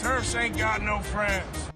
Turfs ain't got no friends.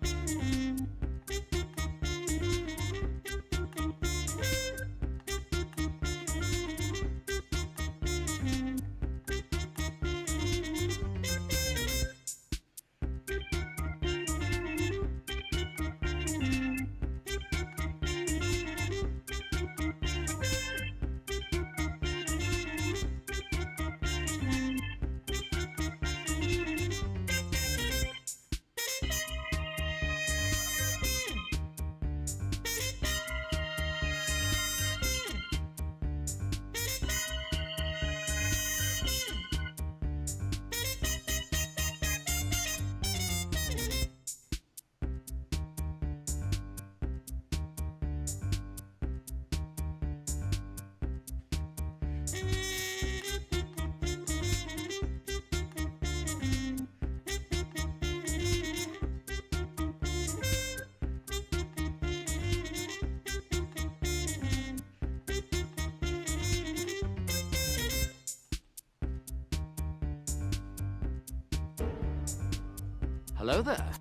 Hello there.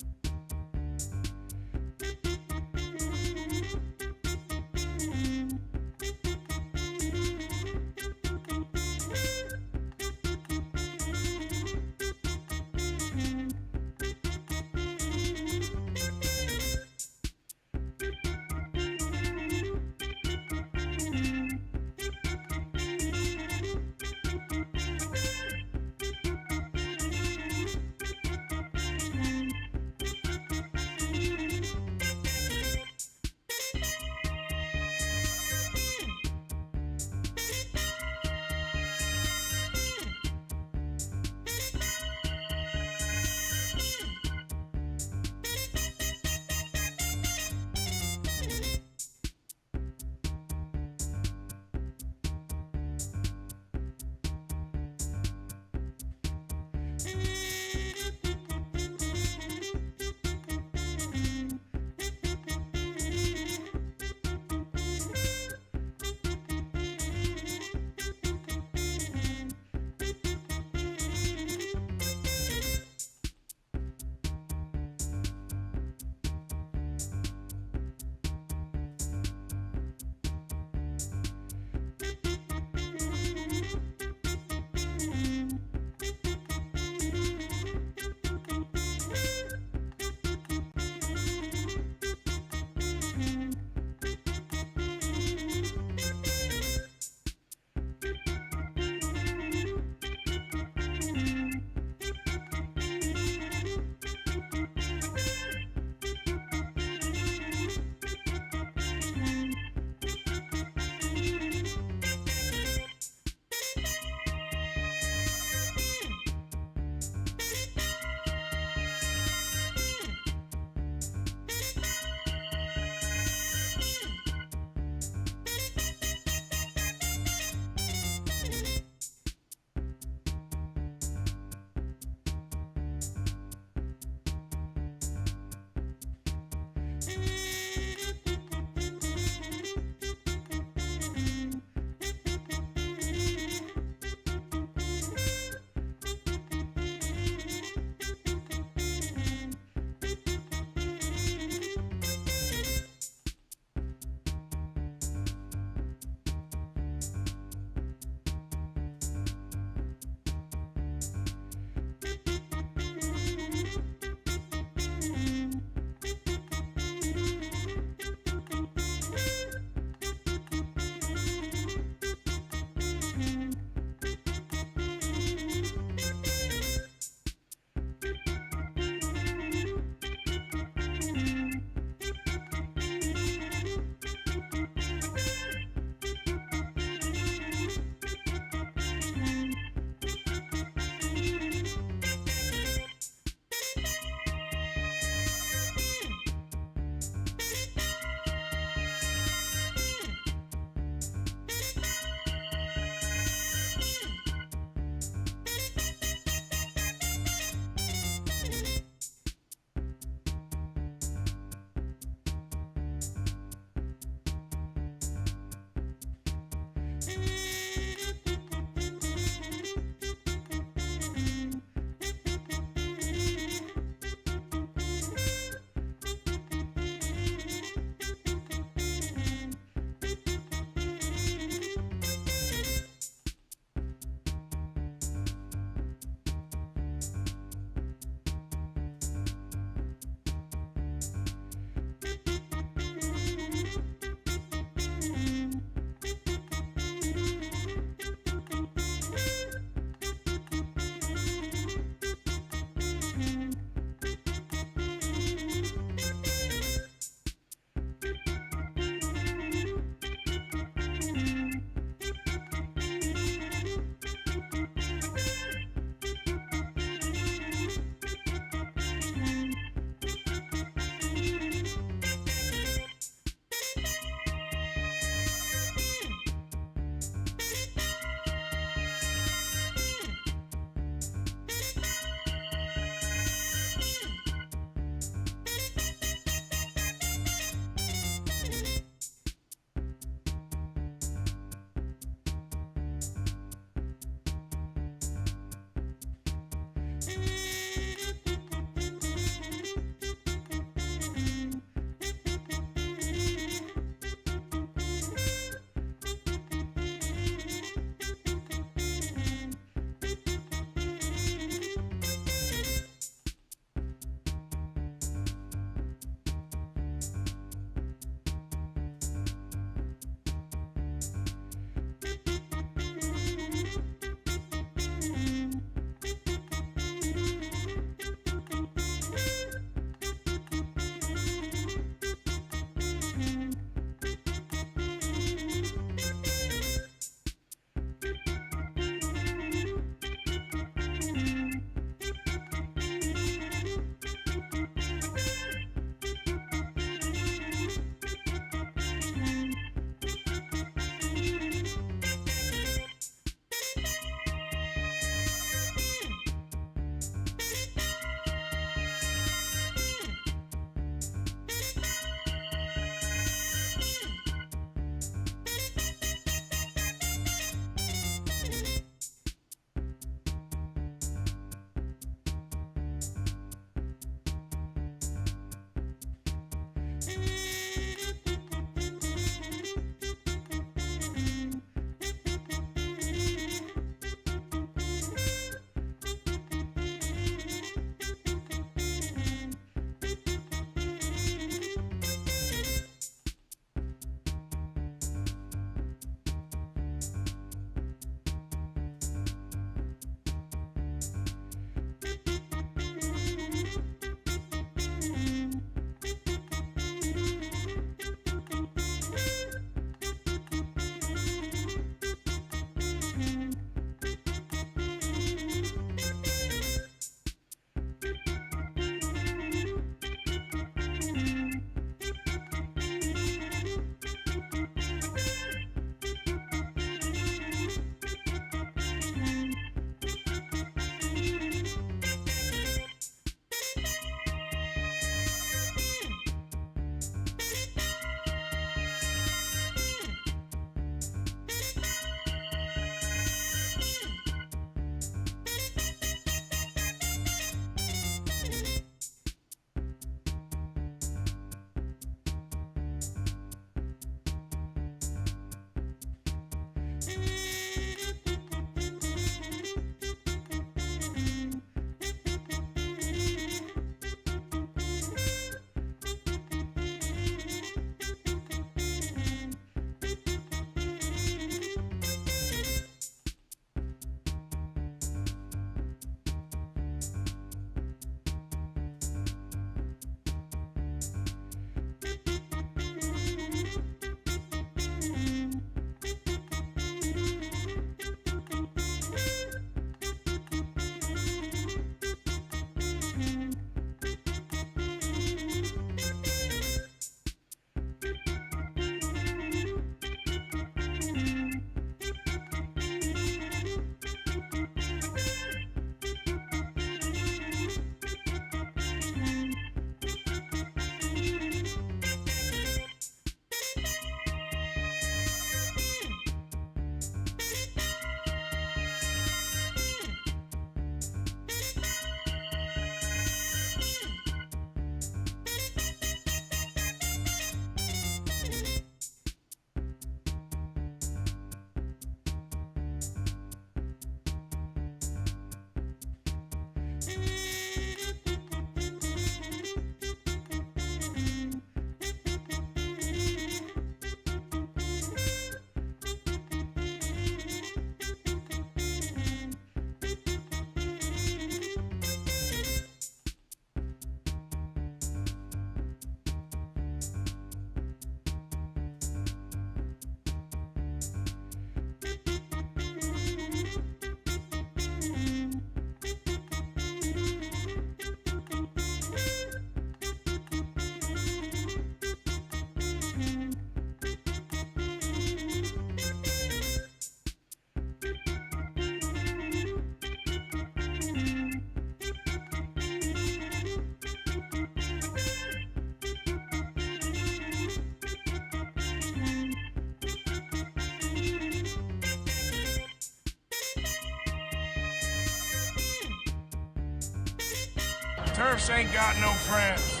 Turfs ain't got no friends.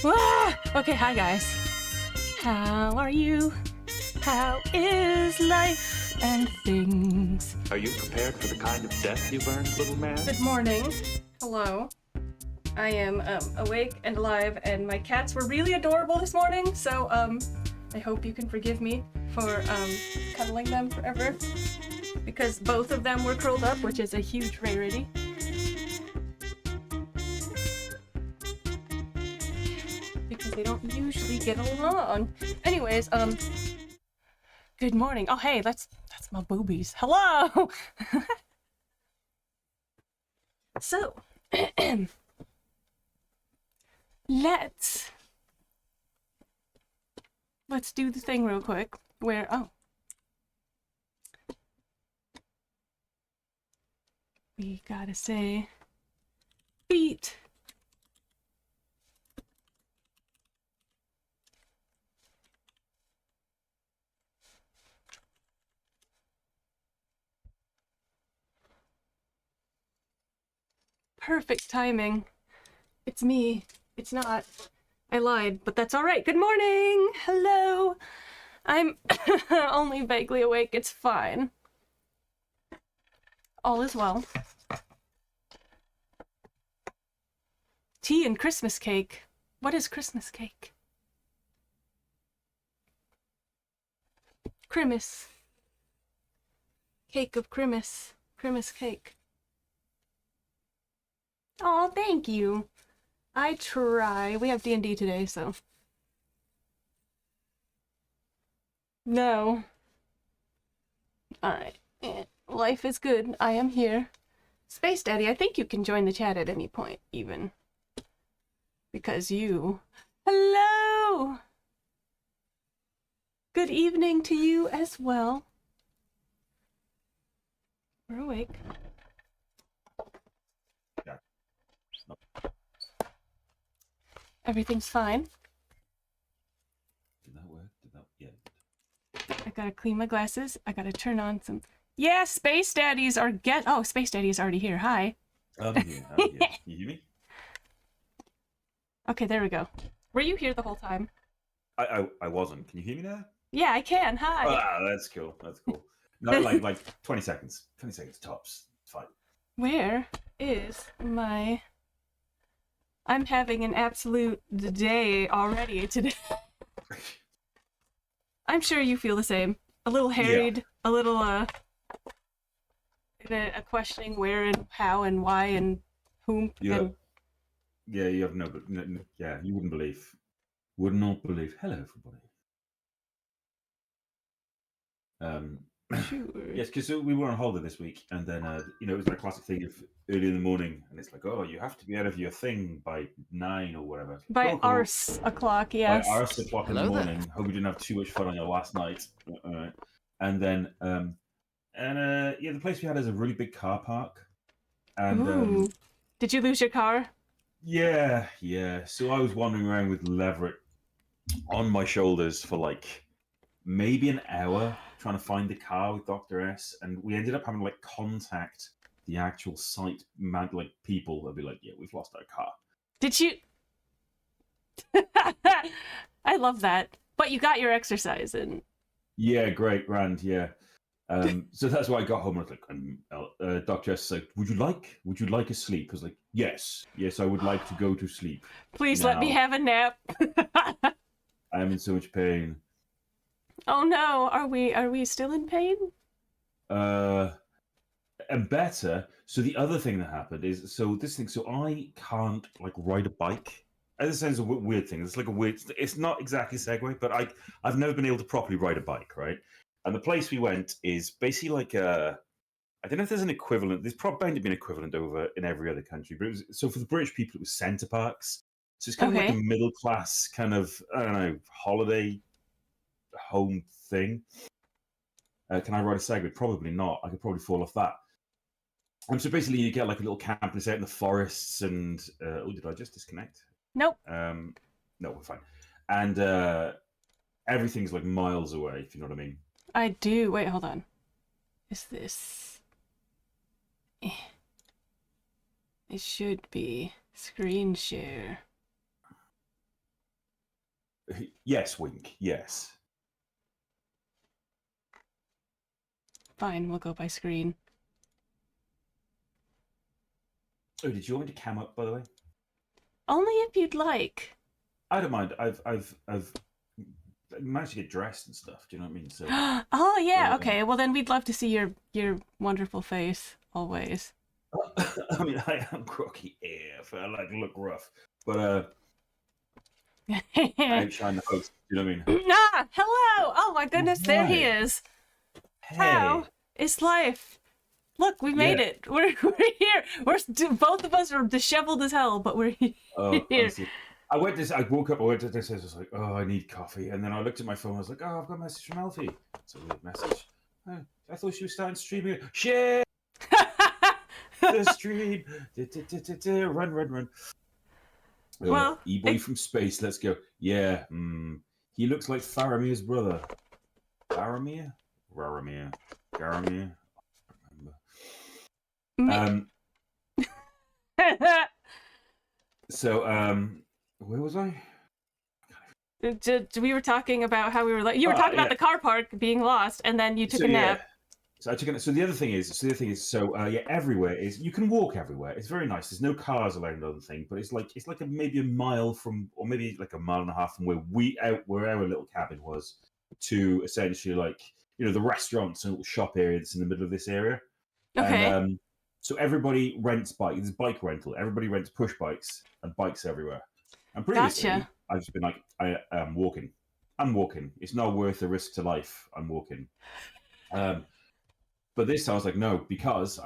Ah! Okay, hi guys. How are you? How is life and things? Are you prepared for the kind of death you've earned, little man? Good morning. Hello. I am awake and alive, and my cats were really adorable this morning, so I hope you can forgive me for cuddling them forever, because both of them were curled up, which is a huge rarity. Because they don't usually get along. Anyways, good morning. Oh hey, that's my boobies. Hello. So let's do the thing real quick where we gotta say beat Perfect timing. It's me. It's not. I lied, but that's all right. Good morning. Hello. I'm only vaguely awake. It's fine. All is well. Tea and Christmas cake. What is Christmas cake? Christmas. Cake of Christmas. Christmas cake. Oh, thank you. I try. We have D&D today, so. No. Alright. Life is good. I am here. Space Daddy, I think you can join the chat at any point, even. Because you... Hello! Good evening to you as well. We're awake. Everything's fine. Did that work? Yeah. I gotta clean my glasses. I gotta turn on some... Yeah, Space Daddies are Oh, Space Daddy is already here. Hi. I'm here. Can you hear me? Okay, there we go. Were you here the whole time? I wasn't. Can you hear me now? Yeah, I can. Hi. Ah, that's cool. That's cool. No, like 20 seconds. 20 seconds tops. It's fine. Where is my... I'm having an absolute day already today. I'm sure you feel the same. A little harried, a little, a questioning where and how and why and whom. And... Yeah, you have no, yeah, you wouldn't believe. Would not believe. Hello, everybody. Sure. Yes, because we were on holiday this week, and then it was that classic thing of early in the morning, and it's like, oh, you have to be out of your thing by 9 or whatever. By arse o'clock, yes. By arse o'clock in the Hello morning. Hope you didn't have too much fun on your last night. And then, the place we had is a really big car park. And Ooh. Did you lose your car? Yeah. So I was wandering around with Leverett on my shoulders for like maybe an hour trying to find the car with Dr. S, and we ended up having to like contact the actual site people. They'll be like, yeah, we've lost our car. Did you? I love that. But you got your exercise in. Yeah, great, grand, yeah. So that's why I got home and I was like, Dr. S said, would you like a sleep? I was like, yes, I would like to go to sleep. Please now. let me have a nap. I am in so much pain. Oh no, are we still in pain? And better. So the other thing that happened is, so I can't like ride a bike. This sounds a weird thing. It's like a weird. It's not exactly segue, but I've never been able to properly ride a bike, right? And the place we went is basically like I don't know if there's an equivalent. There's probably bound to be an equivalent over in every other country, but so for the British people, it was centre parks. So it's kind of like a middle class kind of, I don't know, holiday home thing. Can I ride a Segway? Probably not. I could probably fall off that. And so basically, you get like a little campus out in the forests, and did I just disconnect? Nope. No, we're fine. And everything's like miles away, if you know what I mean. I do. Wait, hold on. Is this? It should be screen share. Yes, Wink. Yes. Fine, we'll go by screen. Oh, did you want me to cam up, by the way? Only if you'd like. I don't mind. I've managed to get dressed and stuff. Do you know what I mean? So. Oh yeah. Okay. Well, then we'd love to see your wonderful face always. I mean, I am groggy AF. I like look rough, but I outshine the host. Do you know what I mean? Ah, hello! Oh my goodness, there he is. Hey. How is life? Look, we made it. We're here. Both of us are disheveled as hell, but we're here. Oh, honestly. I woke up. I went to this. I was like, oh, I need coffee. And then I looked at my phone. I was like, oh, I've got a message from Elfie. It's a weird message. Oh, I thought she was starting streaming. Shit! The stream. Run. Well, E-boy from space. Let's go. Yeah. He looks like Faramir's brother. Faramir. So, where was I? We were talking about how we were like, you were talking about the car park being lost, and then you took a nap. Yeah. So I took a nap. So the other thing is, everywhere is you can walk everywhere. It's very nice. There's no cars around or anything, but it's like maybe a mile from, or maybe like a mile and a half from where our little cabin was, to essentially like the restaurants and little shop area that's in the middle of this area. Okay. And, so everybody rents bikes. There's bike rental. Everybody rents push bikes and bikes everywhere. And previously, Gotcha. I've just been like, I am walking. I'm walking. It's not worth the risk to life. I'm walking. But this time I was like, no, because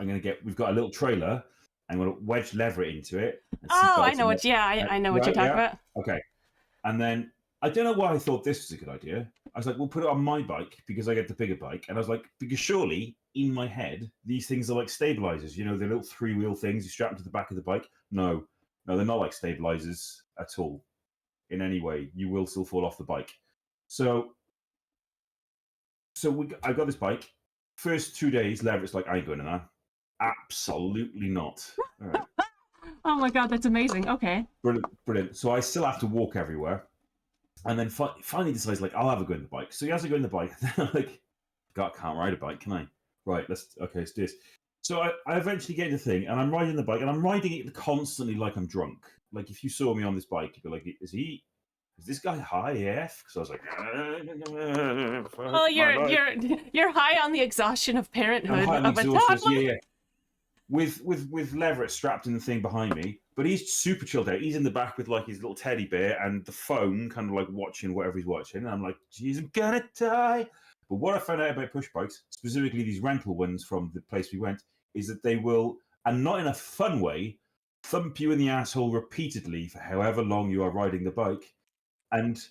we've got a little trailer. I'm going to wedge lever it into it. Oh, I know what. Yeah, I know what you're talking about. Okay. And then I don't know why I thought this was a good idea. I was like, we'll put it on my bike because I get the bigger bike. And I was like, because surely in my head, these things are like stabilizers. You know, the little 3-wheel things you strap them to the back of the bike. No, they're not like stabilizers at all in any way. You will still fall off the bike. So I got this bike. First 2 days, Leverett's like, I ain't going to that. Absolutely not. All right. Oh my god, that's amazing. Okay. Brilliant. So I still have to walk everywhere. And then finally decides, like, I'll have a go in the bike. So he has a go in the bike. I'm like, God, can't ride a bike, can I? Right, let's do this. So I eventually get the thing, and I'm riding the bike, and I'm riding it constantly like I'm drunk. Like, if you saw me on this bike, you'd be like, is this guy high AF? Because I was like, well, you're high on the exhaustion of parenthood I'm high on of the a exhaustion, toddler. yeah. With Leverett strapped in the thing behind me, but he's super chilled out. He's in the back with like his little teddy bear and the phone, kind of like watching whatever he's watching. And I'm like, geez, I'm gonna die. But what I found out about push bikes, specifically these rental ones from the place we went, is that they will, and not in a fun way, thump you in the asshole repeatedly for however long you are riding the bike. And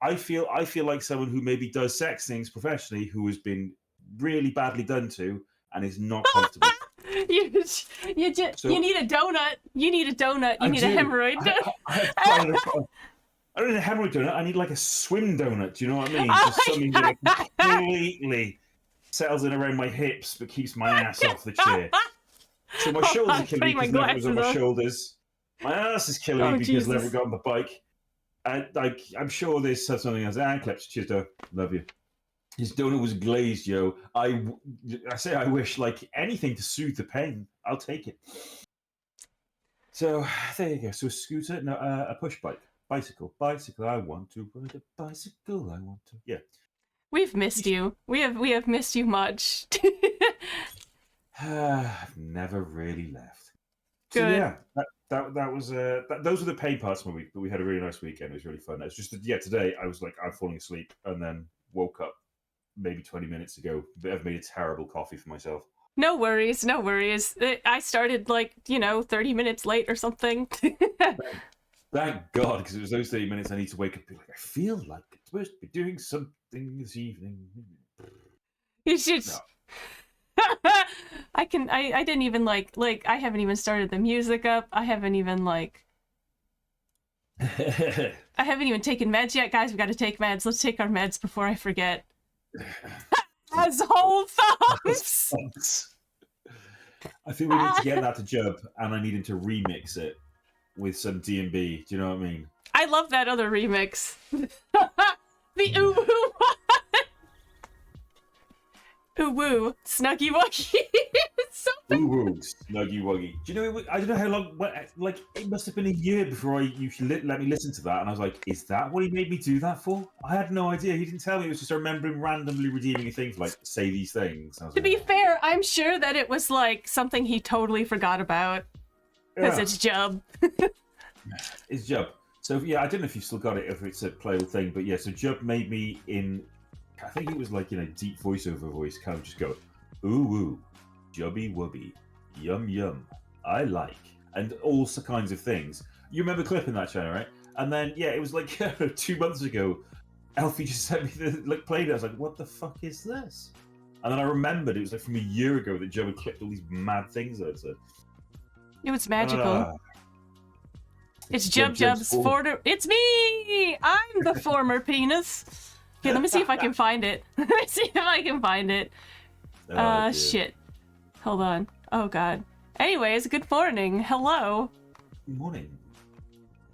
I feel like someone who maybe does sex things professionally, who has been really badly done to and is not comfortable. You need a donut. You need a donut. You need a hemorrhoid donut. I don't need a hemorrhoid donut. I need like a swim donut. Do you know what I mean? Just something that completely settles in around my hips but keeps my ass off the chair. So my shoulders are killing me because Leverett was on my shoulders. My ass is killing me because Leverett got on the bike. I'm sure there's something else. Clips. Cheers, Joe. Love you. His donut was glazed, yo. I say I wish, like, anything to soothe the pain. I'll take it. So, there you go. So a scooter, no, a push bike. Bicycle. I want to ride a bicycle. I want to. Yeah. We've missed you. We have missed you much. I've never really left. Good. So yeah, that was those were the pain parts of my week. But we had a really nice weekend. It was really fun. It was just today I was like, I'm falling asleep, and then woke up maybe 20 minutes ago. But I've made a terrible coffee for myself. No worries. I started 30 minutes late or something. Thank God, because it was those 30 minutes I need to wake up and be like, I feel like I'm supposed to be doing something this evening. You should. No. I didn't even like I haven't even started the music up. I haven't even I haven't even taken meds yet, guys. We got to take meds. Let's take our meds before I forget. Asshole thumbs. I think we need to get that to Jub, and I need him to remix it with some D&B. Do you know what I mean? I love that other remix. The ooh woo one. Ooh woo, snuggy wuggy. Ooh woo, snuggy wuggy. Do you know? I don't know how long. Like it must have been a year before you let me listen to that, and I was like, "Is that what he made me do that for?" I had no idea. He didn't tell me. It was just I remember him randomly redeeming a thing for like say these things. To be fair, I'm sure that it was like something he totally forgot about because it's Jub. It's Jub. So yeah, I don't know if you've still got it, if it's a playable thing, but yeah. So Jub made me in. I think it was like deep voiceover voice, kind of just go, ooh woo, jubby wubby, yum yum, I like, and all kinds of things. You remember clipping that channel, right? And then yeah, it was like 2 months ago, Alfie just sent me played it. I was like, what the fuck is this? And then I remembered it was like from a year ago that Joe had clipped all these mad things that I said. It was magical. It's Jub's It's me! I'm the former penis. Okay, let me see if I can find it. Shit. Hold on. Oh god. Anyways, good morning. Hello. Good morning.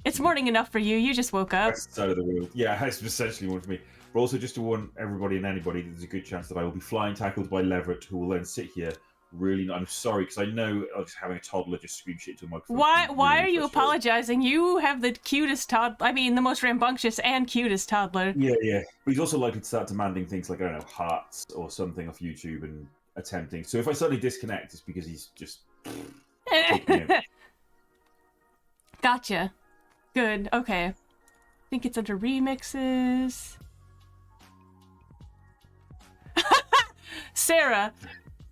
It's morning enough for you. You just woke up. West side of the world. Yeah, it's essentially one for me. But also just to warn everybody and anybody, there's a good chance that I will be flying tackled by Leverett, who will then sit here. Really, I'm sorry because I know just having a toddler just scream shit to a microphone. Why really are you frustrating. apologizing? You have the cutest toddler. I mean, the most rambunctious and cutest toddler. Yeah. But he's also likely to start demanding things like, I don't know, hearts or something off YouTube and attempting. So if I suddenly disconnect, it's because he's just... Gotcha. Good. Okay. I think it's under remixes. Sarah.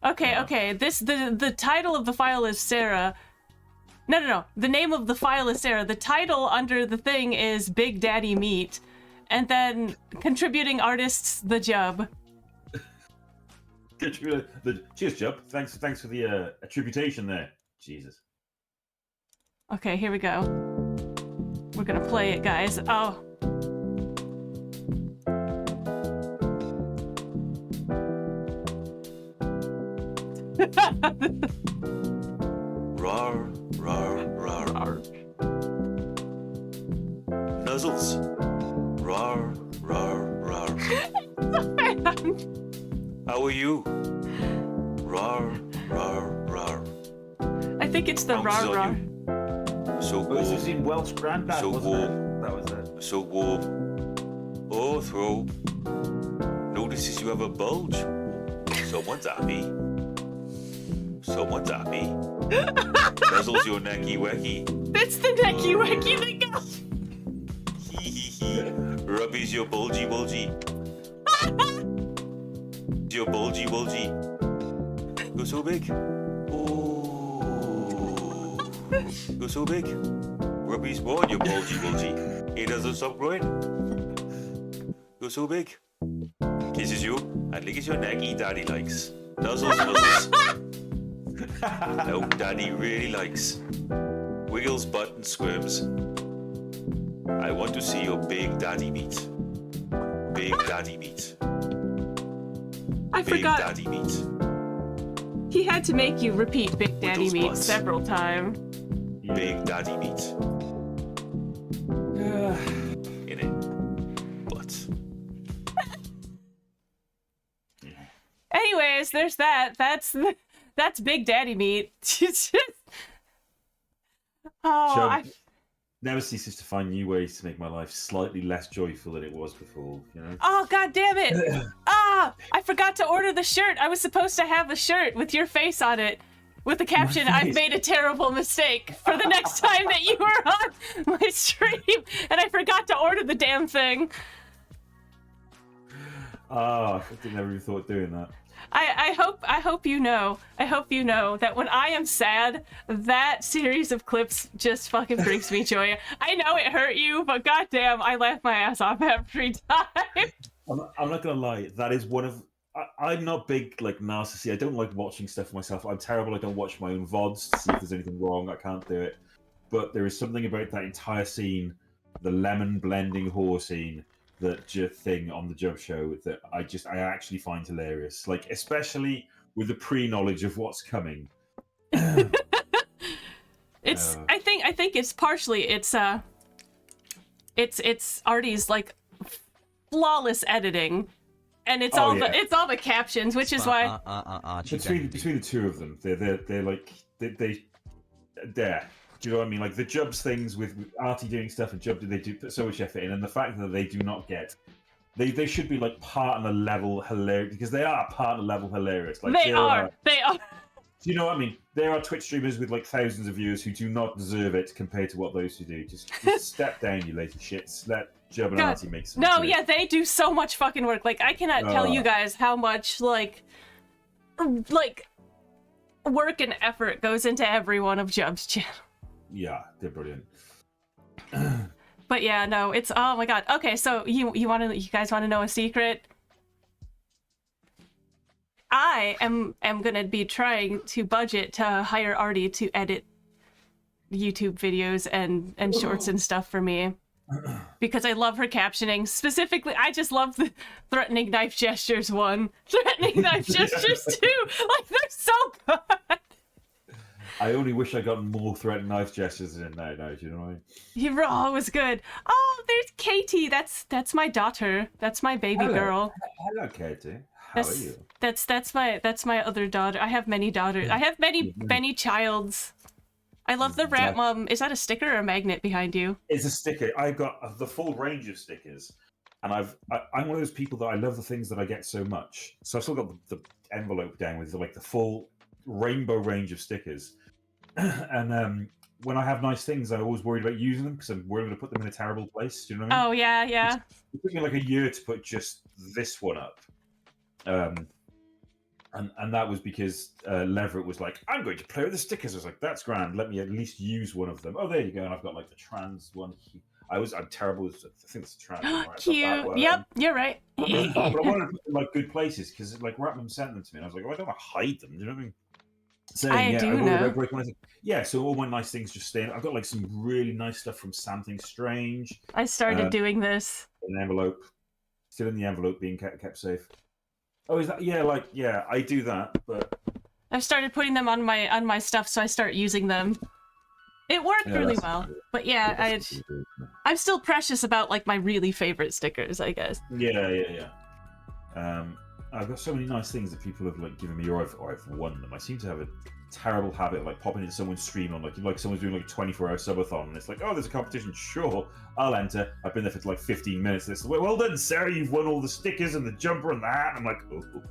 Okay. The title of the file is Sarah. No. The name of the file is Sarah. The title under the thing is Big Daddy Meat. And then contributing artists, The Jub. Cheers, Jub. Thanks for the attribution there. Jesus. Okay, here we go. We're gonna play it, guys. Oh. Rar. Nuzzles. Rar. How are you? Rar. I think it's the How's rar. on you? So This is warm. in Welsh Grandad, So wasn't warm. it? That was it. So warm. Oh, throw. Notices you have a bulge. Someone's happy. Nuzzles your necky wecky. It's the necky wacky thing. Hee. Rubbies your bulgy. Your bulgy. Go so big. Oh. Go so big. Rubbies more on your bulgy. It doesn't stop growing. Go so big. Kisses you and licks your necky daddy likes. Nuzzles. No, daddy really likes. Wiggles butt and squirms. I want to see your big daddy meat. I forgot. Daddy meat. He had to make you repeat Big Daddy those Meat butts. several times. Big daddy meat. In it. But. Anyways, there's that. That's Big Daddy Meat. Jub never ceases to find new ways to make my life slightly less joyful than it was before, you know? Oh, god damn it! I forgot to order the shirt. I was supposed to have a shirt with your face on it. With the caption, I've made a terrible mistake for the next time that you were on my stream. And I forgot to order the damn thing. I never even thought of doing that. I hope you know that when I am sad, that series of clips just fucking brings me joy. I know it hurt you, but goddamn, I laugh my ass off every time. I'm not gonna lie, that is one of... I'm not big, like, narcissist. I don't like watching stuff for myself. I'm terrible. I don't watch my own VODs to see if there's anything wrong. I can't do it. But there is something about that entire scene, the lemon blending whore scene, that thing on the Jub show that I actually find hilarious. Like, especially with the pre-knowledge of what's coming. I think it's partially it's Artie's like flawless editing, and it's all the captions, which is why between the two of them, they're like they do you know what I mean? Like the Jubs things with Artie doing stuff and Jub, they do put so much effort in, and the fact that they do not get, they should be like partner level hilarious, because they are partner level hilarious. Like they are. Do you know what I mean? There are Twitch streamers with like thousands of viewers who do not deserve it compared to what those who do. Just step down, you lazy shits. Let Jub and Artie make some. No, yeah, they do so much fucking work. Like I cannot tell you guys how much like work and effort goes into every one of Jub's channels. Yeah, they're brilliant. But yeah, no, it's oh my god. Okay, so you guys want to know a secret? I am gonna be trying to budget to hire Artie to edit YouTube videos and shorts and stuff for me. Because I love her captioning. Specifically, I just love the threatening knife gestures one. Threatening knife gestures two. Like, they're so good. I only wish I got more threat and knife gestures in there. No, do you know what I mean? Oh, it was good. Oh, there's Katie. That's my daughter. That's my baby girl. Hello, Katie. How are you? That's my other daughter. I have many daughters. I have many childs. I love the rat mom. Is that a sticker or a magnet behind you? It's a sticker. I've got the full range of stickers, and I'm one of those people that I love the things that I get so much. So I've still got the envelope down with the full rainbow range of stickers. And when I have nice things, I'm always worried about using them because I'm worried to put them in a terrible place. Do you know what I mean? Oh yeah. It took me like a year to put just this one up. And that was because Leverett was like, I'm going to play with the stickers. I was like, that's grand. Let me at least use one of them. Oh, there you go. And I've got like the trans one. I'm terrible. I think it's a trans one. Right? Cute. Yep, you're right. But I wanted to put them in like good places because like Ratman sent them to me. And I was like, oh, I don't want to hide them. Do you know what I mean? So, I do know. Yeah, so all my nice things just stay in. I've got like some really nice stuff from Something Strange. I started doing this. An envelope. Still in the envelope being kept safe. Oh, is that? Yeah, I do that, but I've started putting them on my stuff, so I start using them. It worked really well, but yeah, I'm still precious about like my really favorite stickers, I guess. Yeah. I've got so many nice things that people have like given me, or I've won them. I seem to have a terrible habit of like popping into someone's stream on like someone's doing like a 24-hour subathon, and it's like, oh, there's a competition. Sure, I'll enter. I've been there for like 15 minutes. It's like, well done, Sarah. You've won all the stickers and the jumper and that. And I'm like, oh.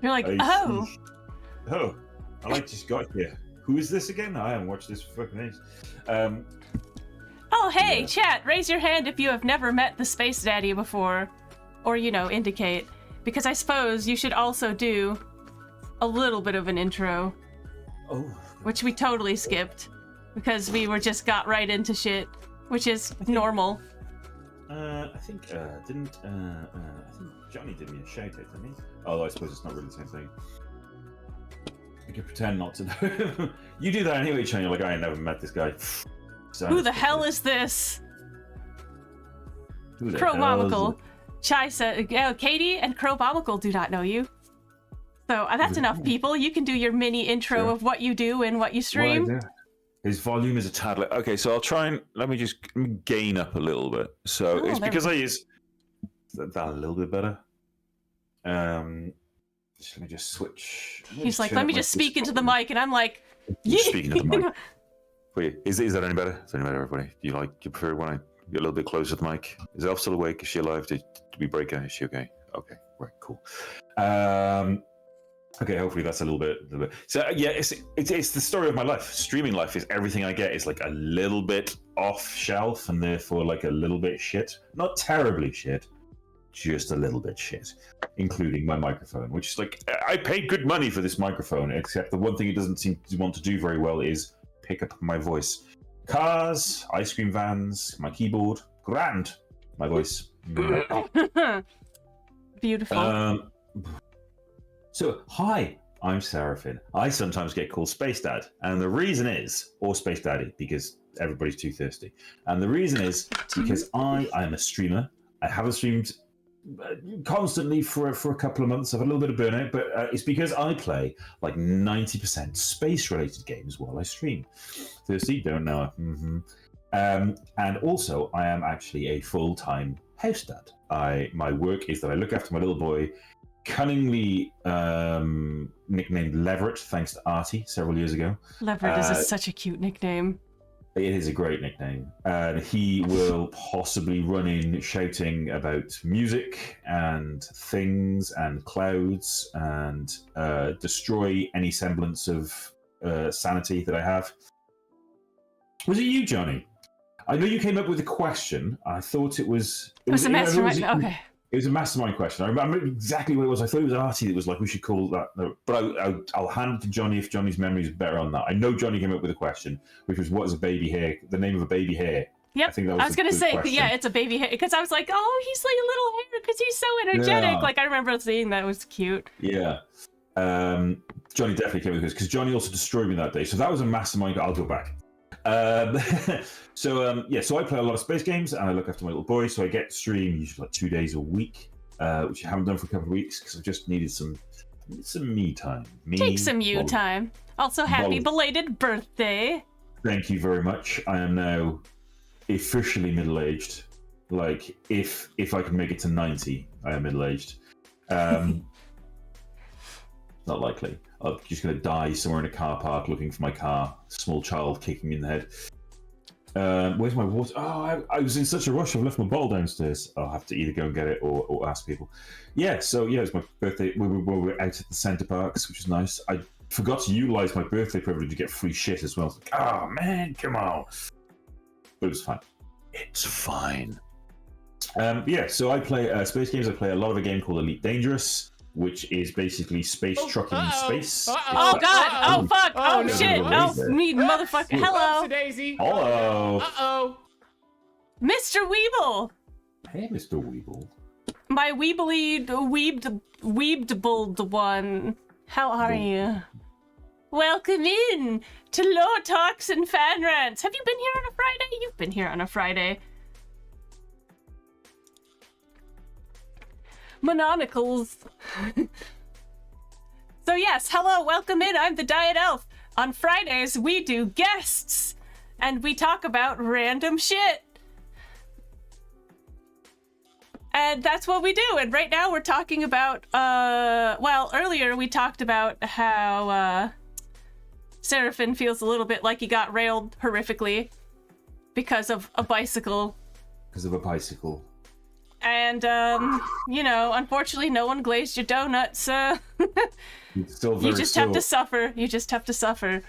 You're like, oh, I like just got here. Who is this again? I haven't watched this for fucking ages. Oh, hey, chat, raise your hand if you have never met the Space Daddy before. Or, indicate. Because I suppose you should also do a little bit of an intro. Oh. Which we totally skipped. Because we got right into shit. Which is normal. I think Johnny did me a shout out, didn't he? Although I suppose it's not really the same thing. I could pretend not to know. You do that anyway, Johnny. You're like, I ain't never met this guy. Who the hell is this? Who the Crobomical. Chai said, Katie and Crobomical do not know you. So that's enough, people. You can do your mini intro of what you do and what you stream. What I do. His volume is a tad. Okay, so I'll try and let me gain up a little bit. So it's because I use that a little bit better. Let me just switch. He's like, let me just speak into the mic, and I'm like, speaking to the mic. Wait, is that any better? Is that any better, everybody? Do you prefer when I get a little bit closer to the mic? Is Elf still awake? Is she alive? Did we break her? Is she okay? Okay, right, cool. Okay, hopefully that's a little bit. So yeah, it's the story of my life. Streaming life is everything I get is like a little bit off shelf and therefore like a little bit shit. Not terribly shit, just a little bit shit, including my microphone, which is like I paid good money for this microphone, except the one thing it doesn't seem to want to do very well is pick up my voice. Cars, ice cream vans, my keyboard, grand. My voice. Beautiful. So, hi, I'm Serraphin. I sometimes get called Space Dad, and the reason is, or Space Daddy, because everybody's too thirsty. And the reason is because I am a streamer. I haven't streamed constantly for a couple of months. I've had a little bit of burnout, but it's because I play like 90% space-related games while I stream. Thirsty? Don't know. Mm-hmm. And also, I am actually a full-time house dad. My work is that I look after my little boy, cunningly nicknamed Leverett, thanks to Artie several years ago. Leverett is such a cute nickname. It is a great nickname. And he will possibly run in shouting about music and things and clouds and destroy any semblance of sanity that I have. Was it you, Johnny? I know you came up with a question. I thought it was... It was a mastermind. Okay. It was a mastermind question. I remember exactly what it was. I thought it was Artie that was like, we should call that. But I'll hand it to Johnny if Johnny's memory is better on that. I know Johnny came up with a question, which was, what is a baby hair? The name of a baby hair. Yep. I think that was going to say, question. yeah, it's a baby hair. Because I was like, oh, he's like a little hair because he's so energetic. Yeah. Like, I remember seeing that. It was cute. Yeah. Johnny definitely came up with this because Johnny also destroyed me that day. So that was a mastermind. I'll go back. So I play a lot of space games and I look after my little boy. So I get to stream usually like 2 days a week. Which I haven't done for a couple of weeks because I've just needed some It's some me time. Take some you both. time. Also, happy Both. belated birthday. Thank you very much. I am now officially middle-aged. Like, if I can make it to 90, I am middle-aged. Not likely. I'm just going to die somewhere in a car park looking for my car. Small child kicking me in the head. Where's my water? Oh, I was in such a rush. I've left my bottle downstairs. I'll have to either go and get it or ask people. Yeah, so yeah, it's my birthday. We were out at the Centre Parks, which is nice. I forgot to utilise my birthday privilege to get free shit as well. Like, oh man, come on. But it was fine. It's fine. Yeah, so I play space games. I play a lot of a game called Elite Dangerous, which is basically space trucking in space. Oh god! Oh fuck! Oh no. shit! Oh me motherfucker! Hello, Daisy. Hello. Uh-oh. Mr. Weeble. Hey, Mr. Weeble. My weebdable one. How are you? Welcome in to Loretalks and Fanrants. Have you been here on a Friday? You've been here on a Friday. Mononicles. So yes, hello, welcome in. I'm the Diet Elf. On Fridays, we do guests, and we talk about random shit. And that's what we do. And right now we're talking about, well, earlier we talked about how Serraphin feels a little bit like he got railed horrifically because of a bicycle. Because of a bicycle. And, you know, unfortunately, no one glazed your donuts. It's still You very just have to still- suffer. You just have to suffer.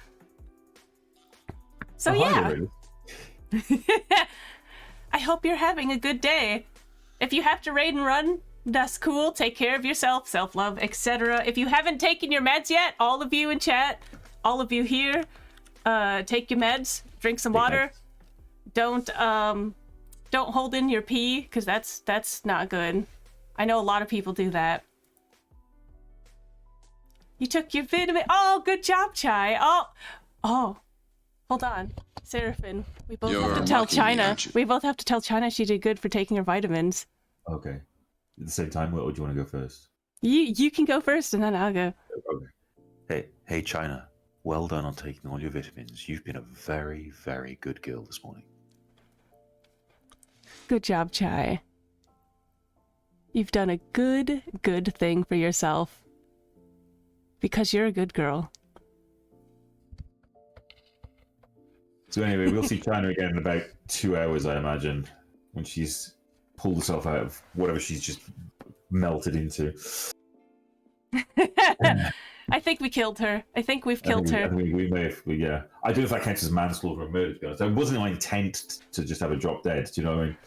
So, Oh, hi, yeah. Lorraine. I hope you're having a good day. If you have to raid and run, that's cool. Take care of yourself, self-love, etc. If you haven't taken your meds yet, all of you in chat, all of you here, take your meds, drink some water. Don't hold in your pee, because that's not good. I know a lot of people do that. You took your vitamin. Oh, good job, Chai. Oh, hold on, Serraphin. We both have to tell mocking me, China. aren't you? We both have to tell China she did good for taking her vitamins. Okay. At the same time, or do you want to go first? You can go first, and then I'll go. Hey, China. Well done on taking all your vitamins. You've been a very, very good girl this morning. Good job, Chai. You've done a good thing for yourself. Because you're a good girl. So anyway, we'll see China again in about 2 hours, I imagine, when she's pulled herself out of whatever she's just melted into. I think we killed her. I think we've killed I her. think we may have, yeah. I don't know if that counts as manslaughter or murder, to be honest. It wasn't my intent to just have her drop dead, do you know what I mean?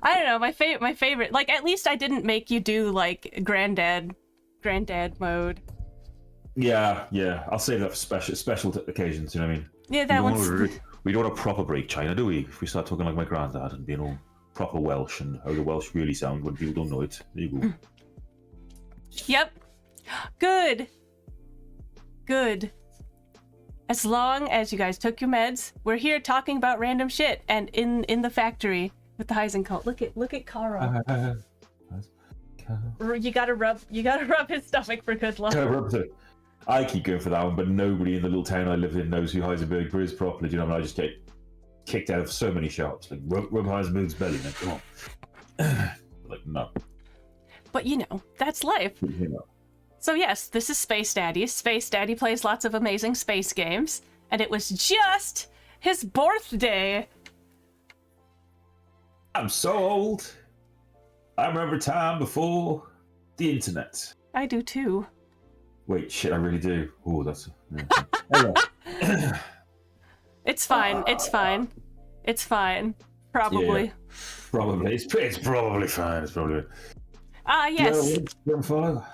I don't know, my favorite, like, at least I didn't make you do, like, granddad mode. Yeah. I'll save that for special occasions, you know what I mean? Yeah, that one's... We don't want a proper break, China, do we? If we start talking like my granddad and being all proper Welsh and how the Welsh really sound when people don't know it. There you go. Yep. Good. As long as you guys took your meds, we're here talking about random shit, and in the factory with the Heisen cult. Look at Carl. You gotta rub his stomach for good luck. I keep going for that one, but nobody in the little town I live in knows who Heisenberg is properly. Do you know what I mean? I just get kicked out of so many shops. Like, rub Heisenberg's belly, man. Come on. Like, no. But you know, that's life. You know. So yes, this is Space Daddy. Space Daddy plays lots of amazing space games, and it was just his birthday. I'm so old. I remember a time before the internet. I do too. Wait, shit, I really do. Oh, that's... Anyway. It's fine. It's fine. Probably. Yeah, probably. It's probably fine. It's probably... Ah, yes. Yeah, follow.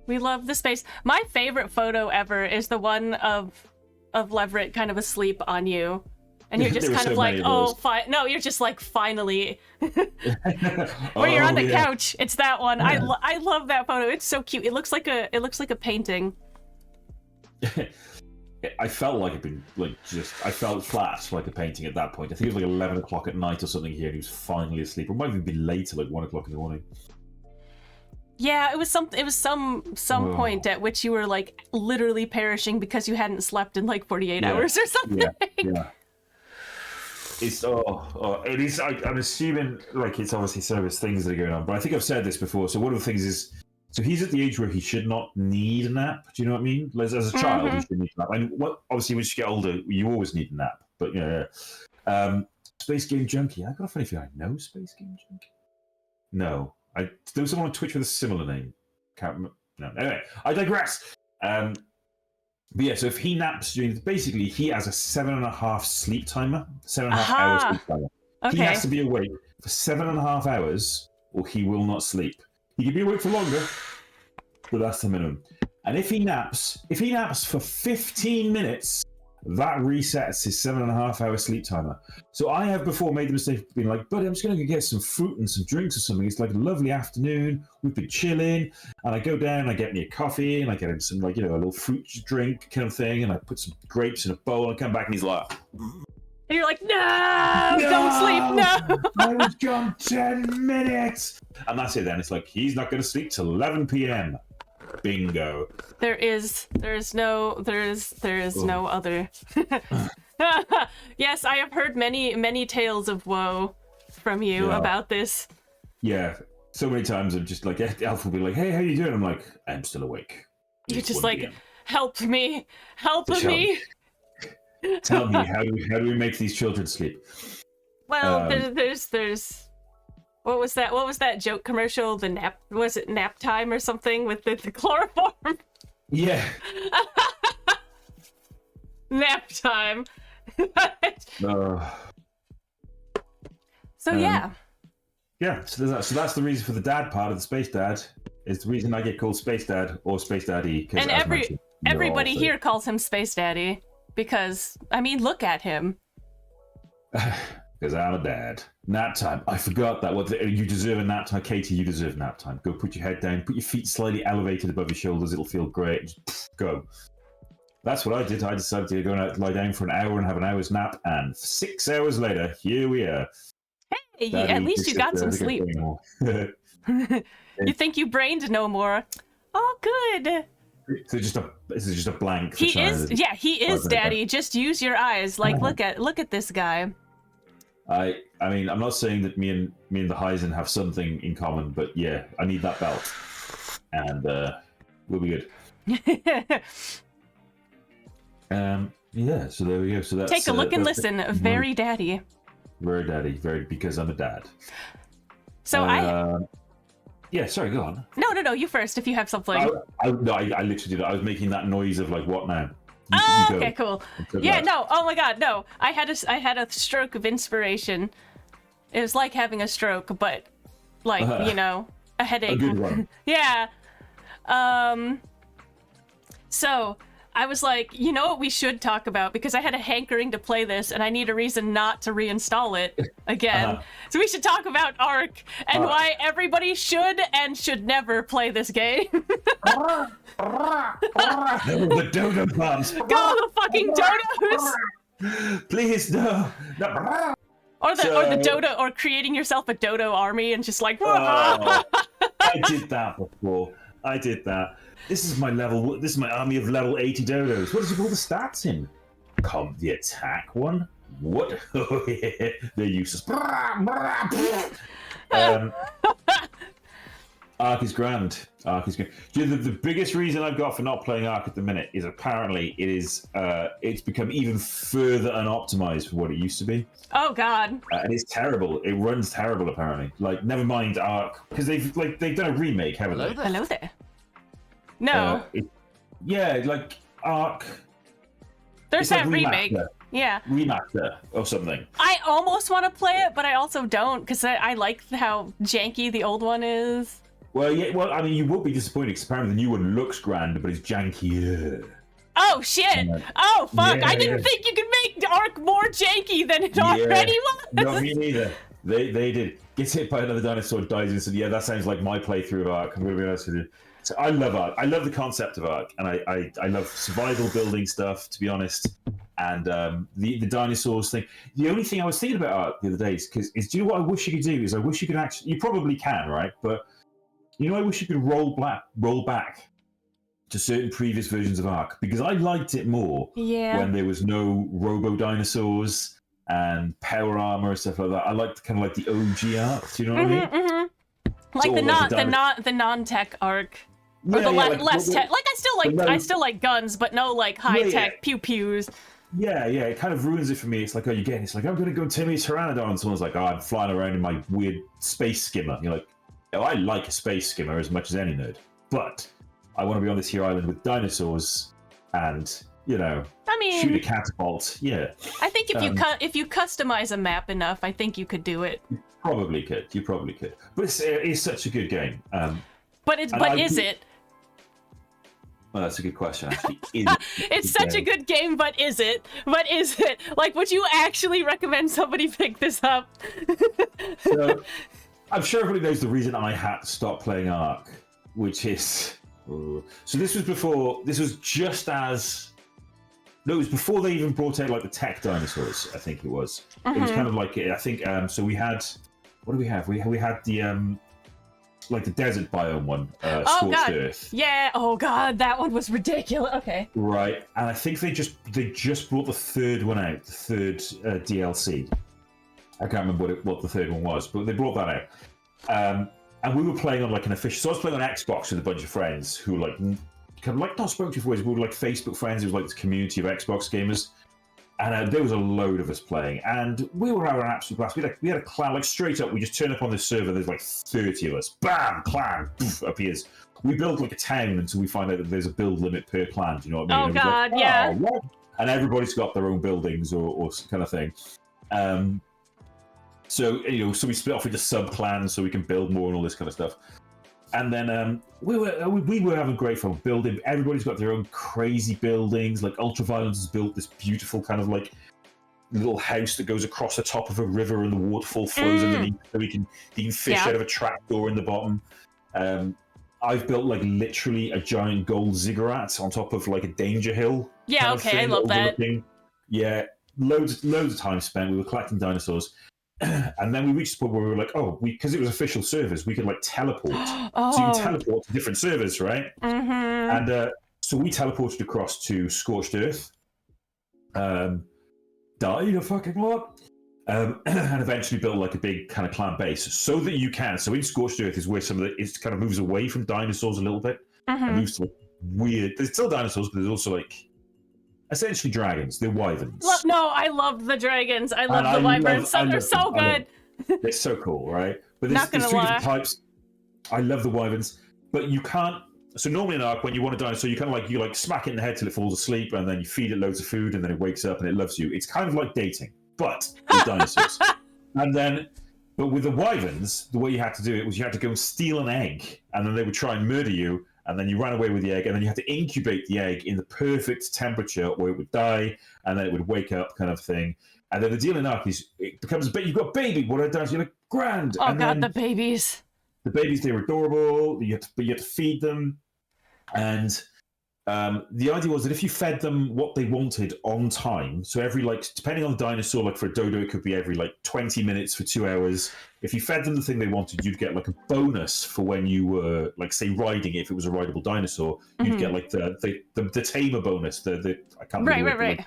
We love the space. My favorite photo ever is the one of Leverett kind of asleep on you. And you're just There were kind of so like, many of oh, those. fine. No, you're just like, finally. Where you're on the couch. It's that one. I love that photo. It's so cute. It looks like a painting. I felt like I'd been I felt flat like a painting at that point. I think it was like 11 o'clock at night or something here, and he was finally asleep. Or it might even be later, like 1 o'clock in the morning. Yeah, it was some point at which you were like literally perishing because you hadn't slept in like 48 hours or something. Yeah. It's it is. I'm assuming like it's obviously service things that are going on, but I think I've said this before. So one of the things is, so he's at the age where he should not need a nap. Do you know what I mean? As a child, he should need a nap. And obviously, once you get older, you always need a nap. But Space Game Junkie. I got a funny feeling I know Space Game Junkie. No, there was someone on Twitch with a similar name. Can't remember. No. Anyway, I digress. But yeah, so if he naps basically he has a 7.5 sleep timer, 7.5 hours sleep timer. Okay. He has to be awake for 7.5 hours, or he will not sleep. He can be awake for longer, but that's the minimum. And if he naps for 15 minutes, that resets his 7.5 hour sleep timer. So I have before made the mistake of being like, buddy, I'm just going to go get some fruit and some drinks or something. It's like a lovely afternoon. We've been chilling. And I go down and I get me a coffee and I get him some, like, a little fruit drink kind of thing. And I put some grapes in a bowl and I come back and he's like... And you're like, no, don't sleep, no. I was gone 10 minutes. And that's it then. It's like, he's not going to sleep till 11 p.m. Bingo. There is no other. Yes, I have heard many tales of woe from you about this. Yeah, so many times I'm just like, Alf will be like, hey, how you doing? I'm like, I'm still awake. You're just like, help me. Tell me, how do we make these children sleep? Well, there's what was that joke commercial? The nap time or something with the chloroform? Yeah. Nap time. So yeah, so that's the reason for the dad part of the Space Dad. It's the reason I get called Space Dad or Space Daddy. And everybody here calls him Space Daddy because, I mean, look at him. Because I'm a dad. Nap time. I forgot that. You deserve a nap time. Katie, you deserve nap time. Go put your head down. Put your feet slightly elevated above your shoulders. It'll feel great. Just go. That's what I did. I decided to go and lie down for an hour and have an hour's nap. And 6 hours later, here we are. Hey, at least you got some sleep. You think you brained no more. Oh, good. So this is just a blank. He is Daddy. Just use your eyes. Like, look at this guy. I mean, I'm not saying that me and the Heisen have something in common, but yeah, I need that belt, and we'll be good. Yeah. So there we go. So that's take a look and listen. Very daddy. Very daddy. Very, because I'm a dad. So yeah. Sorry. Go on. No. You first. If you have something. I literally did it. I was making that noise of like, what now? Okay, cool. Yeah, no. Oh my God, no. I had a stroke of inspiration. It was like having a stroke, but like a headache. A good one. Yeah. So I was like, you know what we should talk about, because I had a hankering to play this and I need a reason not to reinstall it again. So we should talk about Ark and why everybody should and should never play this game. The dodo plants. Go the fucking dodos! Please no. Or the dodo, or creating yourself a dodo army and just like. I did that before. I did that. This is my army of level 80 dodos. What does it call the stats in? Come the attack one. What? They're useless. Ark is grand. The biggest reason I've got for not playing Ark at the minute is apparently it's become even further unoptimized from what it used to be. Oh God! And it's terrible. It runs terrible apparently. Like, never mind Ark, because they've done a remake, haven't they? Hello there. No. Like Ark. There's that remake. Yeah. Remaster or something. I almost want to play it, but I also don't, because I like how janky the old one is. Well, yeah. Well, I mean, you would be disappointed because apparently the new one looks grand, but it's jankier. Oh shit! Oh fuck! Yeah. I didn't think you could make Ark more janky than it already was. No, me neither. They did. Gets hit by another dinosaur, dies instantly. Yeah, that sounds like my playthrough of Ark. I'm going to be honest with you. So I love Ark. I love the concept of Ark, and I love survival building stuff, to be honest. And the dinosaurs thing. The only thing I was thinking about Ark the other day is do you know what I wish you could do? Is I wish you could actually. You probably can, right? But I wish you could roll back to certain previous versions of Ark, because I liked it more when there was no robo dinosaurs and power armor and stuff like that. I liked kind of like the OG Ark. Do you know what I mean? Mm-hmm. Like the non-tech Ark. Or the less tech. Like I still like guns, but no like high tech pew pews. Yeah, it kind of ruins it for me. It's like, it's like I'm gonna go intimidate Pteranodon, and someone's like, I'm flying around in my weird space skimmer. You're like, I like a space skimmer as much as any nerd, but I want to be on this here island with dinosaurs and, shoot a catapult. Yeah. I think if you customize a map enough, I think you could do it. You probably could. But it's such a good game. But is it? Well, that's a good question, actually. It's such a good game, but is it? But is it? Like, would you actually recommend somebody pick this up? So, I'm sure everybody knows the reason I had to stop playing Ark, which is... So this was just as... No, it was before they even brought out, like, the tech dinosaurs, I think it was. It was kind of like, I think, so we had... What do we have? We had the, like, the desert biome one, Scorched Earth. Yeah, oh god, that one was ridiculous. Okay. Right, and I think they just brought the third one out, the third DLC. I can't remember what the third one was, but they brought that out. And we were playing on like an official. So I was playing on Xbox with a bunch of friends who like kind of like not spoke to you for ways. We were like Facebook friends. It was like this community of Xbox gamers, and there was a load of us playing, and we were having an absolute blast. We had a clan, like straight up. We just turned up on this server. There's like 30 of us. Bam, clan, poof, appears. We build like a town until we find out that there's a build limit per clan. Do you know what I mean? Oh god, like, yeah. What? And everybody's got their own buildings or kind of thing. So so we split off into sub clans so we can build more and all this kind of stuff. And then we were having great fun building. Everybody's got their own crazy buildings. Like Ultraviolence has built this beautiful kind of like little house that goes across the top of a river and the waterfall flows underneath, so you can fish out of a trapdoor in the bottom. I've built like literally a giant gold ziggurat on top of like a danger hill. Yeah, okay, I love that. Yeah, loads of time spent. We were collecting dinosaurs. And then we reached the point where we were like, because it was official servers, we could like teleport. So you can teleport to different servers, right? Mm-hmm. And so we teleported across to Scorched Earth. Died a fucking lot. And eventually built like a big kind of clan base so that you can. So in Scorched Earth is where some of it kind of moves away from dinosaurs a little bit. And moves to like weird. There's still dinosaurs, but there's also like essentially dragons. They're wyverns. No, I love the dragons. I love the wyverns. They're so good. They're so cool, right? But Not there's gonna three lie. different types. I love the wyverns, but you can't. So normally in Ark, when you want a dinosaur, you kind of like smack it in the head till it falls asleep, and then you feed it loads of food, and then it wakes up and it loves you. It's kind of like dating, but with dinosaurs. But with the wyverns, the way you had to do it was you had to go and steal an egg, and then they would try and murder you. And then you ran away with the egg, and then you had to incubate the egg in the perfect temperature where it would die, and then it would wake up, kind of thing. And then the deal in Ark is it becomes you've got a baby. What are done? You're like, grand. Oh and god, the babies. The babies, they were adorable. You had to feed them, and the idea was that if you fed them what they wanted on time, so every depending on the dinosaur, like for a dodo, it could be every 20 minutes for 2 hours. If you fed them the thing they wanted, you'd get like a bonus for when you were say riding it. If it was a rideable dinosaur, you'd get like the tamer bonus. I can't remember. Right.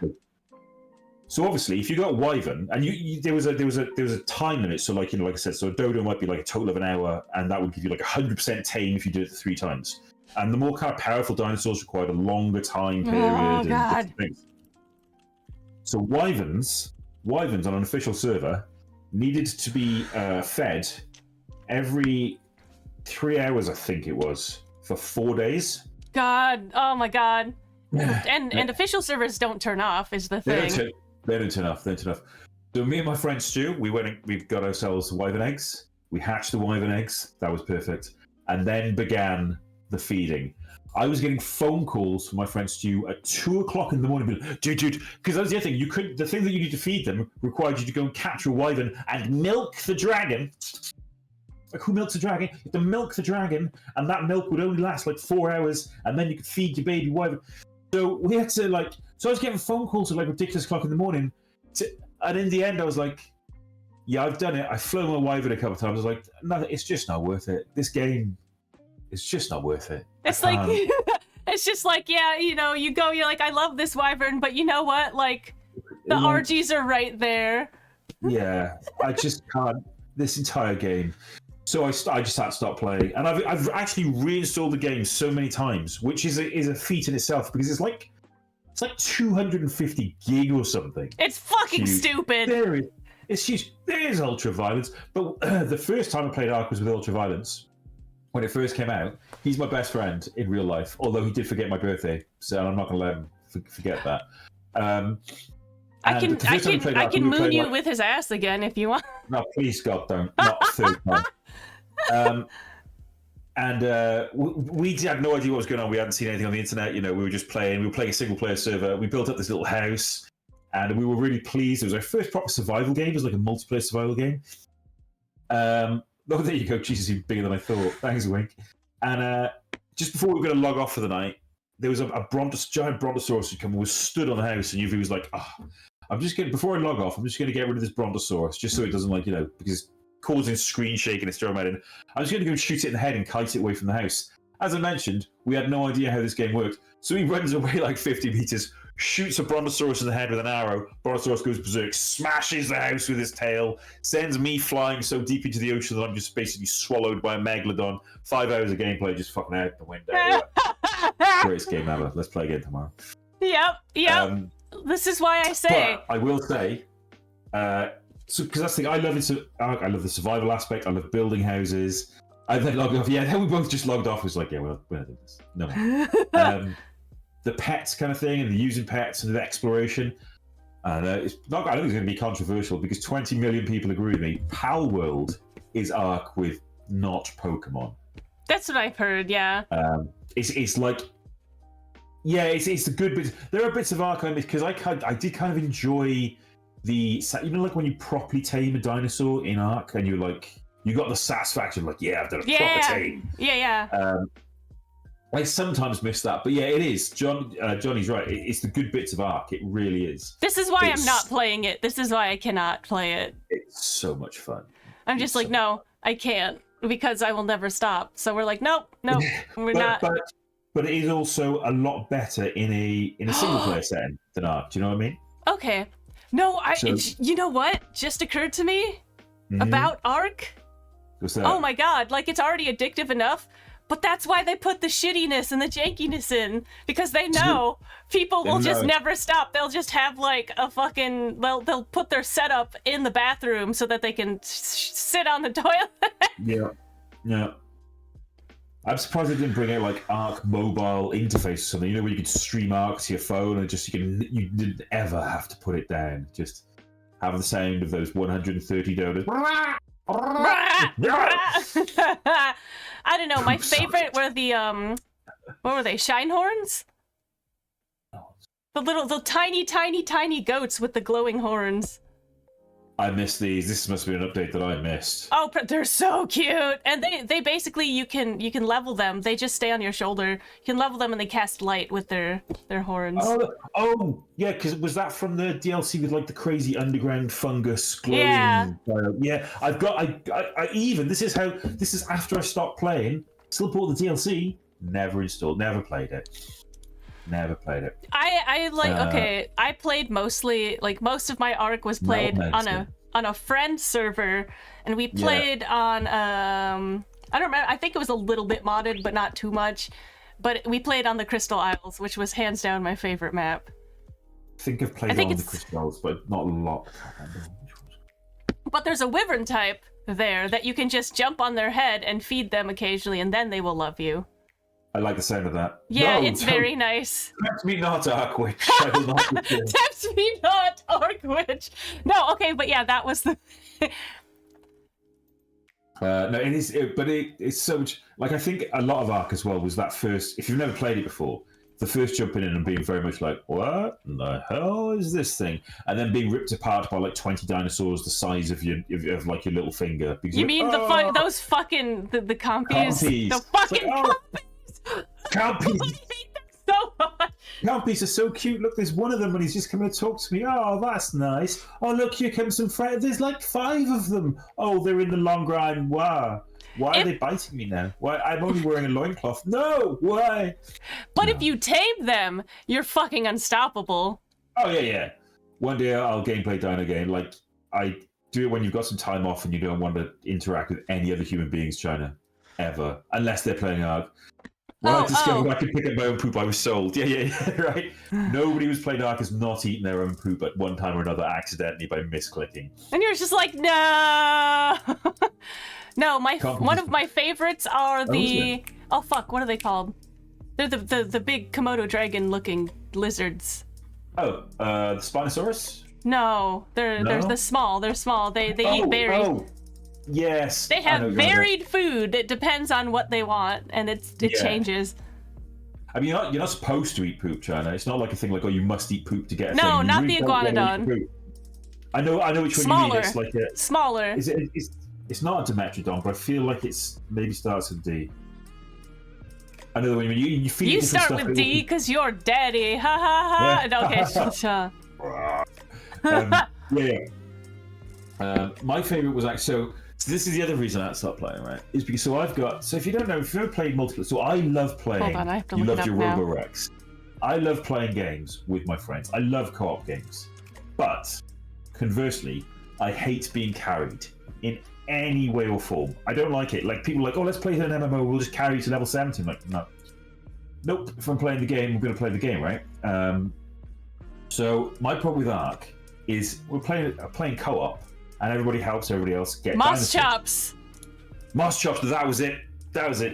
So obviously, if you got a wyvern, and there was a time limit. So like I said, so a dodo might be like a total of an hour, and that would give you like 100% tame if you did it 3 times. And the more kind of powerful dinosaurs required a longer time period. Oh god. Things. So wyverns on an official server needed to be fed every 3 hours, I think it was, for 4 days. God, oh my god. And official servers don't turn off is the thing. They don't turn off. So me and my friend Stu, we got ourselves wyvern eggs. We hatched the wyvern eggs. That was perfect. And then began the feeding. I was getting phone calls from my friend Stu at 2 o'clock in the morning. Dude, because that was the other thing. The thing that you need to feed them required you to go and capture a wyvern and milk the dragon. Like, who milks a dragon? You have to milk the dragon, and that milk would only last like 4 hours, and then you could feed your baby wyvern. So we had to so I was getting phone calls at like ridiculous o'clock in the morning, and in the end I was like, yeah, I've done it. I've flown my wyvern a couple of times. I was like, no, it's just not worth it. This game, it's just not worth it. It's like, it's just like, yeah, you know, you go, you're like, I love this wyvern, but you know what? Like, the RGs are right there. Yeah, I just can't. This entire game. So I just had to stop playing, and I've actually reinstalled the game so many times, which is a feat in itself, because it's like 250 gig or something. It's fucking stupid. It's huge. There is ultra violence, but the first time I played Ark was with ultra violence. When it first came out, he's my best friend in real life, although he did forget my birthday, so I'm not going to let him forget that. I can moon you with his ass again if you want. No, please, God, don't. Not third time. We had no idea what was going on. We hadn't seen anything on the internet. You know, we were just playing. We were playing a single-player server. We built up this little house, and we were really pleased. It was our first proper survival game. It was like a multiplayer survival game. Oh, there you go. Jesus, you're bigger than I thought. Thanks, Wink. And just before we were going to log off for the night, there was a giant brontosaurus who was stood on the house, and Yuvi was like, before I log off, I'm just going to get rid of this brontosaurus, just so it doesn't, because it's causing screen shake and it's throwing in. I'm just going to go shoot it in the head and kite it away from the house. As I mentioned, we had no idea how this game worked, so he runs away like 50 meters, shoots a brontosaurus in the head with an arrow. Brontosaurus goes berserk, smashes the house with his tail, sends me flying so deep into the ocean that I'm just basically swallowed by a megalodon. 5 hours of gameplay just fucking out the window. Greatest game ever. Let's play again tomorrow. Yep. This is why I say. But I will say, because that's the thing, I love the survival aspect. I love building houses. I then logged off. Yeah, then we both just logged off. It was like, yeah, we're not doing this. No. The pets kind of thing, and the using pets and the exploration. And it's not. I don't think it's going to be controversial because 20 million people agree with me. Pal World is Ark with not Pokemon. That's what I've heard. Yeah. It's like. Yeah, it's the good bits. There are bits of Ark because I did kind of enjoy the, like when you properly tame a dinosaur in Ark and you got the satisfaction like, yeah, I've done a proper tame. Yeah. I sometimes miss that, but yeah, it is. Johnny's right. It's the good bits of Ark. It really is. This is why I'm not playing it. This is why I cannot play it. It's so much fun. I'm just no, I can't because I will never stop. So we're like, nope, we're not. But it is also a lot better in a single player setting than Ark. Do you know what I mean? Okay. No, you know what just occurred to me about Ark? What's that? Oh my god, it's already addictive enough, but that's why they put the shittiness and the jankiness in, because they know people will just never stop. They'll just have a fucking, they'll put their setup in the bathroom so that they can sit on the toilet. Yeah. I'm surprised they didn't bring out Ark mobile interface or something. Where you could stream Ark to your phone and you didn't ever have to put it down. Just have the sound of those 130 donuts. I don't know. My favorite were the what were they? Shine horns? The tiny goats with the glowing horns. I missed these. This must be an update that I missed. Oh, they're so cute, and they basically you can level them. They just stay on your shoulder. You can level them, and they cast light with their horns. Oh, yeah. Because was that from the DLC with the crazy underground fungus glowing? Yeah. I've got. I even this is after I stopped playing. Still bought the DLC. Never installed. Never played it. I played mostly most of my Ark was played on a friend server, and we played on I don't remember, I think it was a little bit modded but not too much, but we played on the Crystal Isles, which was hands down my favorite map. I think I've played on the Crystal Isles, but not a lot. But there's a wyvern type there that you can just jump on their head and feed them occasionally, and then they will love you. I like the sound of that. Yeah, it's very nice. Tempt me not, Arkwitch. I will not be killed. Tempt me not, Arkwitch. No, okay, but yeah, that was the... No, it is, it's so much. Like, I think a lot of Ark as well was that first. If you've never played it before, the first jumping in and being very much like, what the hell is this thing? And then being ripped apart by like 20 dinosaurs the size of your like your little finger. You mean those fucking the compies? The fucking compies! Compies! I hate them so much. Compies are so cute. Look, there's one of them and he's just coming to talk to me. Oh, that's nice. Oh, look, here comes some friends. There's like 5 of them. Oh, they're in the long grind. Wow. Why are they biting me now? Why? I'm only wearing a loincloth. No, why? But if you tame them, you're fucking unstoppable. Oh, yeah. One day I'll gameplay Dino Game. Like, I do it when you've got some time off and you don't want to interact with any other human beings, China. Ever. Unless they're playing Ark. When I discovered I could pick up my own poop, I was sold. Yeah, right? Nobody who's played Ark has not eaten their own poop at one time or another accidentally by misclicking. And you're just like, no! No, one of my favorites are the... Oh, fuck, what are they called? They're the big Komodo dragon-looking lizards. Oh, the Spinosaurus? No, they're small. They're small. They eat berries. Oh. Yes. They have varied food. It depends on what they want, and it changes. I mean, you're not supposed to eat poop, China. It's not like a thing like, oh, you must eat poop to get a thing. No, not the iguanodon. I know which one you mean. It's like a... Smaller. It's not a Dimetrodon, but I feel like it's maybe starts with D. I know the one you mean. You feed You start with D because you're daddy. Ha ha ha. Okay, my favorite was actually so this is the other reason I stopped playing, right? Is because if you don't know, if you've ever played multiplayer, so I love playing. Hold on, I have to you look loved it your up now. Roborex. I love playing games with my friends. I love co-op games, but conversely, I hate being carried in any way or form. I don't like it. Like, people are like, oh, let's play an MMO, we'll just carry you to level 70. I'm like, no. Nope, if I'm playing the game, we're going to play the game, right? So my problem with Ark is we're playing co-op, and everybody helps everybody else get Moss chops. Moss chops, that was it.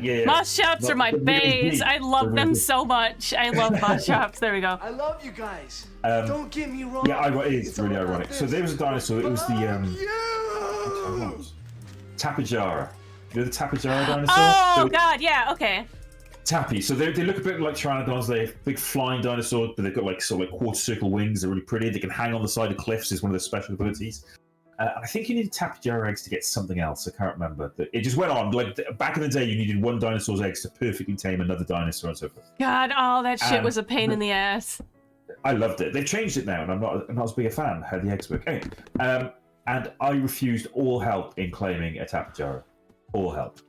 Yeah. Moss chops are my baes. I love them so much. I love moss chops. There we go. I love you guys. Don't get me wrong. Yeah, it's really ironic. So there was a dinosaur. It was the Tapejara. You know the Tapejara dinosaur? Oh, God, yeah, okay. Tappy. So they look a bit like pteranodons. They're big flying dinosaurs, but they've got like quarter circle wings. They're really pretty. They can hang on the side of cliffs. Is one of their special abilities. I think you needed Tapejara eggs to get something else. I can't remember. It just went on. Like, back in the day, you needed one dinosaur's eggs to perfectly tame another dinosaur and so forth. God, that shit was a pain in the ass. I loved it. They've changed it now, and I'm not as big a fan how the eggs work. Anyway, and I refused all help in claiming a Tapejara. All help.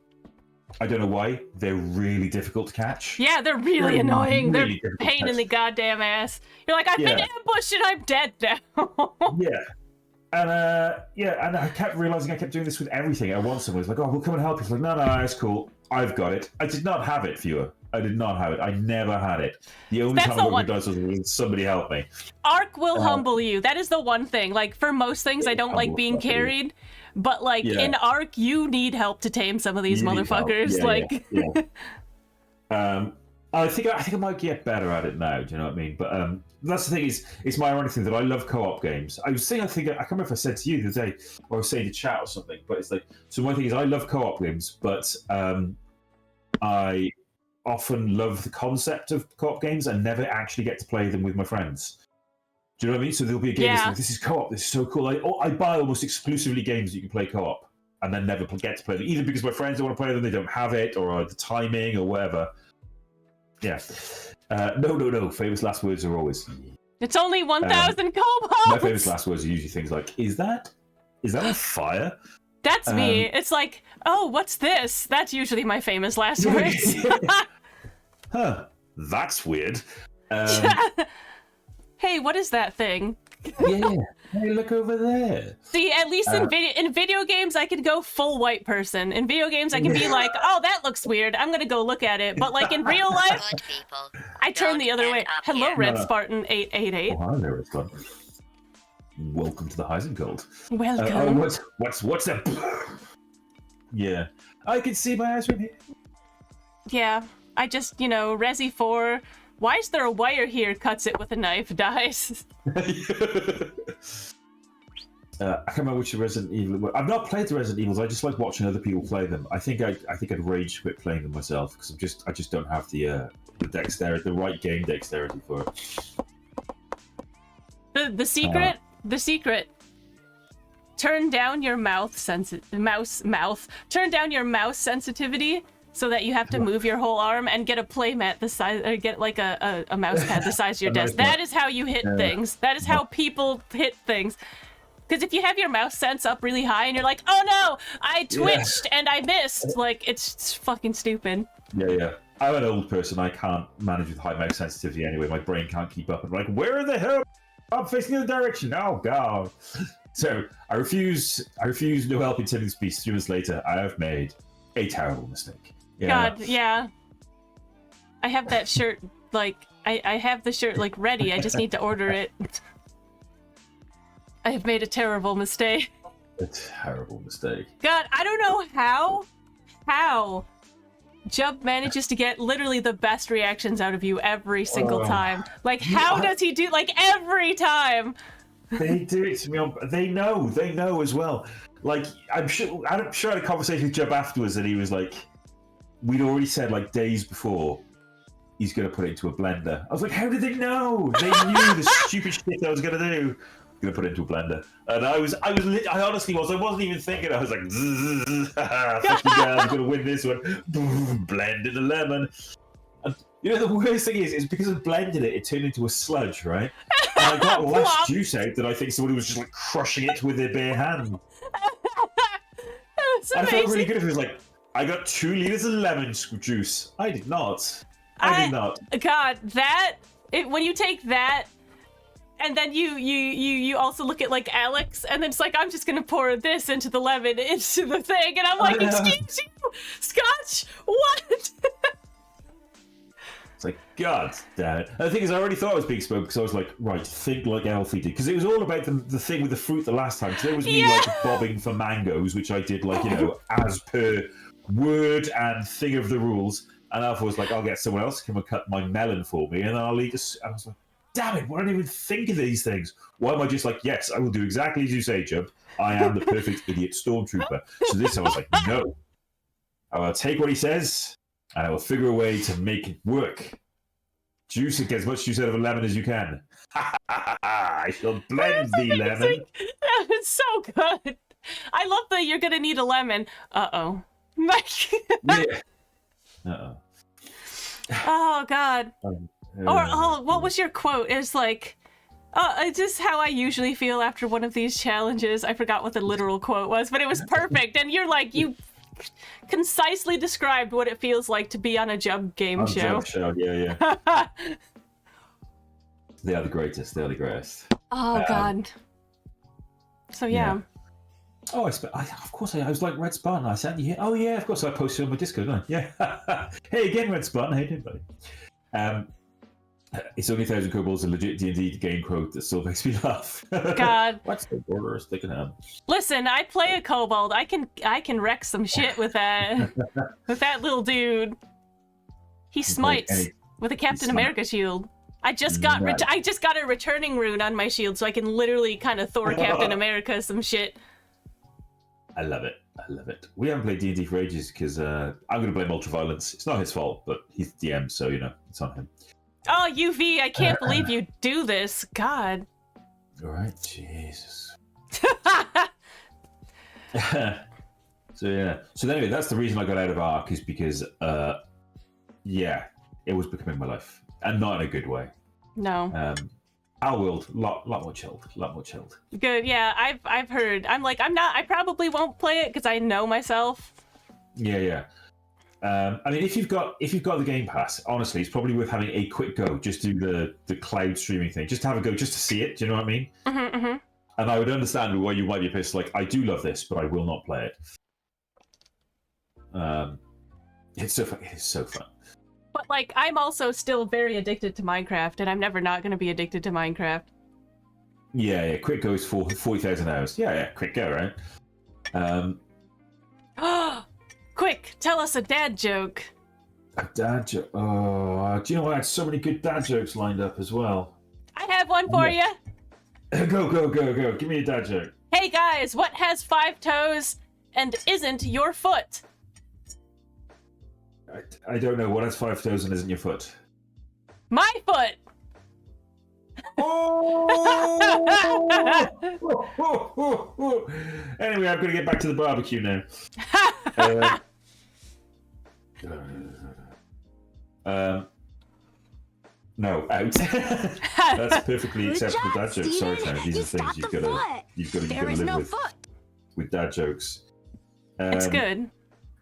I don't know why. They're really difficult to catch. Yeah, they're really annoying. Really they're pain in the goddamn ass. You're like, I've been ambushed and I'm dead now. Yeah. And and I kept realizing I kept doing this with everything. I want someone who's like, oh, we'll come and help you. It's like, no, it's cool. I've got it. I did not have it, viewer. I did not have it. I never had it. The only time I worked with was somebody help me. Ark will humble you. That is the one thing. Like, for most things, I don't like being carried. But, like, in Ark, you need help to tame some of these motherfuckers. I think I might get better at it now. Do you know what I mean? But that's the thing. It's my ironic thing that I love co-op games. I was saying, I can't remember if I said to you the other day, or I was saying to chat or something. But it's like, so my thing is, I love co-op games, but I often love the concept of co-op games and never actually get to play them with my friends. Do you know what I mean? So there'll be a game that's like, this is co-op, this is so cool. I buy almost exclusively games that you can play co-op and then never get to play them, either because my friends don't want to play them, they don't have it, or the timing, or whatever. Yeah. No. Famous last words are always... It's only 1,000 kobolds! My famous last words are usually things like, is that a fire? That's me. It's like, oh, what's this? That's usually my famous last words. Huh. That's weird. Hey, what is that thing? Yeah. Hey, look over there. See, at least in video games, I can go full white person. In video games, I can be like, oh, that looks weird. I'm going to go look at it. But, like, in real life, I turn the other way. Hello, Red Spartan 888. Oh, hi there, Red Spartan. Welcome to the Heisengold. Welcome. What's that? Yeah. I can see my eyes from here. Yeah. I just, Resi 4... Why is there a wire here? Cuts it with a knife. Dies. I can't remember which Resident Evil. I've not played the Resident Evils. I just like watching other people play them. I think I'd rage quit playing them myself because I just don't have the dexterity, the right game dexterity for it. The secret. Turn down your turn down your mouse sensitivity so that you have to move your whole arm and get a playmat the size, or get like a mouse pad the size of your desk. That is how you hit things. That is how people hit things. Because if you have your mouse sense up really high and you're like, oh no, I twitched and I missed, like, it's fucking stupid. Yeah. I'm an old person. I can't manage with high mouse sensitivity anyway. My brain can't keep up. I'm like, where the hell? I'm facing the other direction. Oh, God. So I refuse no help in Timmy's Beast. 3 months later, I have made a terrible mistake. Yeah. God, yeah. I have that shirt, like, I have the shirt, like, ready. I just need to order it. I have made a terrible mistake. A terrible mistake. God, I don't know how Jub manages to get literally the best reactions out of you every single time. Like, how does he do, like, every time? They do it to me. They know as well. Like, I'm sure I had a conversation with Jub afterwards, and he was like, we'd already said, like, days before, he's going to put it into a blender. I was like, how did they know? They knew the stupid shit I was going to do. Going to put it into a blender. And I honestly was. I wasn't even thinking. I was like, fuck you guys, I'm going to win this one. Blend in the lemon. And, you know, the worst thing is because I blended it, it turned into a sludge, right? And I got less juice out that I think somebody was just, like, crushing it with their bare hand. I felt really good if it was like, I got 2 liters of lemon juice. I did not. I did not. God, when you take that, and then you also look at, like, Alex, and then it's like, I'm just gonna pour this into the lemon, into the thing, and I'm like, excuse you, Scotch, what? It's like, God damn it. And the thing is, I already thought I was being spoken, because I was like, right, think like Alfie did. Because it was all about the thing with the fruit the last time. So there was me, like, bobbing for mangoes, which I did, like, you know, as per word and thing of the rules. And Alpha was like, I'll get someone else to come and cut my melon for me, and I'll eat this. And I was like, damn it, why don't I even think of these things? Why am I just like, yes, I will do exactly as you say, Jub. I am the perfect idiot stormtrooper. So this, I was like, no. I will take what he says, and I will figure a way to make it work. Juice it, get as much juice out of a lemon as you can. I shall blend the lemon. That is so good. I love that you're going to need a lemon. Uh-oh. Yeah. Uh-oh. Oh, God. What was your quote? It's like, it's just how I usually feel after one of these challenges. I forgot what the literal quote was, but it was perfect. And you're like, you concisely described what it feels like to be on a Jub game show. Jub show, yeah. They are the greatest. They are the greatest. Oh, God. So, yeah. Oh, of course I was like, Red Spartan. I sent you here. Oh, yeah, of course I posted on my Discord, didn't I? Yeah. Hey, again, Red Spartan. How you doing, buddy? It's only 1,000 kobolds, a legit D&D game quote that still makes me laugh. God. What's the border sticking out? Listen, I play a kobold. I can wreck some shit with that with that little dude. He smites with a Captain America shield. I just got a returning rune on my shield, so I can literally kind of Thor Captain America some shit. I love it. We haven't played D&D for ages because I'm going to blame Ultraviolence. It's not his fault, but he's the DM, so, you know, it's on him. Oh, UV, I can't believe you do this. God. All right, Jesus. So, yeah. So, anyway, that's the reason I got out of Ark is because, it was becoming my life. And not in a good way. No. Our world, lot more chilled. Good, yeah, I've heard. I probably won't play it because I know myself. Yeah. I mean, if you've got the Game Pass, honestly, it's probably worth having a quick go. Just do the cloud streaming thing. Just to have a go, just to see it. Do you know what I mean? Mm-hmm. And I would understand why you might be pissed. Like, I do love this, but I will not play it. It's so fun. It is so fun. But, like, I'm also still very addicted to Minecraft, and I'm never not going to be addicted to Minecraft. Yeah. Quick go is 40,000 hours. Yeah. Quick go, right? Quick, tell us a dad joke. A dad joke? Oh, do you know I had so many good dad jokes lined up as well? I have one for you. Go. Give me a dad joke. Hey guys, what has 5 toes and isn't your foot? I don't know. What has 5 toes and isn't your foot? My foot! Oh! Anyway, I'm going to get back to the barbecue now. No, out. That's perfectly acceptable dad joke. Sorry, Karen. These are things you've got to live with. With dad jokes. It's good.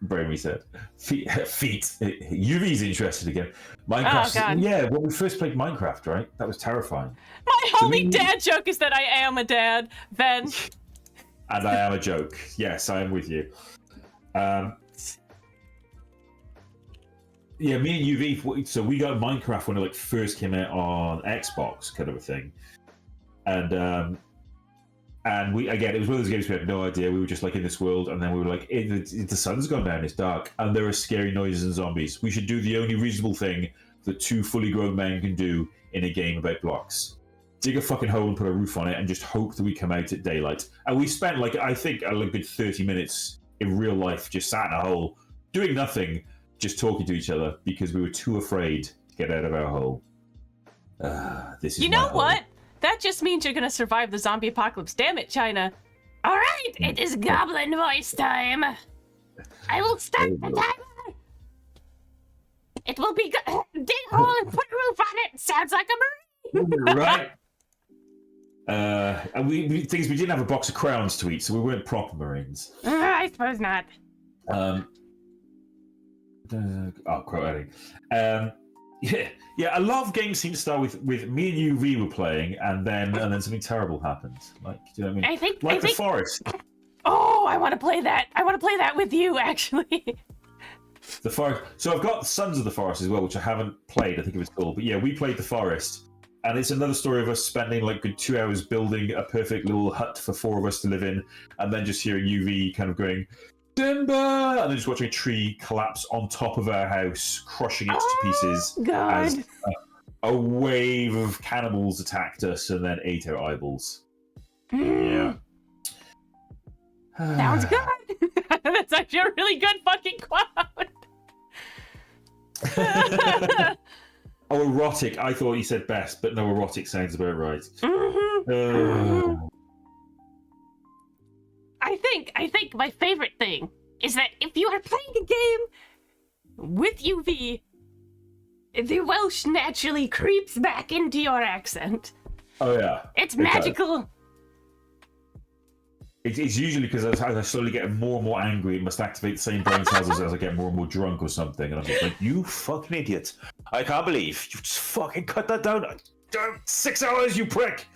Brainy said. Feet. UV's interested again. Minecraft. Oh, God. Yeah, when we first played Minecraft, right? That was terrifying. My only dad joke is that I am a dad, then. And I am a joke. Yes, I am with you. Yeah, me and UV. So we got Minecraft when it first came out on Xbox, kind of a thing. And we, again, it was one of those games we had no idea. We were just like in this world, and then we were like, the sun's gone down, it's dark, and there are scary noises and zombies. We should do the only reasonable thing that 2 fully grown men can do in a game about blocks. Dig a fucking hole and put a roof on it and just hope that we come out at daylight. And we spent, I think, a good 30 minutes in real life just sat in a hole, doing nothing, just talking to each other because we were too afraid to get out of our hole. This is You know what? That just means you're gonna survive the zombie apocalypse. Damn it, China. All right, it is goblin voice time. I will start the timer. It will be good. Dig a hole and put a roof on it. Sounds like a marine. Right. And we didn't have a box of crowns to eat, so we weren't proper Marines. I suppose not. Quote adding. Yeah. A lot of games seem to start with me and UV were playing, and then something terrible happened. Like, do you know what I mean? I think the Forest. Oh, I want to play that. I want to play that with you, actually. The Forest. So I've got Sons of the Forest as well, which I haven't played. I think it was cool, but yeah, we played the Forest, and it's another story of us spending good 2 hours building a perfect little hut for 4 of us to live in, and then just hearing UV kind of going, Timber! And then just watching a tree collapse on top of our house, crushing it to pieces. God. As a wave of cannibals attacked us and then ate our eyeballs. Yeah. Sounds good. That's actually a really good fucking quote. Oh, erotic. I thought you said best, but no, erotic sounds about right. I think my favorite thing is that if you are playing a game with UV, the Welsh naturally creeps back into your accent. Oh, yeah. It's magical. It's usually because as I slowly get more and more angry, it must activate the same brain cells as I get more and more drunk or something. And I'm just like, you fucking idiot. I can't believe you just fucking cut that down. 6 hours, you prick!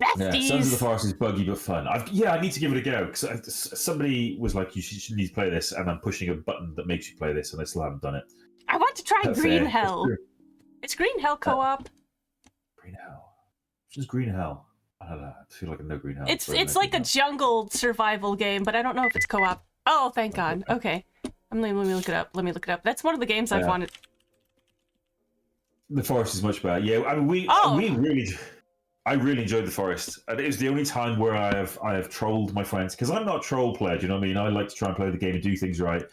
Besties. Yeah, Sons of the Forest is buggy but fun. I need to give it a go because somebody was like, "You should need to play this," and I'm pushing a button that makes you play this, and I still haven't done it. I want to try Green Hell. Is Green Hell co-op? Green Hell. Which is Green Hell? I don't know. I feel like I know Green Hell. It's like a jungle survival game, but I don't know if it's co-op. Oh, thank God. Okay, let me look it up. That's one of the games I've wanted. The Forest is much better. Yeah, I mean, I really enjoyed the Forest, and it was the only time where I have trolled my friends because I'm not a troll player. Do you know what I mean? I like to try and play the game and do things right.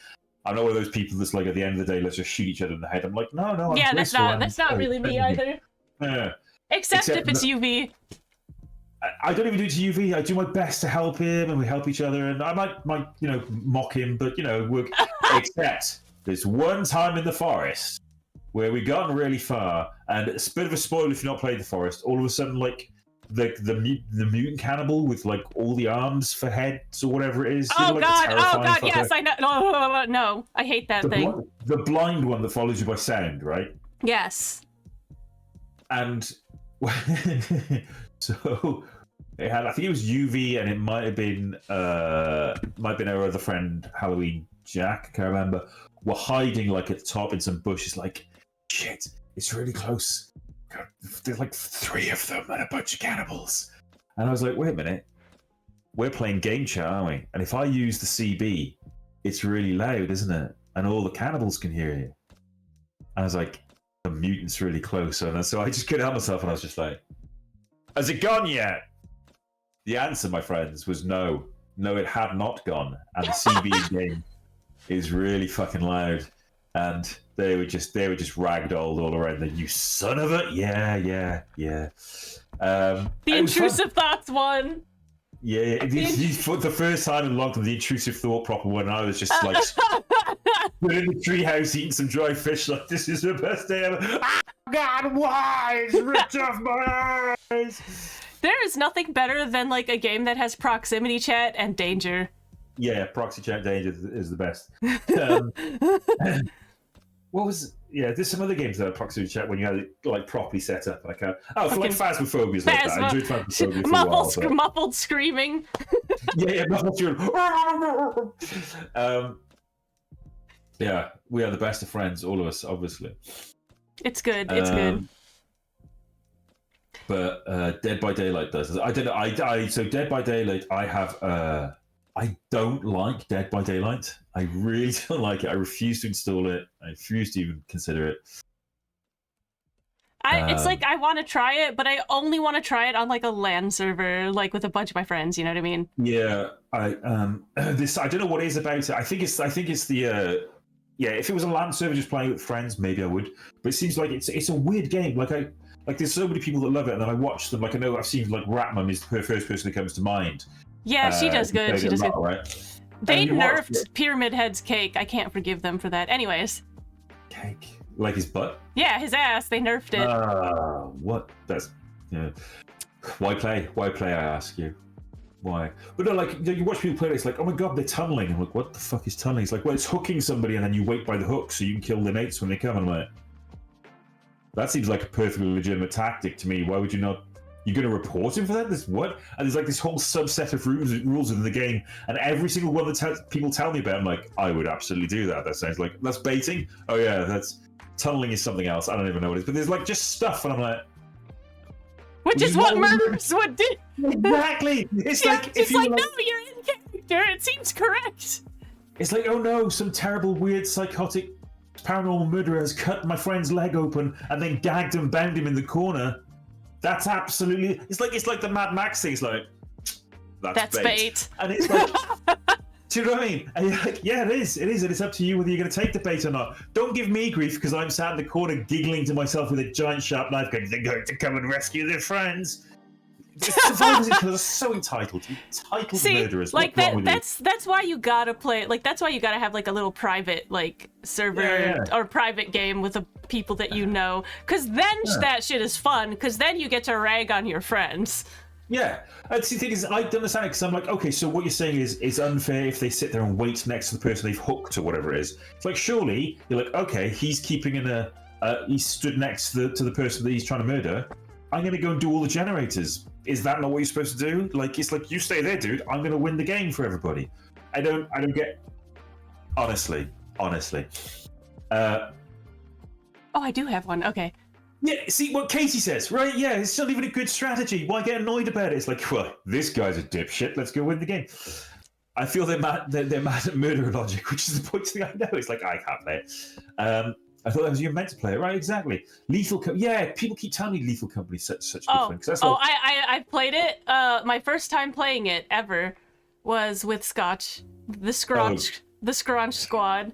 I'm not one of those people that's like at the end of the day, let's just shoot each other in the head. I'm like, no. Yeah, that's not really me either. Yeah. Except if it's UV. I don't even do it to UV. I do my best to help him, and we help each other. And I might mock him, but work. Except there's one time in the Forest where we gotten really far, and it's a bit of a spoiler if you've not played the Forest. All of a sudden, the mutant cannibal with all the arms for heads or whatever it is. God! Yes, I know. No, I hate that thing. The blind one that follows you by sound, right? Yes. And so it had, I think it was UV, and it might have been our other friend Halloween Jack. I can't remember. We're hiding at the top in some bushes, shit, it's really close. There's 3 of them and a bunch of cannibals. And I was like, wait a minute. We're playing game chat, aren't we? And if I use the CB, it's really loud, isn't it? And all the cannibals can hear you. And I was like, the mutant's really close. And so I just couldn't help myself, and I was just like, Has it gone yet? The answer, my friends, was no. No, it had not gone. And the CB game is really fucking loud. And they were just ragdolled all around the you son of a yeah. The intrusive thoughts one. Yeah, for the first time in a long time, the intrusive thought proper one. I was just like in the treehouse eating some dry fish. Like, this is the best day ever. Oh, God, why? It's ripped off my eyes. There is nothing better than like a game that has proximity chat and danger. Yeah, proxy chat danger is the best. There's some other games that have proximity chat when you have it like properly set up. Like Phasmophobia is like that. I enjoyed Phasmophobia for a while. Muffled screaming. Yeah, muffled screaming. Yeah, we are the best of friends, all of us, obviously. It's good. It's good. But Dead by Daylight does. I don't know. So Dead by Daylight, I don't like Dead by Daylight. I really don't like it. I refuse to install it. I refuse to even consider it. It's like I want to try it, but I only want to try it on like a LAN server, like with a bunch of my friends. You know what I mean? Yeah. I don't know what it is about it. I think it's the if it was a LAN server just playing with friends, maybe I would. But it seems like it's a weird game. Like there's so many people that love it, and then I watch them. Like I know I've seen like Ratmum is the first person that comes to mind. Yeah, she does good. She does good. Right? They nerfed Pyramid Head's cake. I can't forgive them for that. Anyways. Cake? Like his butt? Yeah, his ass. They nerfed it. What? That's... Yeah. Why play? Why play, I ask you? Why? But no, like, you watch people play it, it's like, oh my god, they're tunneling. I'm like, what the fuck is tunneling? It's like, well, it's hooking somebody and then you wait by the hook so you can kill their mates when they come. And I'm like, that seems like a perfectly legitimate tactic to me. Why would you not... You're going to report him for that? This what? And there's like this whole subset of rules in the game, and every single one that people tell me about, I'm like, I would absolutely do that. That sounds like that's baiting. Oh yeah, that's tunneling is something else. I don't even know what it is, but there's like just stuff, and I'm like, which is what murderers would do. Exactly. It's like it's like no, you're in character. It seems correct. It's like, oh no, some terrible, weird, psychotic, paranormal murderer has cut my friend's leg open and then gagged and bound him in the corner. That's absolutely... It's like the Mad Max thing. It's like, that's bait. And it's like... Do you know what I mean? And you're like, yeah, it is. And it's up to you whether you're going to take the bait or not. Don't give me grief because I'm sat in the corner giggling to myself with a giant sharp knife going, they're going to come and rescue their friends. Survivors are so entitled. Entitled murderers. Like that's why you gotta play. Like that's why you gotta have like a little private like server or private game with the people that you know. Because then that shit is fun. Because then you get to rag on your friends. Yeah, and see, the thing is, I don't understand it because I'm like, okay, so what you're saying is it's unfair if they sit there and wait next to the person they've hooked or whatever it is. It's like surely you're like, okay, he's keeping he stood next to the person that he's trying to murder. I'm going to go and do all the generators. Is that not what you're supposed to do? Like, it's like, you stay there, dude. I'm going to win the game for everybody. I don't get... Honestly. I do have one. Okay. Yeah, see what Katie says, right? Yeah, it's not even a good strategy. Why get annoyed about it? It's like, well, this guy's a dipshit. Let's go win the game. I feel they're mad at murder logic, which is the point thing I know. It's like, I can't play it. I thought that was you meant to play it, right? Exactly. Lethal Company. Yeah, people keep telling me Lethal Company is such a good thing. I played it. My first time playing it ever was with Scotch, the Scrunch Squad,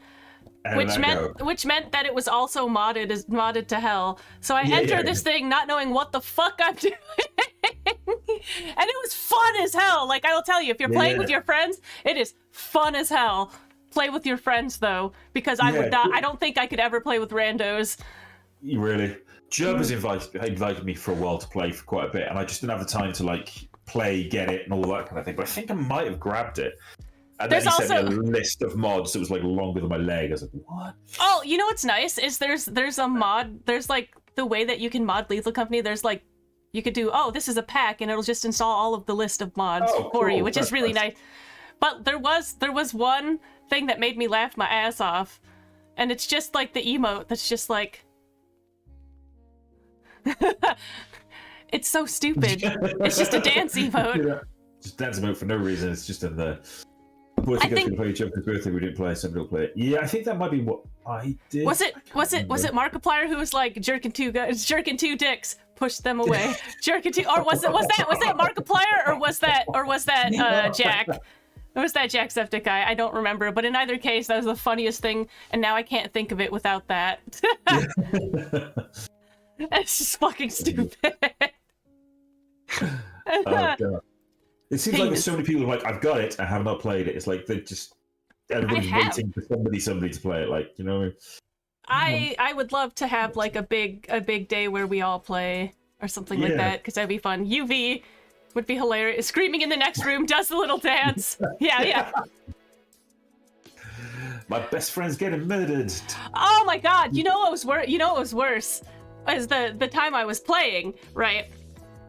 which meant that it was also modded to hell. So I entered this thing not knowing what the fuck I'm doing, and it was fun as hell. Like I will tell you, if you're playing with your friends, it is fun as hell. Play with your friends though, because I would not. I don't think I could ever play with randos. Really, Jub has invited me for a while to play for quite a bit, and I just didn't have the time to like play, get it, and all that kind of thing. But I think I might have grabbed it. And then he sent me a list of mods that was like longer than my leg. I was like, what? Oh, you know what's nice is there's a mod. There's like the way that you can mod Lethal Company. There's like you could do this is a pack, and it'll just install all of the list of mods for you, which is really nice. But there was one thing that made me laugh my ass off, and it's just like the emote that's just like it's so stupid. It's just a dance emote. Just dance emote for no reason. It's just in the boy, I think I was going to play Joker's birthday. We didn't play. Somebody will play it. Yeah, I think that might be what I did. Was it Markiplier who was like jerking two dicks, push them away, jerking two, or was that Markiplier, or was that Jack? Or was that Jacksepticeye? I don't remember. But in either case, that was the funniest thing, and now I can't think of it without that. It's just fucking stupid. Oh, God. It seems like there's so many people who are like, I've got it, I have not played it. It's like they're just everybody's waiting for somebody to play it. Like, you know. I would love to have like a big day where we all play or something like that, because that'd be fun. UV would be hilarious. Screaming in the next room, does the little dance. Yeah. My best friend's getting murdered. Oh my God! You know what was worse? Is the time I was playing, right?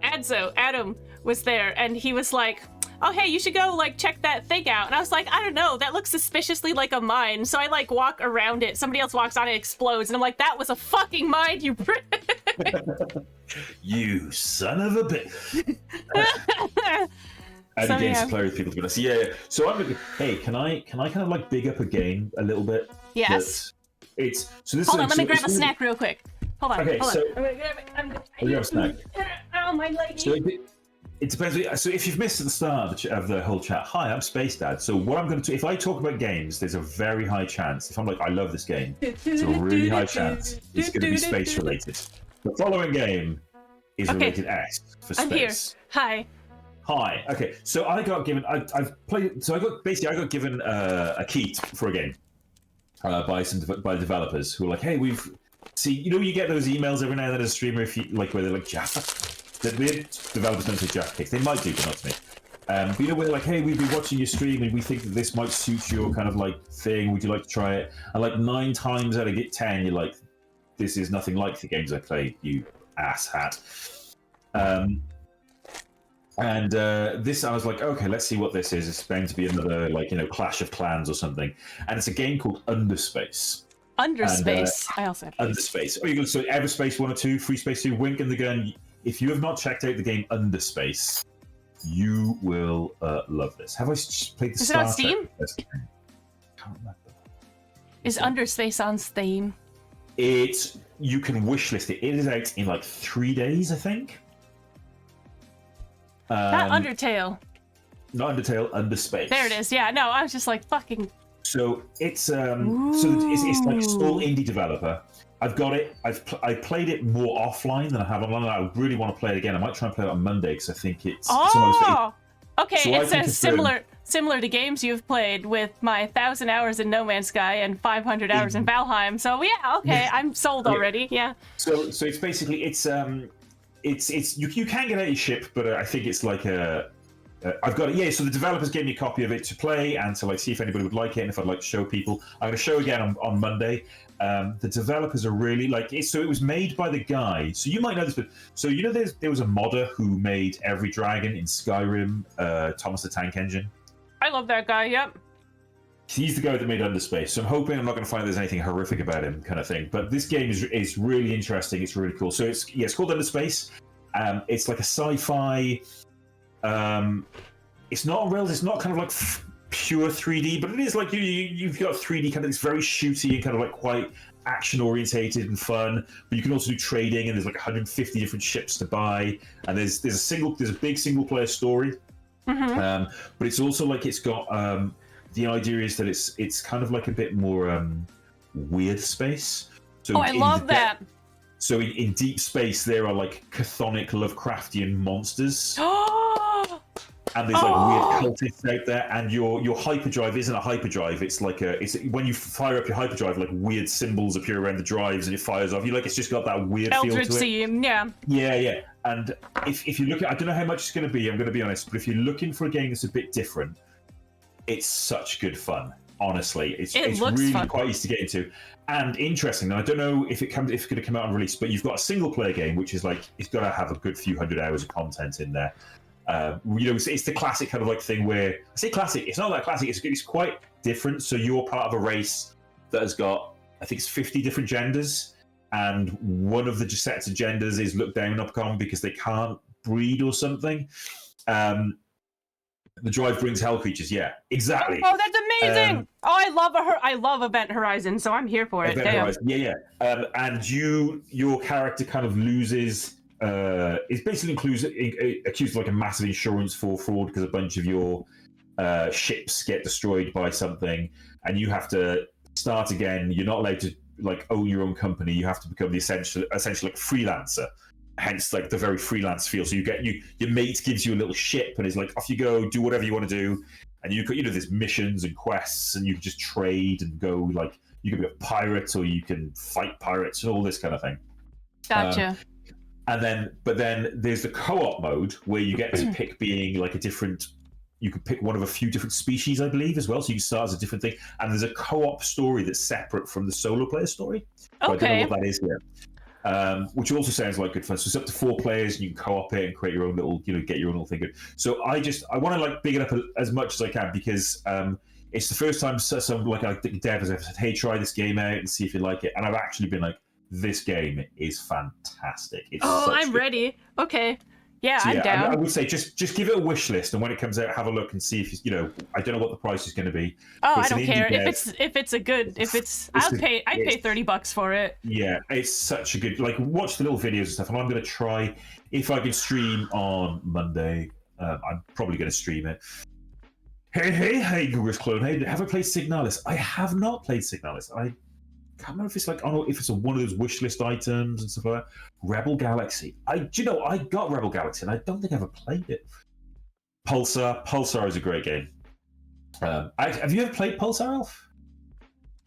Adam was there, and he was like, oh, hey, you should go, like, check that thing out. And I was like, I don't know, that looks suspiciously like a mine. So I, like, walk around it. Somebody else walks on it, explodes. And I'm like, that was a fucking mine, you You son of a bitch. And against player with people to be honest. Yeah. So I'm gonna, hey, can I kind of, like, big up a game a little bit? Yes. Hold on, let me grab a snack real quick. Hold on. Okay, so... I'm gonna grab it. You have a snack. Oh, my leg. So it depends. So if you've missed at the start of the whole chat, hi, I'm Space Dad. So what I'm going to do, if I talk about games, there's a very high chance, if I'm like, I love this game, there's a really high chance it's going to be space related. The following game is related S for space. I'm here. Hi. Okay. So I got given, I've played, so I got given a key for a game by developers who are like, hey, you get those emails every now and then as a streamer, if you like, where they're like, Jaffa. The developers don't say Jaffa cakes. They might do, but not to me. But where they're like, hey, we've been watching your stream and we think that this might suit your kind of like thing. Would you like to try it? And like 9 times out of 10, you're like, this is nothing like the games I play, you ass hat. This, I was like, okay, let's see what this is. It's going to be another Clash of Clans or something. And it's a game called Underspace. Underspace. I also have Underspace. Oh, you go so Everspace 1 or 2, Free Space 2, Wink and the Gun. If you have not checked out the game Underspace, you will love this. Have I played the Is it on Steam? Can't remember. Is Underspace on Steam? You can wishlist it. It is out in like 3 days, I think. Not Undertale. Not Undertale, Underspace. There it is. Yeah, no, I was just like fucking. So it's like a small indie developer. I've got it. I played it more offline than I have online. I really want to play it again. I might try and play it on Monday because I think it's. Okay. So it says similar to games you've played with my 1,000 hours in No Man's Sky and 500 hours in Valheim. So yeah, okay, I'm sold already. Yeah. So it's basically you can get out your ship, but I think it's like I've got it. Yeah, so the developers gave me a copy of it to play and to see if anybody would like it and if I'd like to show people. I'm going to show again on Monday. The developers are really so it was made by the guy. So you might know this, but there was a modder who made every dragon in Skyrim, Thomas the Tank Engine. I love that guy. Yep. He's the guy that made Underspace. So I'm hoping I'm not going to find there's anything horrific about him, kind of thing. But this game is really interesting. It's really cool. So it's called Underspace. It's like a sci-fi. It's not real. It's not kind of like pure 3D, but it is like you've got 3D kind of. It's very shooty and kind of like quite action orientated and fun. But you can also do trading, and there's like 150 different ships to buy, and there's a big single player story. Mm-hmm. But it's also like it's got the idea is that it's kind of like a bit more weird space. So I love that. So in deep space, there are like chthonic Lovecraftian monsters. And there's like weird cultists out there, and your hyperdrive isn't a hyperdrive. It's like when you fire up your hyperdrive, like weird symbols appear around the drives, and it fires off. It's just got that weird feel to it. Scene, yeah. Yeah. And if you look at, I don't know how much it's going to be. I'm going to be honest, but if you're looking for a game that's a bit different, it's such good fun. Honestly, it's really fun. Quite easy to get into and interesting. And I don't know if it's going to come out on release, but you've got a single player game, which is like it's got to have a good few hundred hours of content in there. It's the classic kind of like thing where I say classic. It's not that classic. It's quite different. So you're part of a race that has got, I think it's 50 different genders, and one of the sets of genders is looked down upon because they can't breed or something. The drive brings hell creatures. Yeah, exactly. Oh, that's amazing! I love Event Horizon, so I'm here for it. Event Horizon. Yeah. And your character kind of loses. It basically accused of like a massive insurance fraud because a bunch of your ships get destroyed by something, and you have to start again. You're not allowed to like own your own company. You have to become the essential like freelancer. Hence, like the very freelance feel. So your mate gives you a little ship and is like, off you go, do whatever you want to do. And there's missions and quests, and you can just trade and go. Like you can be a pirate, or you can fight pirates and all this kind of thing. Gotcha. But then there's the co-op mode where you get to pick being like a different. You can pick one of a few different species, I believe, as well. So you can start as a different thing. And there's a co-op story that's separate from the solo player story. Okay. I don't know what that is yet. Which also sounds like good fun. So it's up to 4 players, and you can co-op it and create your own little, get your own little thing good. So I want to like big it up as much as I can because it's the first time some like a dev has ever said, "Hey, try this game out and see if you like it." And I've actually been like, "This game is fantastic." I'm ready. Okay. Yeah, so, I'm down. I would say just give it a wish list, and when it comes out, have a look and see if I don't know what the price is going to be. Oh, I don't care if it's I'd pay $30 for it. Yeah, it's such a good watch the little videos and stuff. And I'm going to try if I can stream on Monday. I'm probably going to stream it. Hey, Google's clone. Hey, have I played Signalis? I have not played Signalis. I can't remember if it's if it's one of those wish list items and stuff like that. Rebel Galaxy. I got Rebel Galaxy and I don't think I ever played it. Pulsar is a great game. Have you ever played Pulsar, Elf?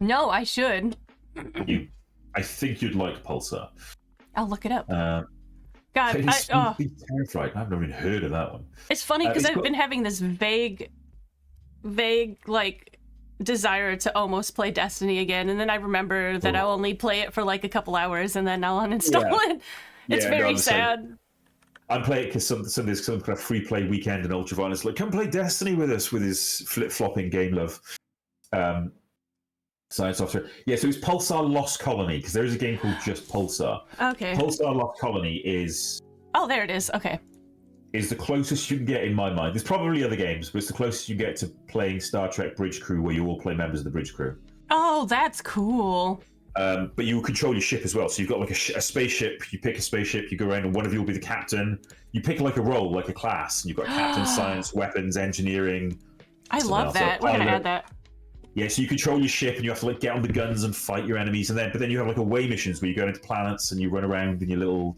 No, I should. I think you'd like Pulsar. I'll look it up. God, I'm terrified. I've never even heard of that one. It's funny because I've been having this vague desire to almost play Destiny again, and then I remember that I'll only play it for like a couple hours and then I'll uninstall it. It's very sad. I'm playing it because there's some kind of free play weekend in Ultraviolence. Like, come play Destiny with us with his flip-flopping game love. Science Software. Yeah, so it's Pulsar Lost Colony, because there is a game called just Pulsar. Okay. Pulsar Lost Colony is... Oh, there it is. Okay. Is the closest you can get in my mind. There's probably other games, but it's the closest you get to playing Star Trek Bridge Crew, where you all play members of the Bridge Crew. Oh, that's cool. But you control your ship as well. So you've got like a spaceship. You pick a spaceship. You go around, and one of you will be the captain. You pick like a role, like a class. And you've got captain, science, weapons, engineering. I love that. We're gonna add that. Yeah, so you control your ship, and you have to like get on the guns and fight your enemies, but then you have like away missions where you go into planets and you run around in your little.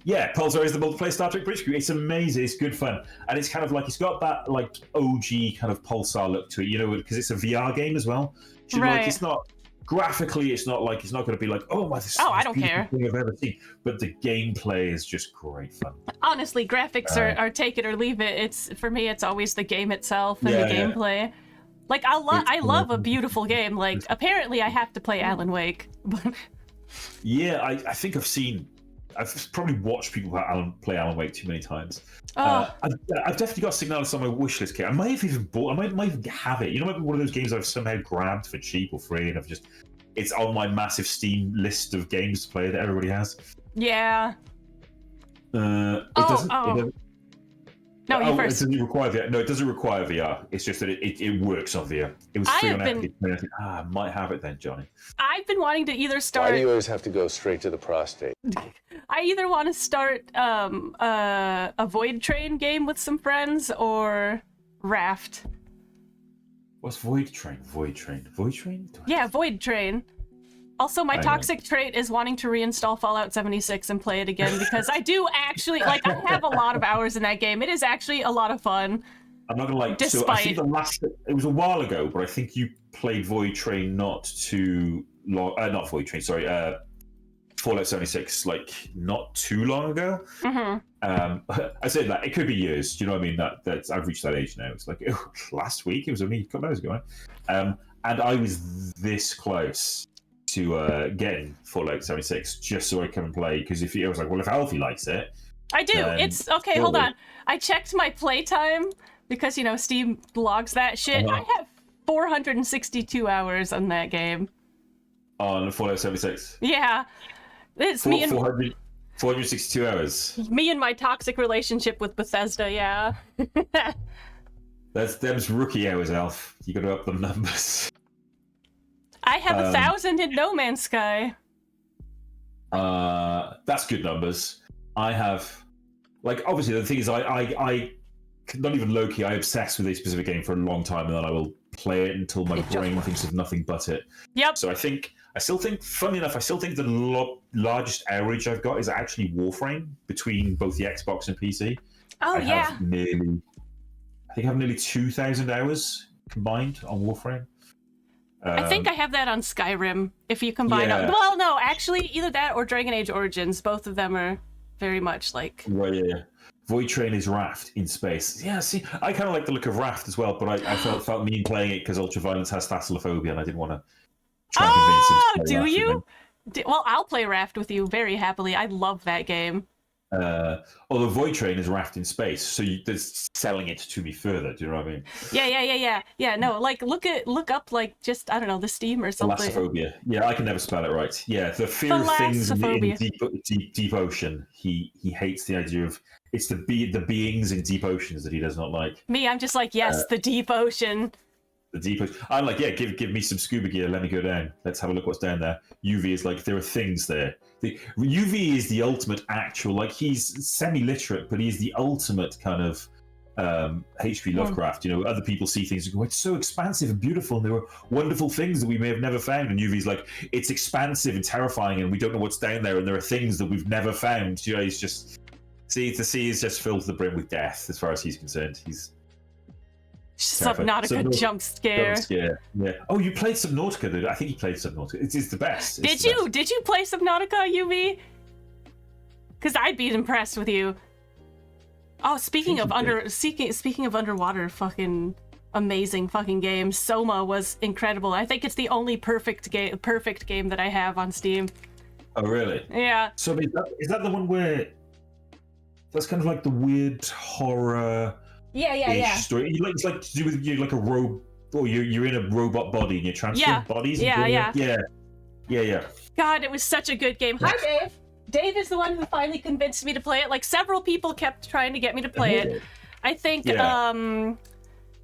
Yeah, Pulsar is the multiplayer Star Trek Bridge Crew. It's amazing. It's good fun, and it's kind of like it's got that like OG kind of Pulsar look to it, because it's a VR game as well. Right. Like, it's not graphically, it's not going to be like, oh my, this is the I don't care thing I've ever seen. But the gameplay is just great fun. Honestly, graphics are take it or leave it. It's for me, it's always the game itself and the gameplay. Yeah. Like I love a beautiful game. Like apparently, I have to play Alan Wake. Yeah, I think I've probably watched people play Alan Wake too many times. Oh. I've definitely got Signalis on my wishlist kit. I might have even bought. I might even have it. It might be one of those games I've somehow grabbed for cheap or free, and it's on my massive Steam list of games to play that everybody has. Yeah. It doesn't. No, you first. It doesn't require VR. No, it doesn't require VR. It's just that it works on VR. It was free on Epic. I might have it then, Johnny. I've been wanting to either start. Why do you always have to go straight to the prostate? I either want to start a Void Train game with some friends or Raft. What's Void Train? Void Train? Yeah, Void Train. Also, my toxic trait is wanting to reinstall Fallout 76 and play it again because I do actually, I have a lot of hours in that game. It is actually a lot of fun. I'm not going to so I think it was a while ago, but I think you played Void Train not Void Train, sorry, Fallout 76, not too long ago. Mm-hmm. I said that, it could be years, do you know what I mean? That's I've reached that age now. It's like, last week, it was only a couple hours ago. And I was this close to getting Fallout 76 just so I can play, because I was like, well, if Alfie likes it, I do. It's okay. Hold on. I checked my playtime because Steam logs that shit. I have 462 hours on that game. On Fallout 76. Yeah, it's me and 462 hours. Me and my toxic relationship with Bethesda. Yeah. That's them's rookie hours, Elf. You got to up the numbers. I have 1,000 in No Man's Sky. That's good numbers. I have, like, obviously the thing is, I not even low-key, I obsess with a specific game for a long time, and then I will play it until my brain thinks of nothing but it. Yep. So I still think, funny enough, the largest average I've got is actually Warframe between both the Xbox and PC. Oh, I yeah. I have nearly 2,000 hours combined on Warframe. I think I have that on Skyrim, if you combine them. Well, no, actually, either that or Dragon Age Origins. Both of them are very much like... Right, yeah. Void Train is Raft in space. Yeah, see, I kind of like the look of Raft as well, but I felt mean playing it because Ultraviolence has thalassophobia, and I didn't want to try and convince him to play do Raft you? Well, I'll play Raft with you very happily. I love that game. Although Void Train is Raft in space, so there's selling it to me further. Do you know what I mean? Yeah. No, like look up like just I don't know the Steam or something. Thalassophobia. Yeah, I can never spell it right. Yeah, the fear of things in deep ocean. He hates the idea of it's the beings in deep oceans that he does not like. Me, I'm just like yes, the deep ocean. The deep ocean. I'm like give me some scuba gear. Let me go down. Let's have a look what's down there. UV is like there are things there. The UV is the ultimate actual, like he's semi-literate, but he's the ultimate kind of H.P. Lovecraft. You know, other people see things and go, it's so expansive and beautiful, and there are wonderful things that we may have never found. And UV's like, it's expansive and terrifying, and we don't know what's down there, and there are things that we've never found. You know, he's just the sea is just filled to the brim with death, as far as he's concerned. He's Subnautica jump scare. Yeah. Oh, you played Subnautica, dude. I think you played Subnautica. It's the best. Did you play Subnautica, UV? Because I'd be impressed with you. Oh, speaking of underwater, fucking amazing fucking game. Soma was incredible. I think it's the only perfect game that I have on Steam. Oh, really? Yeah. So is that the one where that's kind of like the weird horror? Yeah. Story. It's like to do with you, like a robot, or you're in a robot body and you're transferring bodies. Yeah. God, it was such a good game. Hi, Dave. Dave is the one who finally convinced me to play it. Like several people kept trying to get me to play it. I think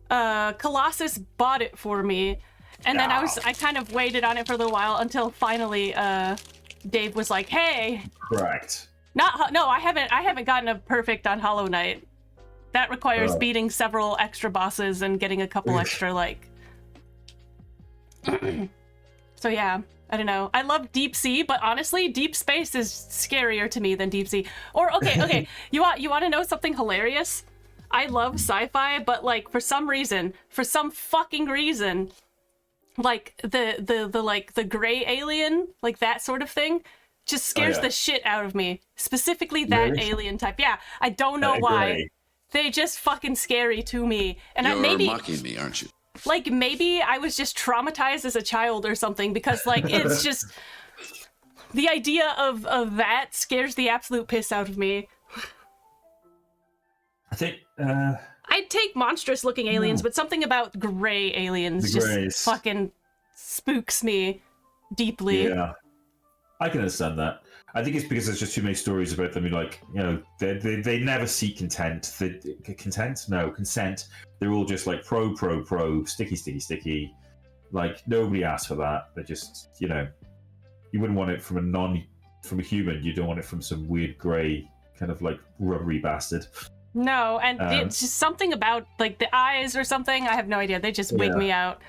Colossus bought it for me, and then I kind of waited on it for a little while until finally Dave was like, "Hey." Correct. I haven't gotten a perfect on Hollow Knight. That requires beating several extra bosses and getting a couple extra, like... So yeah, I don't know. I love Deep Sea, but honestly, Deep Space is scarier to me than Deep Sea. Or, okay, you want to know something hilarious? I love sci-fi, but, like, for some fucking reason, like, the gray alien, like, that sort of thing, just scares the shit out of me. Specifically that alien type. Yeah, I don't know why. Gray. They just fucking scary to me. And You're mocking me, aren't you? Like, maybe I was just traumatized as a child or something, because, like, it's just... The idea of that scares the absolute piss out of me. I think, I'd take monstrous-looking aliens, but something about gray aliens just fucking spooks me deeply. Yeah. I can understand that. I think it's because there's just too many stories about them. Like, you know, they never seek consent. They're all just like pro, sticky. Like, nobody asked for that. They're just, you know, you wouldn't want it from a human. You don't want it from some weird grey kind of like rubbery bastard. No, and it's just something about like the eyes or something. I have no idea. They just wig me out.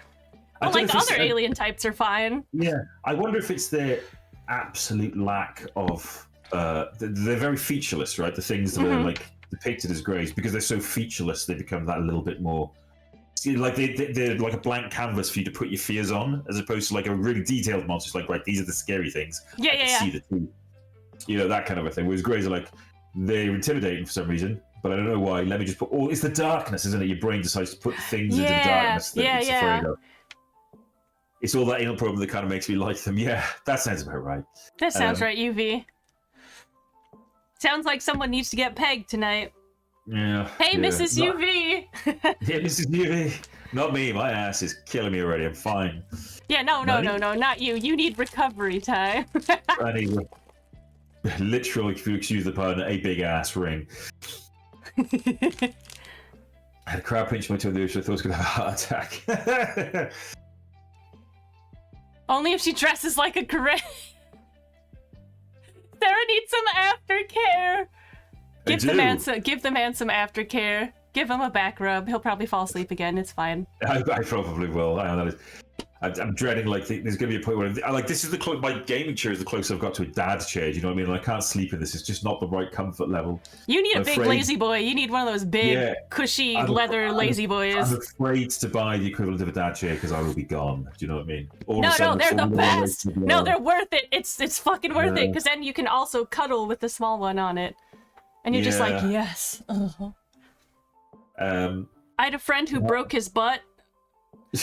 But like other alien types are fine. Yeah, I wonder if it's the absolute lack of they're very featureless, right? The things that are like depicted as greys, because they're so featureless, they become that little bit more like they're like a blank canvas for you to put your fears on, as opposed to like a really detailed monster. It's like, right, these are the scary things. See the teeth, you know, that kind of a thing. Whereas greys are like, they're intimidating for some reason, but I don't know why. Let me just put it's the darkness, isn't it? Your brain decides to put things into the darkness that it's afraid of. It's all that anal problem that kind of makes me like them. Yeah, that sounds about right. That sounds right, UV. Sounds like someone needs to get pegged tonight. Yeah. Hey, Mrs. UV! Yeah, Mrs. UV. Not me. My ass is killing me already. I'm fine. Yeah, no, not you. You need recovery time. I need, literally, if you excuse the pun, a big ass ring. I had a crab pinch my toe the other day, so I thought I was going to have a heart attack. Only if she dresses like a gorilla. Sarah needs some aftercare. Give the man some aftercare. Give him a back rub. He'll probably fall asleep again. It's fine. I probably will. I'm dreading, like, there's going to be a point where this is my gaming chair is the closest I've got to a dad chair. Do you know what I mean? And I can't sleep in this. It's just not the right comfort level. You need a big lazy boy. You need one of those big, cushy leather lazy boys. I'm afraid to buy the equivalent of a dad chair because I will be gone. Do you know what I mean? No, they're the best. No, they're worth it. It's fucking worth it because then you can also cuddle with the small one on it, and you're just like, yes. Uh-huh. I had a friend who broke his butt.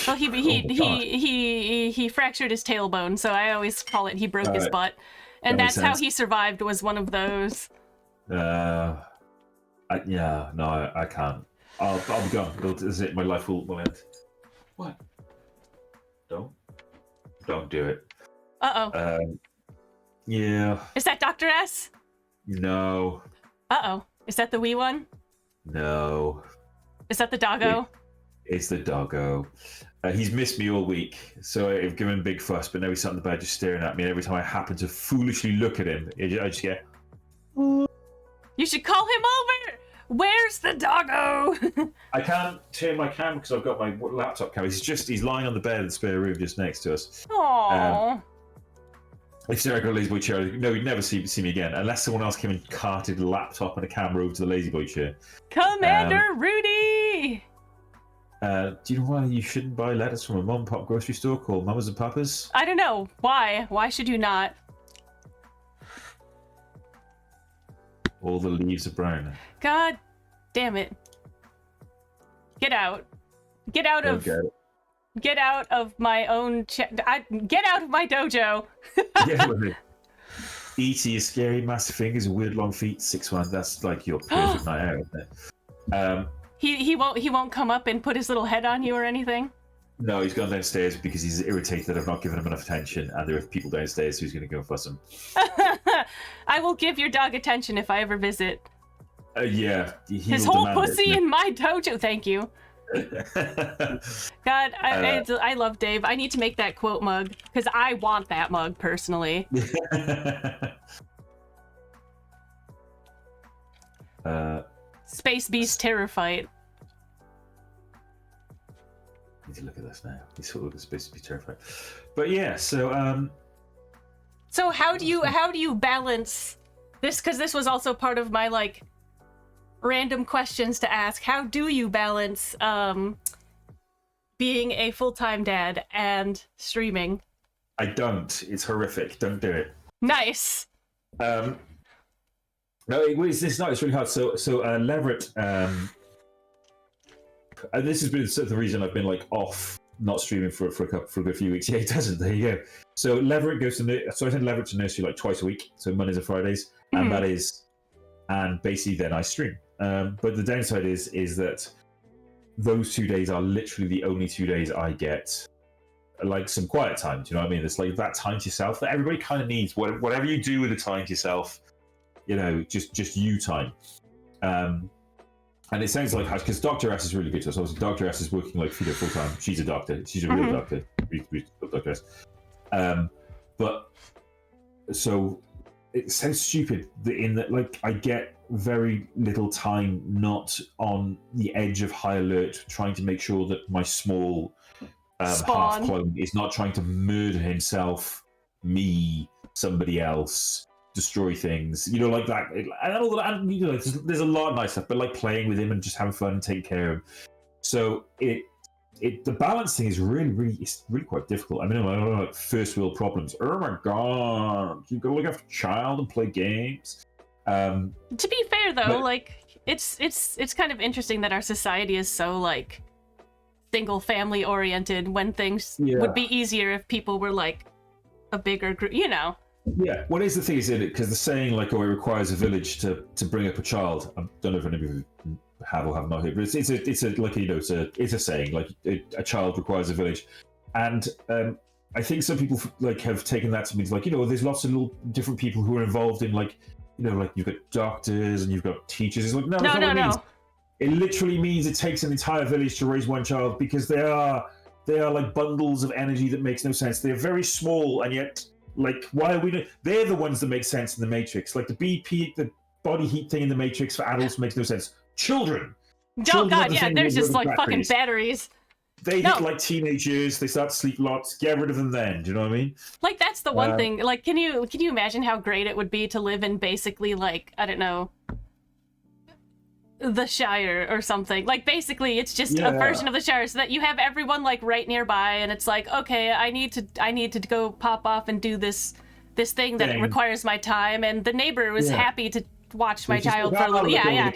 Well, he fractured his tailbone, so I always call it he broke his butt, and that's how he survived. Was one of those. I can't. I'll be gone. That's it. My life will end. What? Don't do it. Yeah. Is that Dr. S? No. Is that the wee one? No. Is that the doggo? It's the doggo. He's missed me all week, so I've given him a big fuss, but now he's sat in the bed just staring at me, and every time I happen to foolishly look at him, I just get... You should call him over! Where's the doggo? I can't turn my camera because I've got my laptop camera. He's lying on the bed in the spare room just next to us. Aww. If Sarah got a lazy boy chair, no, he'd never see me again, unless someone else came and carted a laptop and a camera over to the lazy boy chair. Commander Rudy! Do you know why you shouldn't buy lettuce from a mom and pop grocery store called Mamas and Papas? I don't know. Why? Why should you not? All the leaves are brown. God damn it. Get out. Get out of my own... get out of my dojo! E.T. is scary, massive fingers, weird long feet, 6'1". That's like your perfect night out, isn't it? He won't come up and put his little head on you or anything? No, he's gone downstairs because he's irritated that I've not given him enough attention, and there are people downstairs who's going to go and fuss him. I will give your dog attention if I ever visit. Yeah. His whole pussy in my dojo, thank you. God, I love Dave. I need to make that quote mug, because I want that mug, personally. Space Beast Terror Fight. I need to look at this now. He's sort of supposed to be terrified. But yeah, so So how do you balance this? Because this was also part of my like random questions to ask. How do you balance being a full-time dad and streaming? I don't. It's horrific. Don't do it. Nice. No, it's not. It's really hard. So Leverett. And this has been the reason I've been like off, not streaming for a good few weeks. Yeah, it doesn't. There you go. So Leverett goes to so I send Leverett to nursery like twice a week, so Mondays and Fridays, and basically then I stream. But the downside is that those 2 days are literally the only 2 days I get like some quiet time. Do you know what I mean? It's like that time to yourself that everybody kind of needs. Whatever you do with the time to yourself, you know, just you time. And it sounds like, because Dr. S is really good to us. Obviously, Dr. S is working like full time. She's a doctor. She's a real doctor. Dr. S. But so it sounds stupid in that, like, I get very little time not on the edge of high alert, trying to make sure that my small half clone is not trying to murder himself, me, somebody else. Destroy things, you know, like that, and all that. And, you know, there's a lot of nice stuff, but like playing with him and just having fun and taking care of him. So the balance thing is really quite difficult. I mean, like first world problems. Oh my god, you've got to look after a child and play games. To be fair, though, like it's kind of interesting that our society is so like single family oriented when things would be easier if people were like a bigger group, you know. Yeah, well, here's the thing, is in it because the saying like, "Oh, it requires a village to bring up a child." I don't know if any of you have or have not heard, but it's a like, you know, it's a saying like a child requires a village, and I think some people like have taken that to mean like, you know, there's lots of little different people who are involved in, like, you know, like you've got doctors and you've got teachers. It's like no. It literally means it takes an entire village to raise one child because they are like bundles of energy that makes no sense. They're very small and yet like why are we? They're the ones that make sense in the Matrix. Like the the body heat thing in the Matrix for adults makes no sense. Children. Oh god, yeah, there's just like fucking batteries. They hit like teenage years. They start to sleep lots. Get rid of them then. Do you know what I mean? Like that's the one thing. Like, can you imagine how great it would be to live in basically like I don't know, the Shire or something? Like basically, it's just a version of the Shire, so that you have everyone like right nearby, and it's like okay, I need to go pop off and do this thing that requires my time, and the neighbor was happy to watch my child for a little. Yeah.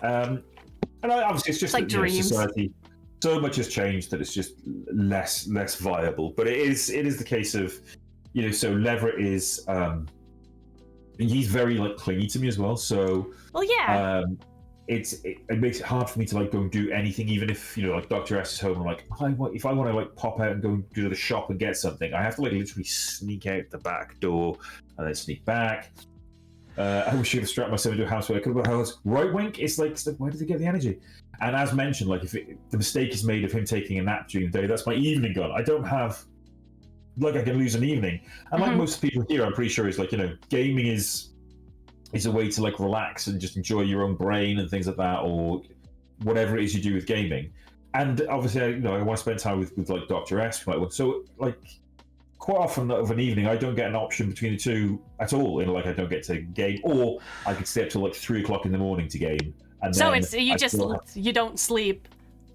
And obviously, it's just like dreams. Society. So much has changed that it's just less viable. But it is the case of, so Leverett is he's very like clingy to me as well. So it makes it hard for me to like go and do anything, even if like Dr. S is home. I'm like, if I want to like pop out and go to the shop and get something, I have to like literally sneak out the back door and then sneak back. I wish I could strap myself into a house where I could have got a house. Right wink, it's like where did they get the energy? And as mentioned, like if the mistake is made of him taking a nap during the day, that's my evening gone. I don't have I can lose an evening. And like most people here, I'm pretty sure is like gaming is a way to like relax and just enjoy your own brain and things like that, or whatever it is you do with gaming. And obviously, I want to spend time with like Dr. S. So like quite often of an evening, I don't get an option between the two at all. Like I don't get to game, or I could stay up till like 3 o'clock in the morning to game. And so it's you don't sleep.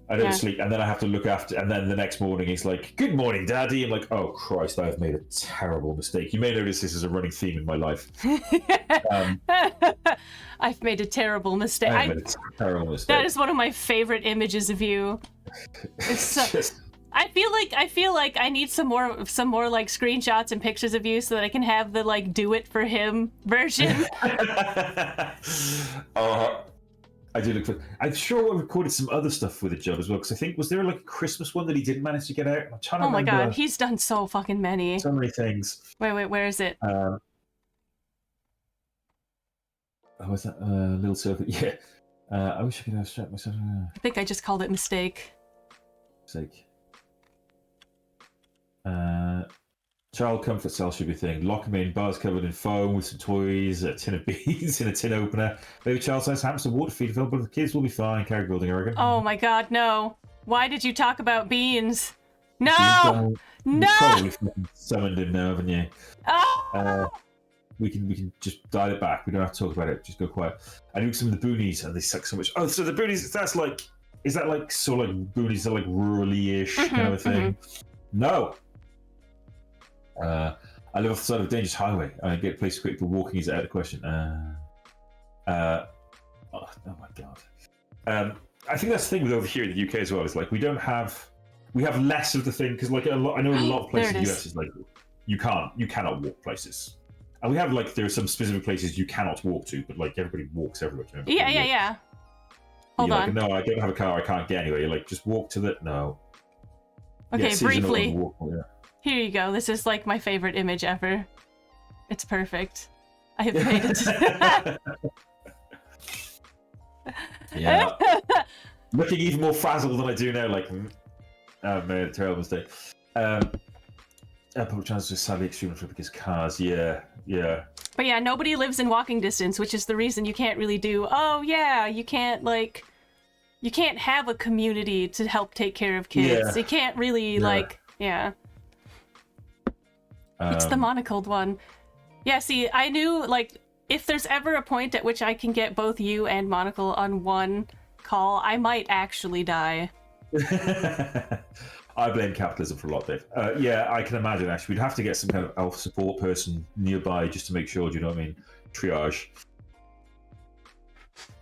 I don't sleep, and then I have to look after. And then the next morning, he's like, "Good morning, Daddy." I'm like, "Oh Christ, I've made a terrible mistake." You may notice this is a running theme in my life. I've made a terrible mistake. I've made a terrible mistake. That is one of my favorite images of you. It's I feel like I need some more like screenshots and pictures of you so that I can have the like do it for him version. I do look for. I'm sure I recorded some other stuff with the job as well, because I think was there like a Christmas one that he didn't manage to get out? I'm trying to remember. My god, he's done so fucking many. So many things. Wait, where is it? Was that little circle? Yeah. I wish I could have strapped myself. I think I just called it mistake. Child comfort cell should be a thing. Lock him in, bars covered in foam with some toys, a tin of beans in a tin opener. Maybe child-sized hamster water feed filled, but the kids will be fine. Character building, I reckon. Oh my god, no. Why did you talk about beans? No! You've probably summoned him now, haven't you? Oh! We can just dial it back. We don't have to talk about it. Just go quiet. I do some of the boonies, and they suck so much. Oh, so the boonies, that's like... Is that like sort of like boonies are like rurally-ish kind of a thing? No! I live off the side of a dangerous highway. I get a place quick, but walking is out of the question. Oh my god. I think that's the thing with over here in the UK as well. Is like we have less of the thing because like I know a lot of places in the US is like you cannot walk places, and we have like there are some specific places you cannot walk to, but like everybody walks everywhere. You know? Yeah. Hold on. Like, no, I don't have a car. I can't get anywhere. You're like just walk to the no. Okay, briefly. Yeah. Here you go. This is like my favorite image ever. It's perfect. I have made it. Yeah. Looking even more frazzled than I do now. Like, I've made a terrible mistake. Public transport is sadly extremely for because cars. Yeah. But yeah, nobody lives in walking distance, which is the reason you can't really do. Oh yeah, you can't have a community to help take care of kids. Yeah. You can't really It's the monocled one. Yeah, see, I knew, like, if there's ever a point at which I can get both you and Monocle on one call, I might actually die. I blame capitalism for a lot, Dave. Yeah, I can imagine, actually. We'd have to get some kind of alpha support person nearby just to make sure, do you know what I mean? Triage.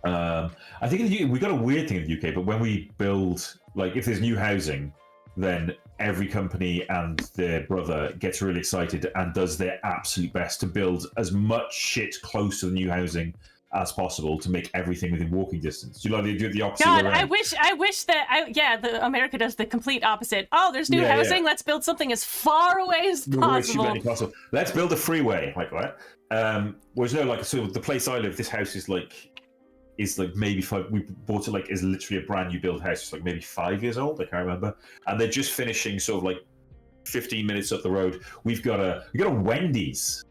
I think we got a weird thing in the UK, but when we build, like, if there's new housing, then every company and their brother gets really excited and does their absolute best to build as much shit close to the new housing as possible to make everything within walking distance. Do you like to do the opposite? God, I wish that America does the complete opposite. Oh, there's new housing. Let's build something as far away as possible. Let's build a freeway. Like what? Whereas no, like so the place I live, this house is like is like maybe 5. We bought it like is literally a brand new build house. It's like maybe 5 years old. I can't remember. And they're just finishing sort of like 15 minutes up the road. We got a Wendy's.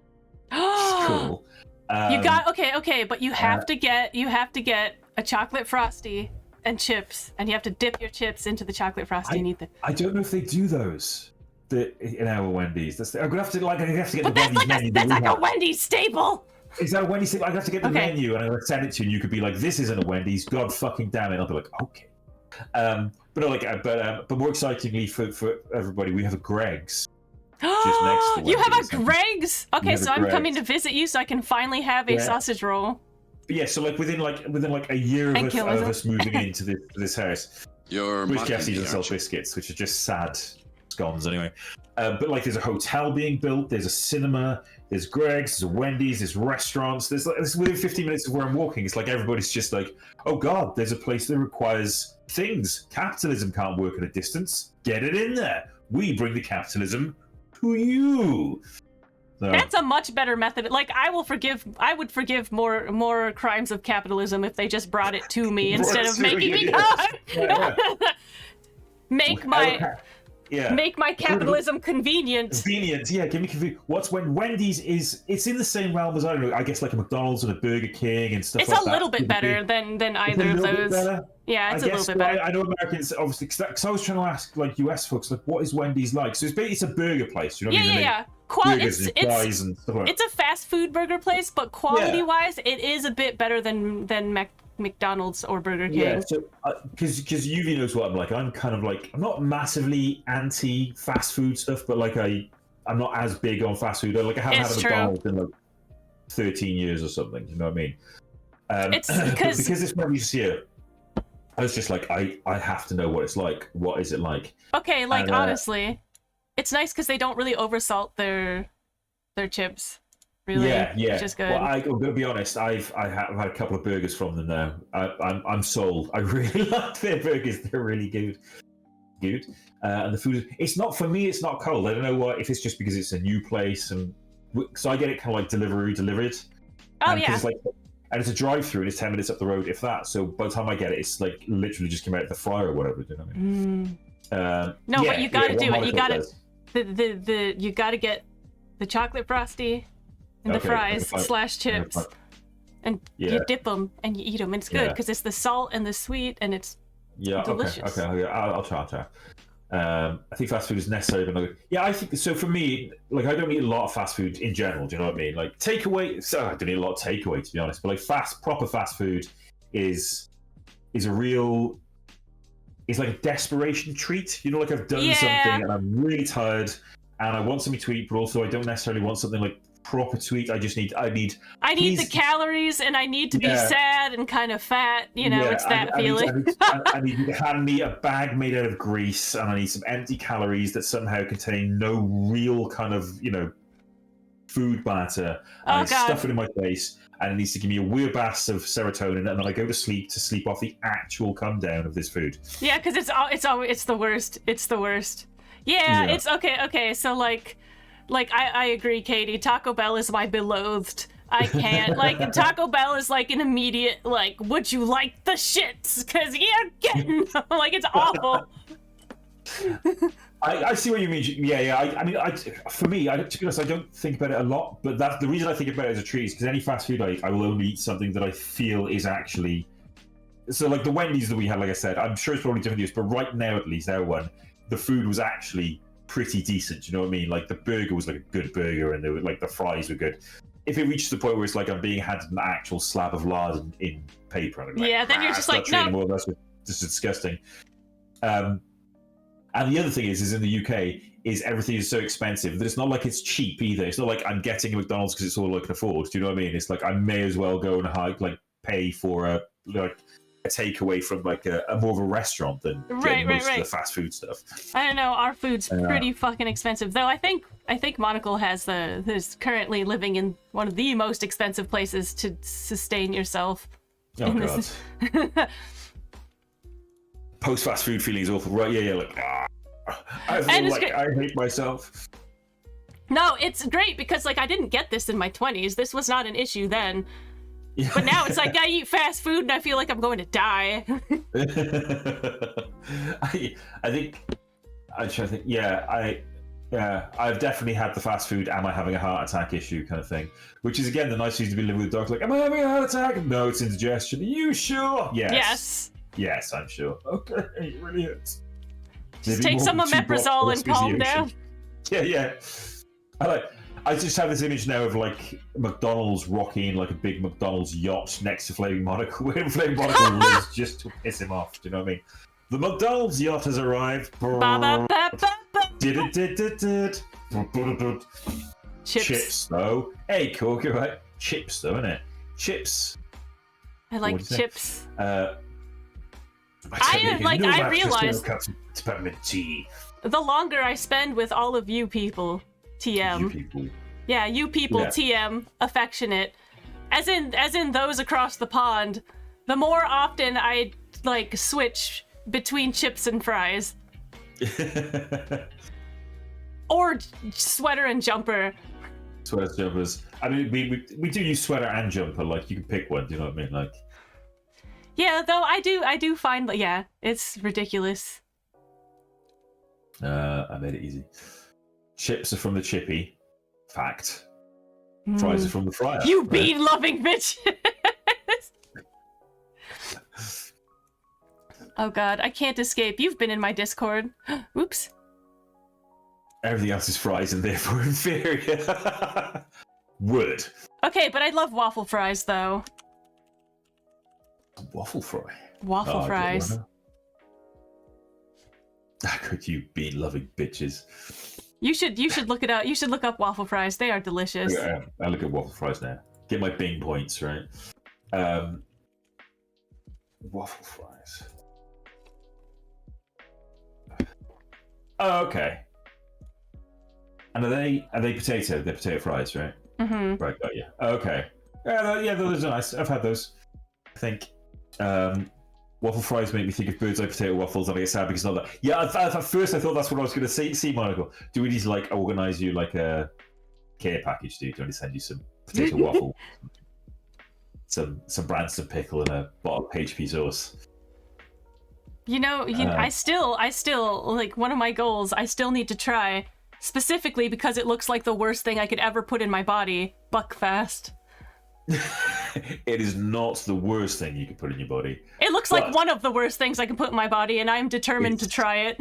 Cool. Okay, but you have to get a chocolate frosty and chips, and you have to dip your chips into the chocolate frosty and eat them. I don't know if they do those in our Wendy's. I'm gonna have to get the Wendy's menu. That's like a Wendy's staple. Is that a Wendy's? I have to get the menu and I send it to you, and you could be like, "This isn't a Wendy's. God fucking damn it!" I'll be like, "Okay." But more excitingly for everybody, we have a Greg's. Just next to you have Wendy's. a Greg's? Okay, so I'm coming to visit you, so I can finally have a sausage roll. But yeah, so like within a year of us moving into this house, which Jesse doesn't sell biscuits, which are just sad scones anyway. But like, there's a hotel being built, there's a cinema, there's Greg's, there's a Wendy's, there's restaurants. There's within 15 minutes of where I'm walking. It's like everybody's just like, oh god, there's a place that requires things. Capitalism can't work at a distance. Get it in there. We bring the capitalism to you. So, that's a much better method. Like, I would forgive more crimes of capitalism if they just brought it to me instead of making me make my capitalism convenient. Convenient, yeah. Give me convenient. What's when Wendy's is? It's in the same realm as, I don't know, I guess like a McDonald's and a Burger King and stuff. It's like a that. little bit better than either of those. Yeah, it's a little bit better. I know Americans obviously, because I was trying to ask like US folks, like, what is Wendy's like? So it's a burger place. You know what I mean? Yeah. It's a fast food burger place, but quality-wise, it is a bit better than McDonald's or Burger King. Yeah, so because Yuvi knows what I'm like. I'm kind of like, I'm not massively anti fast food stuff, but like I'm not as big on fast food. Like I haven't had a McDonald's in like 13 years or something. You know what I mean? It's because this Wendy's here. I was just like, I have to know what it's like. What is it like? Okay, like, honestly, it's nice because they don't really oversalt their chips. Really, yeah. Which is good. Well, I'm gonna be honest. I've had a couple of burgers from them now. I'm sold. I really like their burgers. They're really good. And the food. It's not for me. It's not cold. I don't know what, if it's just because it's a new place, and so I get it kind of like delivered. Oh yeah. And it's a drive-through, and it's 10 minutes up the road, if that. So by the time I get it, it's like literally just came out of the fryer or whatever. Do you know what I mean? But you gotta do it. You gotta you gotta get the chocolate frosty and the fries / chips, and you dip them and you eat them. And it's good because it's the salt and the sweet, and it's delicious. Okay. I'll try. I think fast food is necessary, but I think so. For me, like, I don't eat a lot of fast food in general. Do you know what I mean? Like takeaway. So I don't eat a lot of takeaway, to be honest. But like proper fast food is a real. It's like a desperation treat. You know, like I've done something and I'm really tired and I want something to eat, but also I don't necessarily want something like proper to eat. I need the calories, and I need to be sad and kind of fat. You know, it's that feeling. I need you to hand me a bag made out of grease, and I need some empty calories that somehow contain no real kind of, food matter. And I stuff it in my face, and it needs to give me a weird bass of serotonin, and then I go to sleep off the actual come down of this food. Yeah, because it's the worst. It's the worst. Yeah, it's okay. So like I agree, Katie. Taco Bell is my beloved. I can't. Like, Taco Bell is like an immediate, like, would you like the shits? Because you're getting, like, it's awful. I see what you mean. Yeah. I mean, for me, to be honest, I don't think about it a lot, but that's the reason I think about it as a treat, is because any fast food I will only eat something that I feel is actually. So, like the Wendy's that we had, like I said, I'm sure it's probably different use, but right now, at least, our one, the food was actually pretty decent. You know what I mean? Like the burger was like a good burger, and the fries were good. If it reaches the point where it's like I'm being handed an actual slab of lard in paper, and I'm like, then you're just like, no, anymore. That's just disgusting. And the other thing is in the UK, is everything is so expensive that it's not like it's cheap either. It's not like I'm getting a McDonald's because it's all I can afford. Do you know what I mean? It's like I may as well go and pay for a takeaway from like a more of a restaurant than getting most of the fast food stuff. I don't know. Our food's pretty fucking expensive, though. I think Monocle is currently living in one of the most expensive places to sustain yourself. Oh god. Post fast food feeling is awful, right? Yeah. Like I feel like I hate myself. No, it's great because like I didn't get this in my 20s. This was not an issue then. But now it's like I eat fast food and I feel like I'm going to die. I think I'm trying to think. Yeah, I've definitely had the fast food. Am I having a heart attack issue kind of thing? Which is again the nice thing to be living with a dog. Like, am I having a heart attack? No, it's indigestion. Are you sure? Yes. Yes. I'm sure. Okay, it really hurts. Just take some omeprazole and calm down. Yeah. I just have this image now of like McDonald's rocking like a big McDonald's yacht next to Flaming Monocle, where Flaming Monocle lives just to piss him off. Do you know what I mean? The McDonald's yacht has arrived. Chips though. Hey, Corky, right? Chips though, innit? Chips. I like chips. I realize peppermint tea. The longer I spend with all of you people, TM. You people. Yeah, you people, Yeah. TM, affectionate. As in those across the pond, the more often I like switch between chips and fries. Or sweater and jumper. Sweater jumpers. I mean, we do use sweater and jumper. Like you can pick one. Do you know what I mean? Like. Yeah, though I do find that it's ridiculous. I made it easy. Chips are from the chippy. Fact. Fries are from the fryer. You bean-loving bitch! Oh god, I can't escape. You've been in my Discord. Oops. Everything else is fries and therefore inferior. Would. Okay, but I love waffle fries, though. Waffle fry? Waffle fries. Could you bean-loving bitches? You should look it up. You should look up waffle fries. They are delicious. I look at waffle fries now. Get my Bing points, right? Waffle fries. Oh, okay. And are they potato? They're potato fries, right? Mm-hmm. Right, got you. Okay. Yeah, those are nice. I've had those. I think. Waffle fries make me think of bird's eye potato waffles, and I get sad because of that. Yeah, at first I thought that's what I was going to say. See, Monaco, do we need to like organise you like a care package? Do you want to send you some potato waffle, some Branston pickle, and a bottle of HP sauce? I still like one of my goals. I still need to try specifically because it looks like the worst thing I could ever put in my body. Buckfast. It is not the worst thing you can put in your body. It looks like one of the worst things I can put in my body, and I'm determined to try it.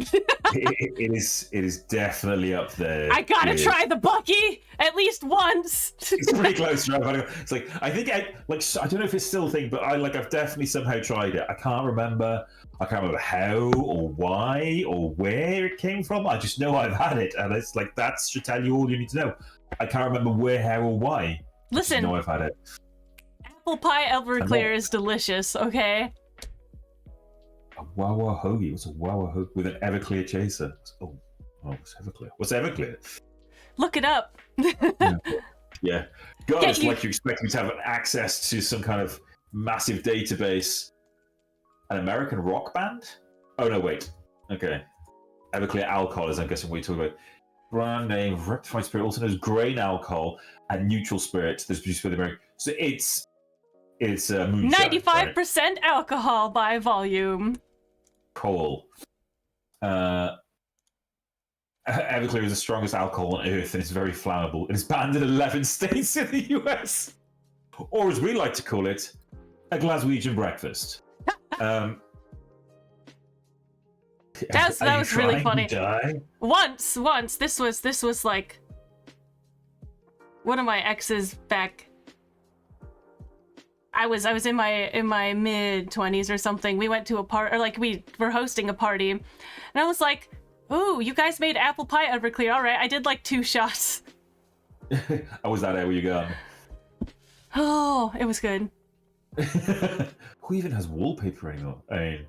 it is definitely up there. I gotta try the Bucky at least once. It's pretty close, right? It's like I don't know if it's still a thing, but I've definitely somehow tried it. I can't remember how or why or where it came from. I just know I've had it, and it's like that should tell you all you need to know. I can't remember where, how, or why. Listen, no, I've had it. Apple pie Everclear is delicious, okay? A Wawa hoagie? What's a Wawa hoagie with an Everclear chaser? Oh, what's Everclear? What's Everclear? Look it up. Yeah. God, it's like you expect me to have access to some kind of massive database. An American rock band? Oh, no, wait. Okay. Everclear alcohol is, I'm guessing, what you're talking about. Brand name, rectified spirit, also known as grain alcohol and neutral spirit. That's produced by the American. So it's moonshine, 95% right? alcohol by volume. Cool. Everclear is the strongest alcohol on Earth, and it's very flammable. It is banned in 11 states in the US, or as we like to call it, a Glaswegian breakfast. That was really funny. Die? Once, this was like one of my exes back. I was in my mid-20s or something. We went to a party, or like we were hosting a party, and I was like, "Ooh, you guys made apple pie Everclear. All right." I did like 2 shots. How was that? How were you going? Oh, it was good. Who even has wallpaper anymore? I mean,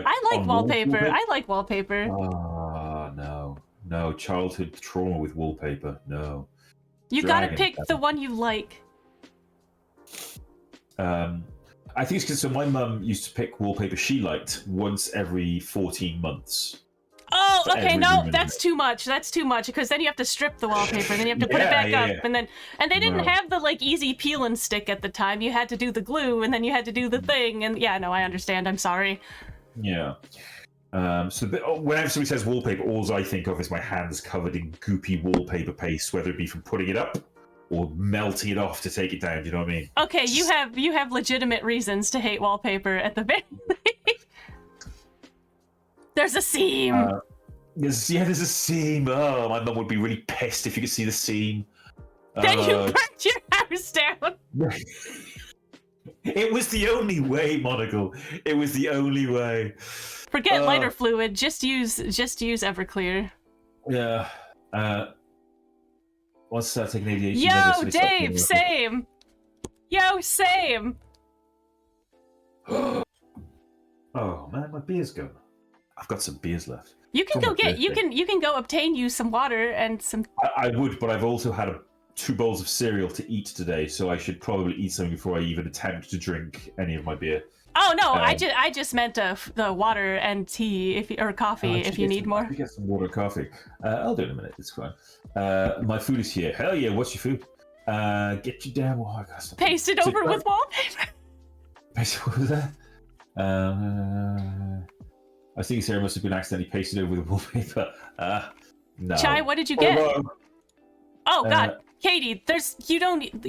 I like wallpaper. I like wallpaper. No, childhood trauma with wallpaper. No. You gotta pick the one you like. I think it's because my mum used to pick wallpaper she liked once every 14 months. Oh, For okay, every no, room in that's it. too much. That's too much because then you have to strip the wallpaper, and then you have to put it back up, and they didn't have the like easy peel and stick at the time. You had to do the glue, and then you had to do the thing, and yeah, no, I understand. I'm sorry. Yeah. So whenever somebody says wallpaper, all I think of is my hands covered in goopy wallpaper paste, whether it be from putting it up or melting it off to take it down. Do you know what I mean? Okay, you have legitimate reasons to hate wallpaper at the very least. There's a seam. There's a seam. Oh, my mum would be really pissed if you could see the seam. Then you burnt your house down. It was the only way, Monocle. It was the only way. Forget lighter fluid. Just use Everclear. Yeah. Once I take an ADHD Yo, medicine, Dave, same. Yo, same. Oh man, my beer's gone. I've got some beers left. You can go get. You can go obtain you some water and some. I would, but I've also had 2 bowls of cereal to eat today, so I should probably eat something before I even attempt to drink any of my beer. Oh no, I just meant the water and tea or coffee if you need more. I get some water and coffee. I'll do it in a minute. It's fine. My food is here. Hell yeah! What's your food? Get you down. Oh, paste it over with wallpaper. What was that? I think Sarah must have been accidentally pasted over with wallpaper. No. Chai, what did you get? Oh God, Katie,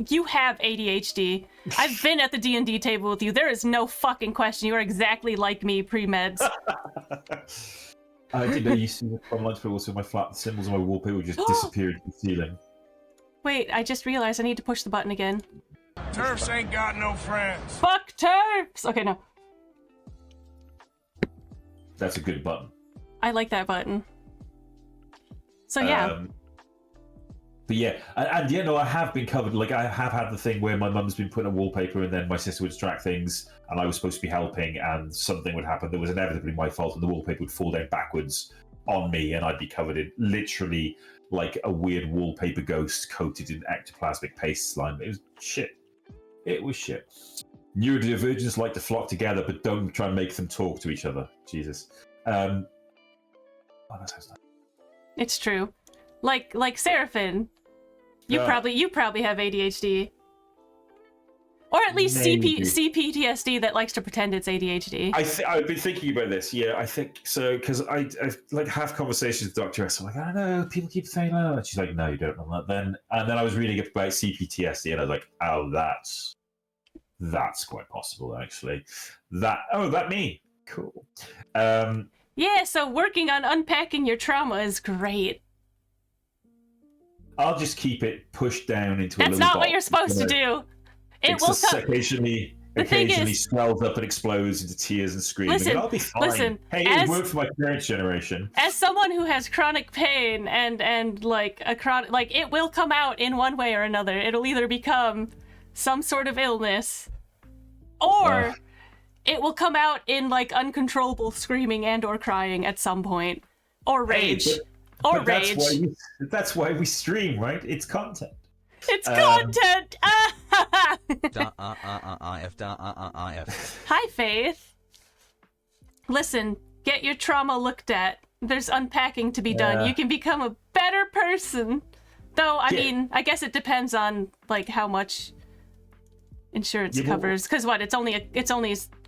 you have ADHD. I've been at the D&D table with you. There is no fucking question. You are exactly like me pre-meds. I didn't know you see the online, but also my flat symbols on my wallpaper just disappeared into the ceiling. Wait, I just realized I need to push the button again. Turfs ain't got no friends. Fuck turfs! Okay, no. That's a good button. I like that button. So yeah. But yeah, and you know, I have been covered. Like, I have had the thing where my mum's been putting a wallpaper, and then my sister would distract things, and I was supposed to be helping, and something would happen that was inevitably my fault, and the wallpaper would fall down backwards on me, and I'd be covered in literally like a weird wallpaper ghost coated in ectoplasmic paste slime. It was shit. It was shit. Neurodivergents like to flock together, but don't try and make them talk to each other. Jesus. Oh, that sounds nice. It's true. Like Serraphin. You probably have ADHD. Or at least CPTSD that likes to pretend it's ADHD. I've been thinking about this. Yeah, I think so, because I like have conversations with Dr. S. I'm like, I don't know, people keep saying that. And she's like, no, you don't know that. And then I was reading about CPTSD, and I was like, oh, that's quite possible, actually. That me. Cool. Yeah, so working on unpacking your trauma is great. I'll just keep it pushed down into a little box. That's not what you're supposed to do. It will occasionally swells up and explodes into tears and screaming. And I'll be fine. Hey, it worked for my parents' generation. As someone who has chronic pain and like a chronic, like it will come out in one way or another. It'll either become some sort of illness, or it will come out in like uncontrollable screaming and or crying at some point, or rage, or rage. That's why we stream, right? It's content. It's content. Hi, Faith. Listen, get your trauma looked at. There's unpacking to be done. You can become a better person. Though, I mean, I guess it depends on like how much insurance covers. Because what? It's only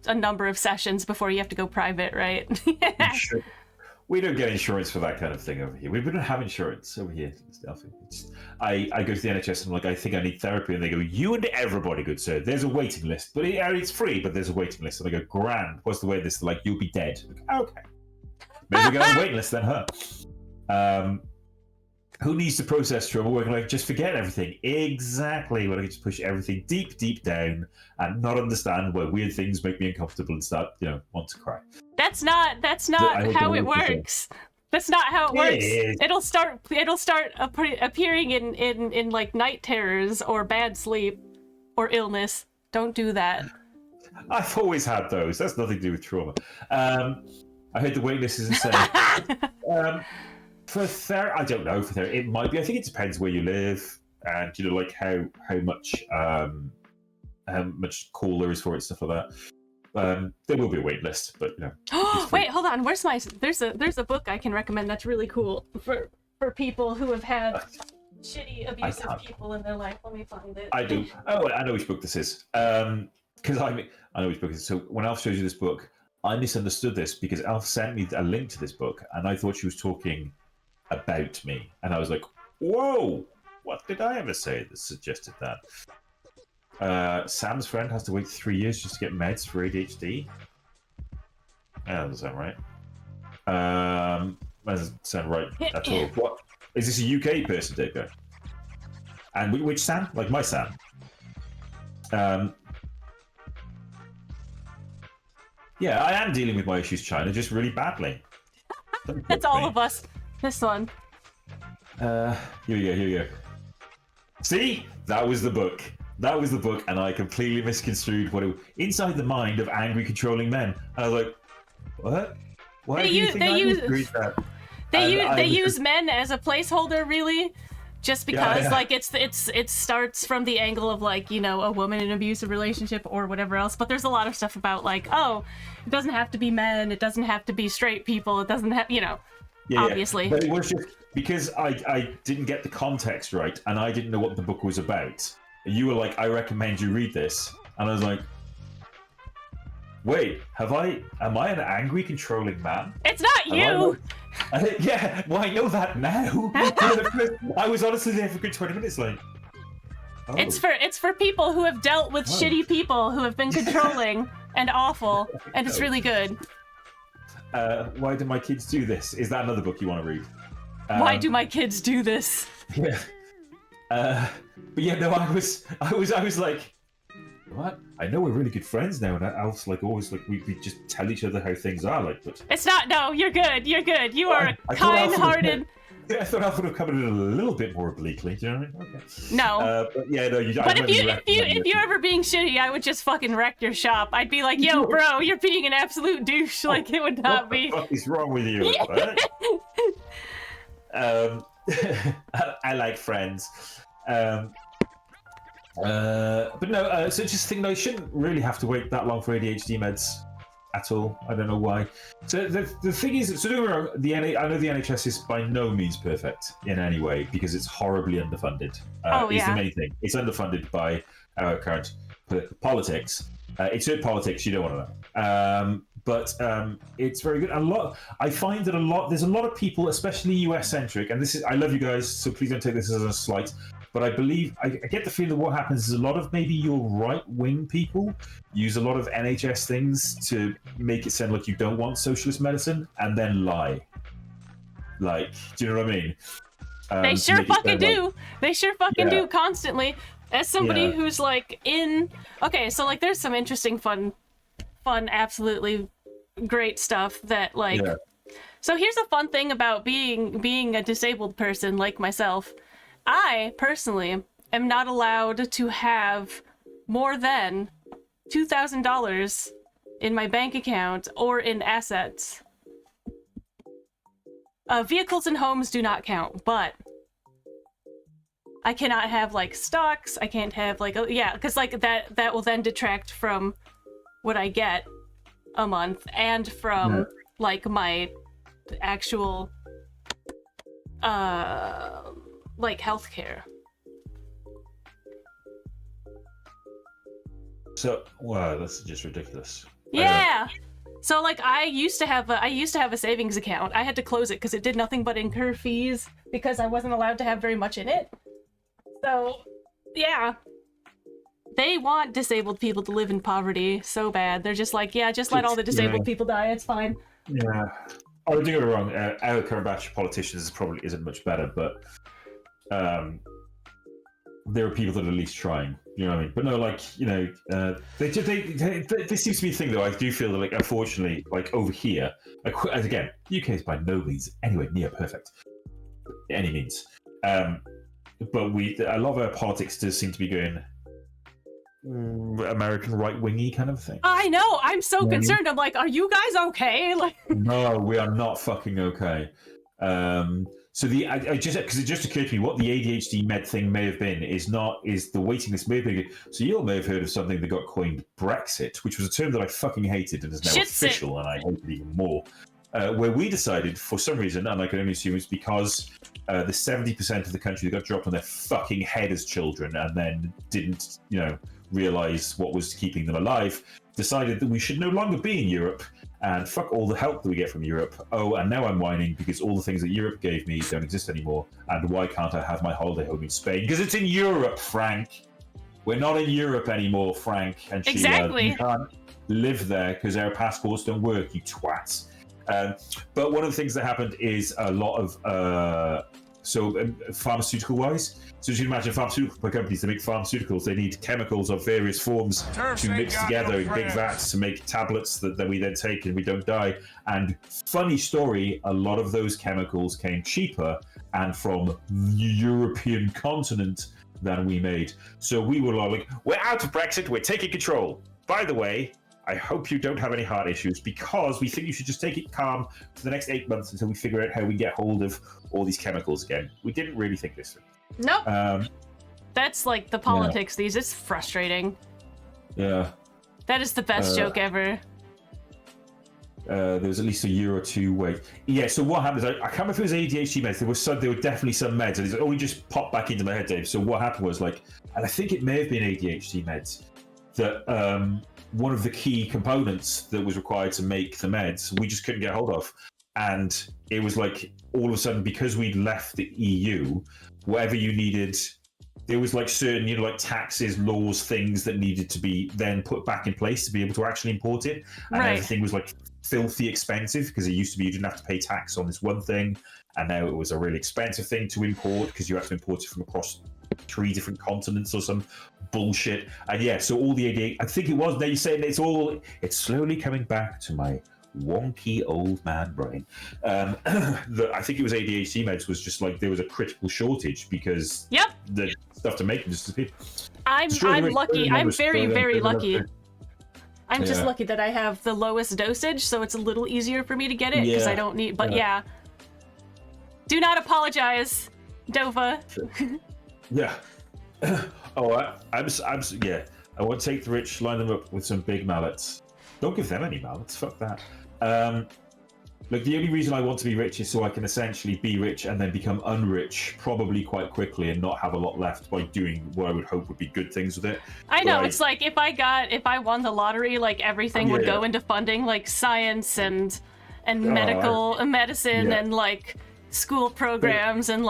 a number of sessions before you have to go private, right? Sure. We don't get insurance for that kind of thing over here. We don't have insurance over here. I go to the NHS and I'm like, I think I need therapy. And they go, you and everybody, good sir. There's a waiting list. But it's free, but there's a waiting list. And I go, grand. What's the waiting list? They're like, you'll be dead. Like, okay. Maybe we go on the waiting list then, huh? Who needs to process trauma? We're like, just forget everything. Exactly. When I can just push everything deep, deep down and not understand why weird things make me uncomfortable and start, want to cry. That's not how it works. That's not how it works. It'll start appearing in like night terrors or bad sleep or illness. Don't do that. I've always had those. That's nothing to do with trauma. I heard the waiting list is insane. For therapy, I don't know. For therapy, it might be. I think it depends where you live and like how much call there is for it, stuff like that. There will be a wait list, but you know. it's free. Wait, hold on. Where's my? There's a book I can recommend that's really cool for people who have had shitty, abusive people in their life. Let me find it. I do. Oh, I know which book this is. Because I know which book it is. So when Alf shows you this book, I misunderstood this because Alf sent me a link to this book, and I thought she was talking about me, and I was like, "Whoa, what did I ever say that suggested that?" Sam's friend has to wait 3 years just to get meds for ADHD. That doesn't sound right. That doesn't sound right at all. What is this, a UK person, Dago? And which Sam? Like my Sam? Yeah, I am dealing with my issues, China, just really badly. That's all of us. This one. Here we go. See? That was the book. And I completely misconstrued what it was. Inside the Mind of Angry Controlling Men. I was like, what? Why do you think I misread that? They use men as a placeholder, really, just because like it starts from the angle of like, you know, a woman in an abusive relationship or whatever else. But there's a lot of stuff about like, oh, it doesn't have to be men, it doesn't have to be straight people, it doesn't have, you know, obviously. But it was just because I didn't get the context right, and I didn't know what the book was about. You were like, I recommend you read this, and I was like, wait, am I an angry, controlling man? It's not you! Yeah, well, I know that now. I was honestly there for a good 20 minutes, like... Oh. It's for people who have dealt with shitty people who have been controlling and awful, and it's really good. Why do my kids do this? Is that another book you want to read? Why do my kids do this? Yeah. But yeah, no, I was like, what? I know we're really good friends now, and Alf's like always like we just tell each other how things are, like. But it's not. No, you're good. You're good. You are kind-hearted. I thought Alf would have covered it a little bit more obliquely. Do you know what I mean? Okay. No. But yeah, no. But if you're ever being shitty, I would just fucking wreck your shop. I'd be like, yo, bro, you're being an absolute douche. Like it would not be. What the fuck is wrong with you? I like Friends. But no, so just think I shouldn't really have to wait that long for ADHD meds at all. I don't know why. So the thing is, so don't get me wrong, I know the NHS is by no means perfect in any way because it's horribly underfunded. Is the main thing. It's underfunded by our current politics. It's good politics you don't want to know. But it's very good. I find that there's a lot of people, especially US centric, and I love you guys, so please don't take this as a slight. But I believe, I get the feeling that what happens is a lot of maybe your right-wing people use a lot of NHS things to make it sound like you don't want socialist medicine and then lie. Like, do you know what I mean? They sure fucking do. They sure fucking do constantly. As somebody who's like okay, so like there's some interesting, fun, absolutely great stuff that like. Yeah. So here's a fun thing about being a disabled person like myself. I personally am not allowed to have more than $2,000 in my bank account or in assets. Vehicles and homes do not count, but I cannot have like stocks. I can't have like because like that will then detract from what I get a month and from like my actual like healthcare. So wow, that's just ridiculous. Yeah. So like I used to have a savings account. I had to close it because it did nothing but incur fees because I wasn't allowed to have very much in it. So yeah. They want disabled people to live in poverty so bad. They're just like, just let all the disabled people die. It's fine. Yeah. Oh, don't get me wrong. Our current batch of politicians probably isn't much better, but there are people that are at least trying. You know what I mean? But no, like, you know, this seems to be a thing, though. I do feel that, like, unfortunately, like, over here, like, again, UK is by no means anywhere near perfect. By any means. But a lot of our politics does seem to be going American right-wingy kind of thing. I know! I'm so concerned. I'm like, are you guys okay? Like, no, we are not fucking okay. So because it just occurred to me what the ADHD med thing may have been is the waiting list may have been. So you all may have heard of something that got coined Brexit, which was a term that I fucking hated and is now official, and I hate it even more. Where we decided for some reason, and I can only assume it's because the 70% of the country that got dropped on their fucking head as children and then didn't, realize what was keeping them alive, decided that we should no longer be in Europe. And fuck all the help that we get from Europe. Oh, and now I'm whining because all the things that Europe gave me don't exist anymore. And why can't I have my holiday home in Spain? Because it's in Europe, Frank. We're not in Europe anymore, Frank and Sheila. Exactly. You can't live there because our passports don't work, you twats. But one of the things that happened is a lot of pharmaceutical-wise. So as you can imagine, pharmaceutical companies that make pharmaceuticals, they need chemicals of various forms to mix together in big vats to make tablets that we then take and we don't die. And funny story, a lot of those chemicals came cheaper and from the European continent than we made. So we were like, we're out of Brexit, we're taking control. By the way, I hope you don't have any heart issues because we think you should just take it calm for the next 8 months until we figure out how we get hold of all these chemicals again. We didn't really think this through. Nope. That's like the politics these. It's frustrating. Yeah. That is the best joke ever. There was at least a year or two wait. Yeah, so what happened is, I can't remember if it was ADHD meds. There were definitely some meds. And it's like, we just popped back into my head, Dave. So what happened was and I think it may have been ADHD meds, that one of the key components that was required to make the meds, we just couldn't get hold of. And it was like, all of a sudden, because we'd left the EU, whatever you needed, there was certain, taxes, laws, things that needed to be then put back in place to be able to actually import it. And everything was filthy expensive because it used to be you didn't have to pay tax on this one thing. And now it was a really expensive thing to import because you had to import it from across 3 different continents or some bullshit. And so all the ADHD, I think it was, now you're saying it's slowly coming back to my wonky old man brain. I think it was ADHD meds was just there was a critical shortage because the stuff to make them just disappeared. I'm lucky. I'm very, very lucky. I'm just lucky that I have the lowest dosage, so it's a little easier for me to get it because I don't need. But do not apologize, Dova. Yeah. I want to take the rich, line them up with some big mallets. Don't give them any mallets. Fuck that. The only reason I want to be rich is so I can essentially be rich and then become unrich probably quite quickly and not have a lot left by doing what I would hope would be good things with it. I know, it's like if I won the lottery, everything would go into funding science and medical medicine and school programs and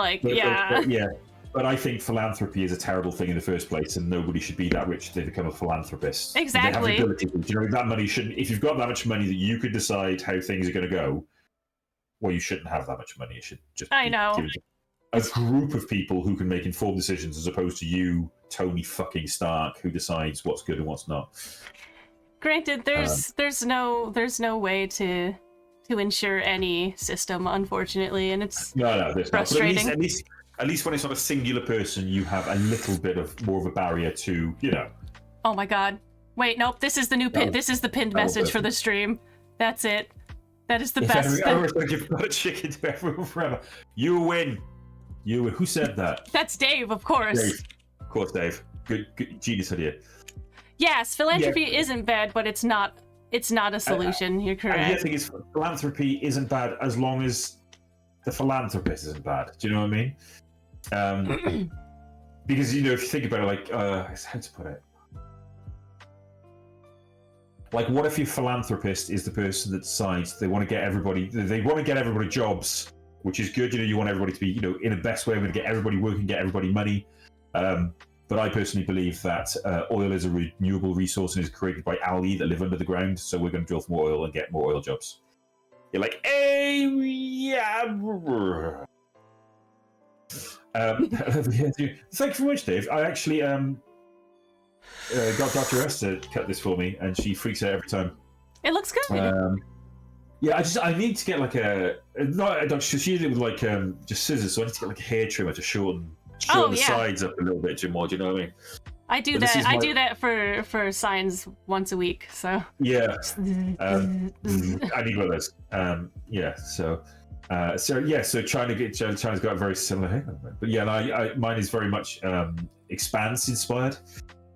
But I think philanthropy is a terrible thing in the first place, and nobody should be that rich to become a philanthropist. Exactly. They have the ability to, that money shouldn't. If you've got that much money that you could decide how things are going to go, well, you shouldn't have that much money. It should just be given to a group of people who can make informed decisions, as opposed to you, Tony fucking Stark, who decides what's good and what's not. Granted, there's no way to ensure any system, unfortunately, and it's frustrating. But at least when it's not a singular person, you have a little bit of more of a barrier to, Oh my god. Wait, nope, this is the new pin. This is the pinned message for the stream. That's it. That is the best. You've got a chicken to everyone forever. You win. You win. Who said that? That's Dave, of course. Dave. Of course, Dave. Good genius idea. Yes, philanthropy isn't bad, but it's not a solution. You're correct. And the thing is, philanthropy isn't bad as long as the philanthropist isn't bad. Do you know what I mean? Because if you think about it, how to put it, what if your philanthropist is the person that decides they want to get everybody jobs, which is good. You want everybody to be, in the best way. I'm going to get everybody working, get everybody money. But I personally believe that oil is a renewable resource and is created by algae that live under the ground. So we're going to drill for more oil and get more oil jobs. You're like, hey, yeah. Thank you very much, Dave. I actually got Dr. S to cut this for me, and she freaks out every time. It looks good. I need to get she did it with just scissors, so I need to get a hair trimmer to shorten the sides up a little bit more. Do you know what I mean? I do that. I do that for signs once a week. So yeah, I need one of those. So So China's got a very similar haircut, but yeah, mine is very much Expanse inspired.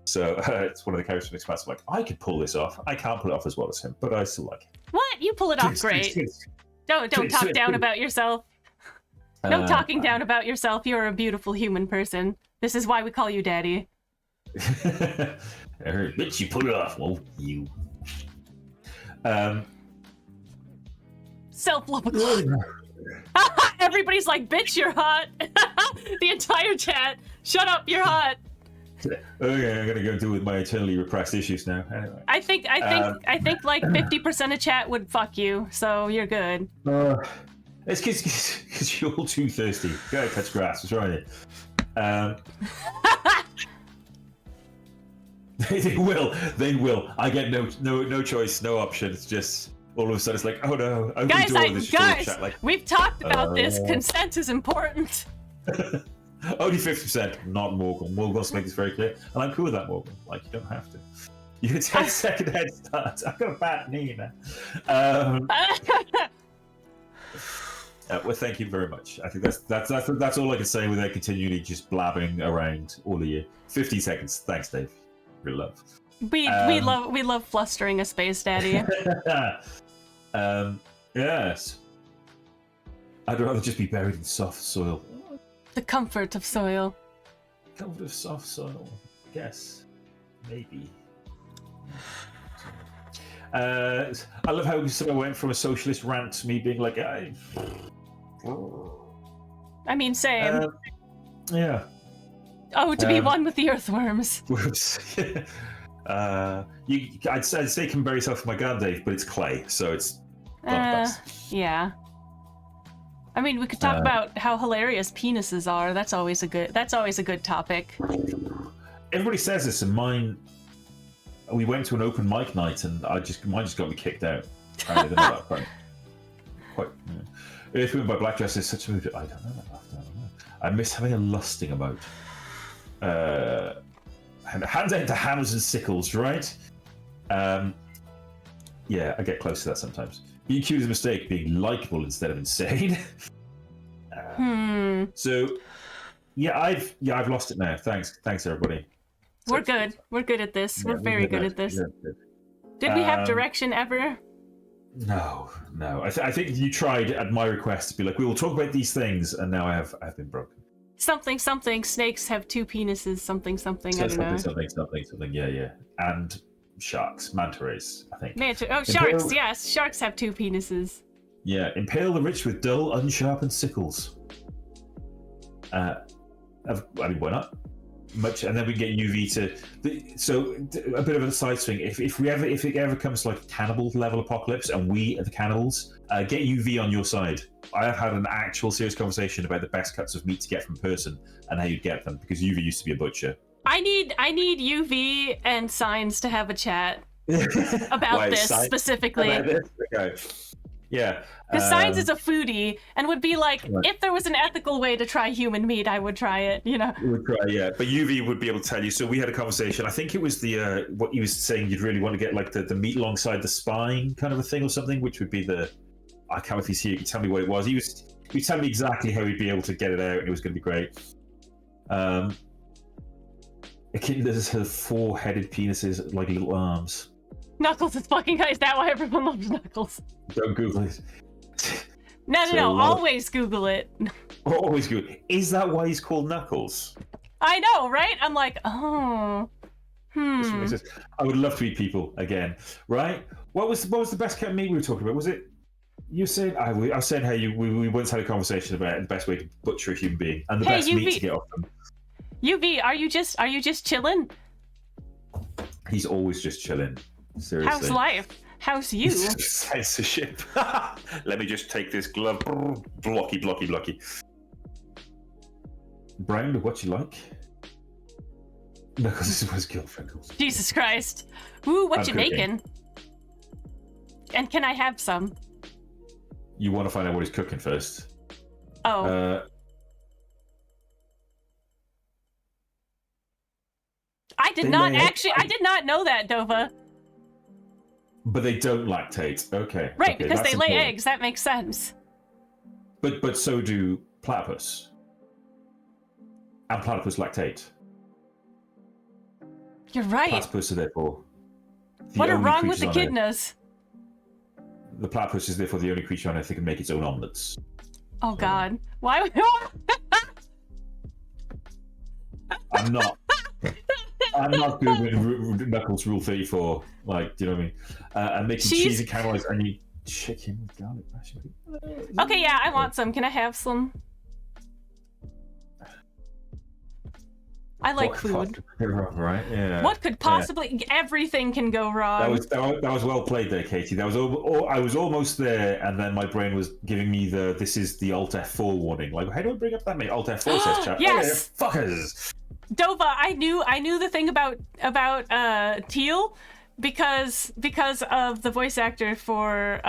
So it's one of the characters from Expanse. I'm like, I could pull this off. I can't pull it off as well as him, but I still like it. What? You pull it off great. Don't talk down about yourself. No talking down about yourself. You're a beautiful human person. This is why we call you Daddy. Bitch, you pull it off, won't you? Self-love. Everybody's like, bitch, you're hot. The entire chat. Shut up, you're hot. Okay, I'm gonna go deal with my eternally repressed issues now. Anyway. I think like 50% of chat would fuck you, so you're good. It's because you're all too thirsty. Go ahead, touch grass. What's wrong with you? They will. I get no choice, no option. It's just all of a sudden it's like, oh no, guys, chat, like, we've talked about this. Consent is important. Only 50%, not Morgan. Morgan wants to make this very clear, and I'm cool with that, Morgan. Like, you don't have to. You get 10-second head start. I've got a bad knee now. Well, thank you very much. I think that's all I can say without continually just blabbing around all of you. 50 seconds. Thanks, Dave. Real love. We love flustering a space daddy. Yes. I'd rather just be buried in soft soil. The comfort of soil. Comfort of soft soil. Yes. Maybe. I love how we sort of went from a socialist rant to me being like, I mean, same. Yeah. Oh, to be one with the earthworms. I'd say you can bury yourself in my garden, Dave, but it's clay, so it's not the best. Yeah. I mean, we could talk about how hilarious penises are. That's always a good topic. Everybody says this, and mine. We went to an open mic night, and mine just got me kicked out. Apparently, they're not quite. If Women by Black Dress is such a movie, I don't know. I miss having a lusting about. Hands out to hammers and sickles, right? Yeah, I get close to that sometimes. Being cute is a mistake. Being likable instead of insane. So, yeah, I've lost it now. Thanks, everybody. We're good. We're good at this. We're very good at this. Did we have direction ever? No. I think you tried at my request to be like, we will talk about these things, and now I've been broken. Something. Snakes have two penises. Something. I don't know. Something. Yeah. And sharks, manta rays, I think. Sharks. Yes, sharks have two penises. Yeah, impale the rich with dull, unsharpened sickles. I mean, why not? And then we get UV so a bit of a side swing. If it ever comes to like a cannibal level apocalypse, and we are the cannibals, get UV on your side. I have had an actual serious conversation about the best cuts of meat to get from a person and how you get them, because UV used to be a butcher. I need UV and Signs to have a chat about this specifically. About this? Okay. Yeah. Because Signs is a foodie and would be like, if there was an ethical way to try human meat, I would try it, you know? You would try, yeah. But UV would be able to tell you. So we had a conversation. I think it was the what he was saying, you'd really want to get like the meat alongside the spine kind of a thing or something, which would be I can't know if he's here. He could tell me what it was. He was telling me exactly how he'd be able to get it out, and it was going to be great. Echidnas have 4-headed penises like little arms. Knuckles is fucking high. Is that why everyone loves Knuckles? Don't Google it. No. Always Google it. Always Google it. Is that why he's called Knuckles? I know, right? I'm like, oh. I would love to eat people again, right? What was the best cut meat we were talking about? Was it? You said I was saying how we once had a conversation about the best way to butcher a human being and the best meat to get off them. UV, are you just chilling? He's always just chilling. Seriously. How's life? How's you? Censorship. Let me just take this glove. Blocky. Brown, what you like? No, because this is what his girlfriend calls. Jesus Christ. Ooh, what you making? And can I have some? You want to find out what he's cooking first? Oh. I did not know that, Dova. But they don't lactate. Okay. Right, okay, because they lay important. eggs. That makes sense. But so do platypus. And platypus lactate. You're right. Platypus are therefore What are wrong with the echidnas? The platypus is therefore the only creature on Earth that can make its own omelets. Oh God! Why? I'm not Googling Knuckles Rule 34. Like, do you know what I mean? And making cheese and caramelized onion chicken with garlic mash. Okay, yeah, I want some. Can I have some? I like food. Right? Yeah. What could possibly? Everything can go wrong. That was well played there, Katie. That was I was almost there, and then my brain was giving me this is the Alt F4 warning. Like, how do I bring up that, mate? Alt F4 says chat. Yes, oh, yeah, fuckers. Dova, I knew the thing about Teal because of the voice actor for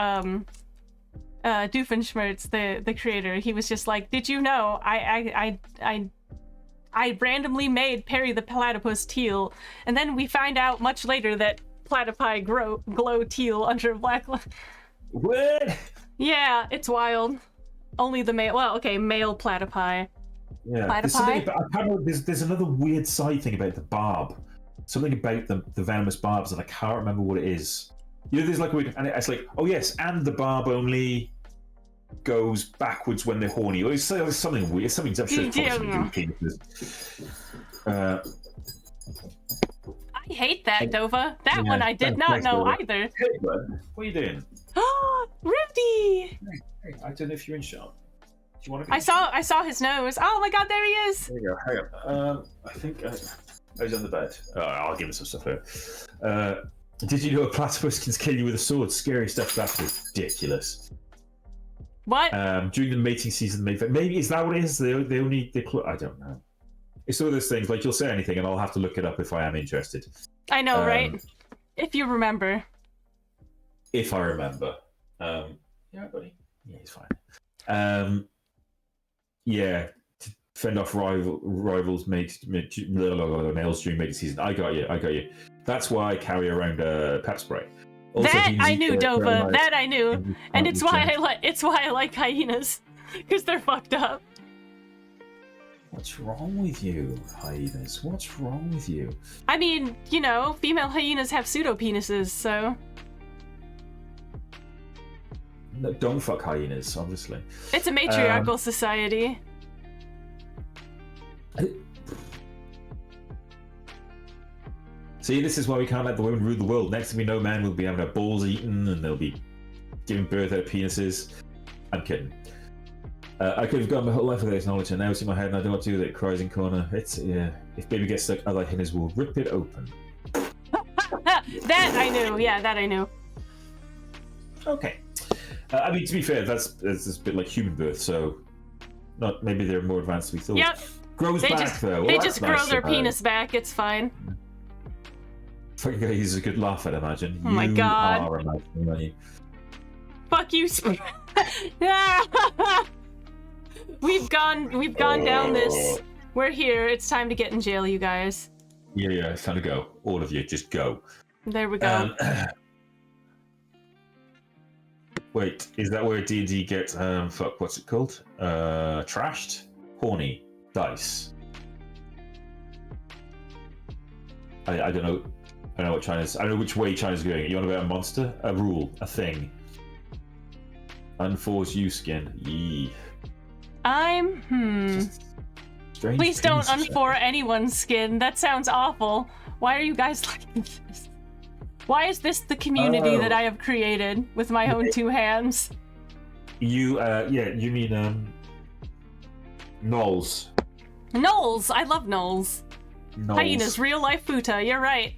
Doofenshmirtz, the creator. He was just like, did you know I randomly made Perry the Platypus teal, and then we find out much later that platypi glow teal under a black light. What? Yeah, it's wild. Only the male. Well, okay, male platypi. Yeah. There's another weird side thing about the barb. Something about the venomous barbs, and I can't remember what it is. You know, there's like a weird, and it's like, oh yes, and the barb only goes backwards when they're horny. Or it's something weird. Something I'm sure it's probably something to do with penises. I hate that, Dova. That one I did not know either. Hey, what are you doing? Oh, Rivdy! Hey, I don't know if you're in shot. Do you want to? I saw his nose. Oh my God, there he is. There you go. Hang on. I think he's on the bed. I'll give him some stuff here. Did you know a platypus can kill you with a sword? Scary stuff. That's ridiculous. What? During the mating season, maybe is that what it is? They only I don't know. It's one of those things like you'll say anything, and I'll have to look it up if I am interested. I know, right? If you remember. If I remember. Yeah, buddy. Yeah, he's fine. Yeah, to fend off rivals makes nails during mating season. I got you. That's why I carry around pep spray. Also, that I knew, Dova. That I knew, and it's why I like hyenas, because they're fucked up. What's wrong with you, hyenas? What's wrong with you? I mean, you know, female hyenas have pseudo-penises, so... No, don't fuck hyenas, obviously. It's a matriarchal society. See, this is why we can't let the women rule the world. Next thing we know, men will be having their balls eaten and they'll be giving birth out of penises. I'm kidding. I could have gone my whole life with this knowledge, and now it's in my head and I don't know what to do with it. Cries in corner. It's, yeah. If baby gets stuck, other hyenas will rip it open. That I knew. Yeah, that I knew. Okay. I mean, to be fair, that's a bit like human birth, so maybe they're more advanced than we thought. Yep. Grows back, though. They just grow their penis back. It's fine. Fucking guy, he's a good laugh, I'd imagine. Oh my God. You are imagining, aren't you? Fuck you, We've gone down this. We're here. It's time to get in jail, you guys. Yeah, it's time to go. All of you, just go. There we go. Wait, is that where D&D gets, what's it called? Trashed? Horny. Dice. I don't know. I don't know what China's... I don't know which way China's going. You want about a monster? A rule? A thing? Unforce you skin. Yee. Please don't unfor anyone's skin. That sounds awful. Why are you guys like this? Why is this the community that I have created with my own two hands? You mean, gnolls. Gnolls! I love gnolls. Hyenas, real life futa, you're right.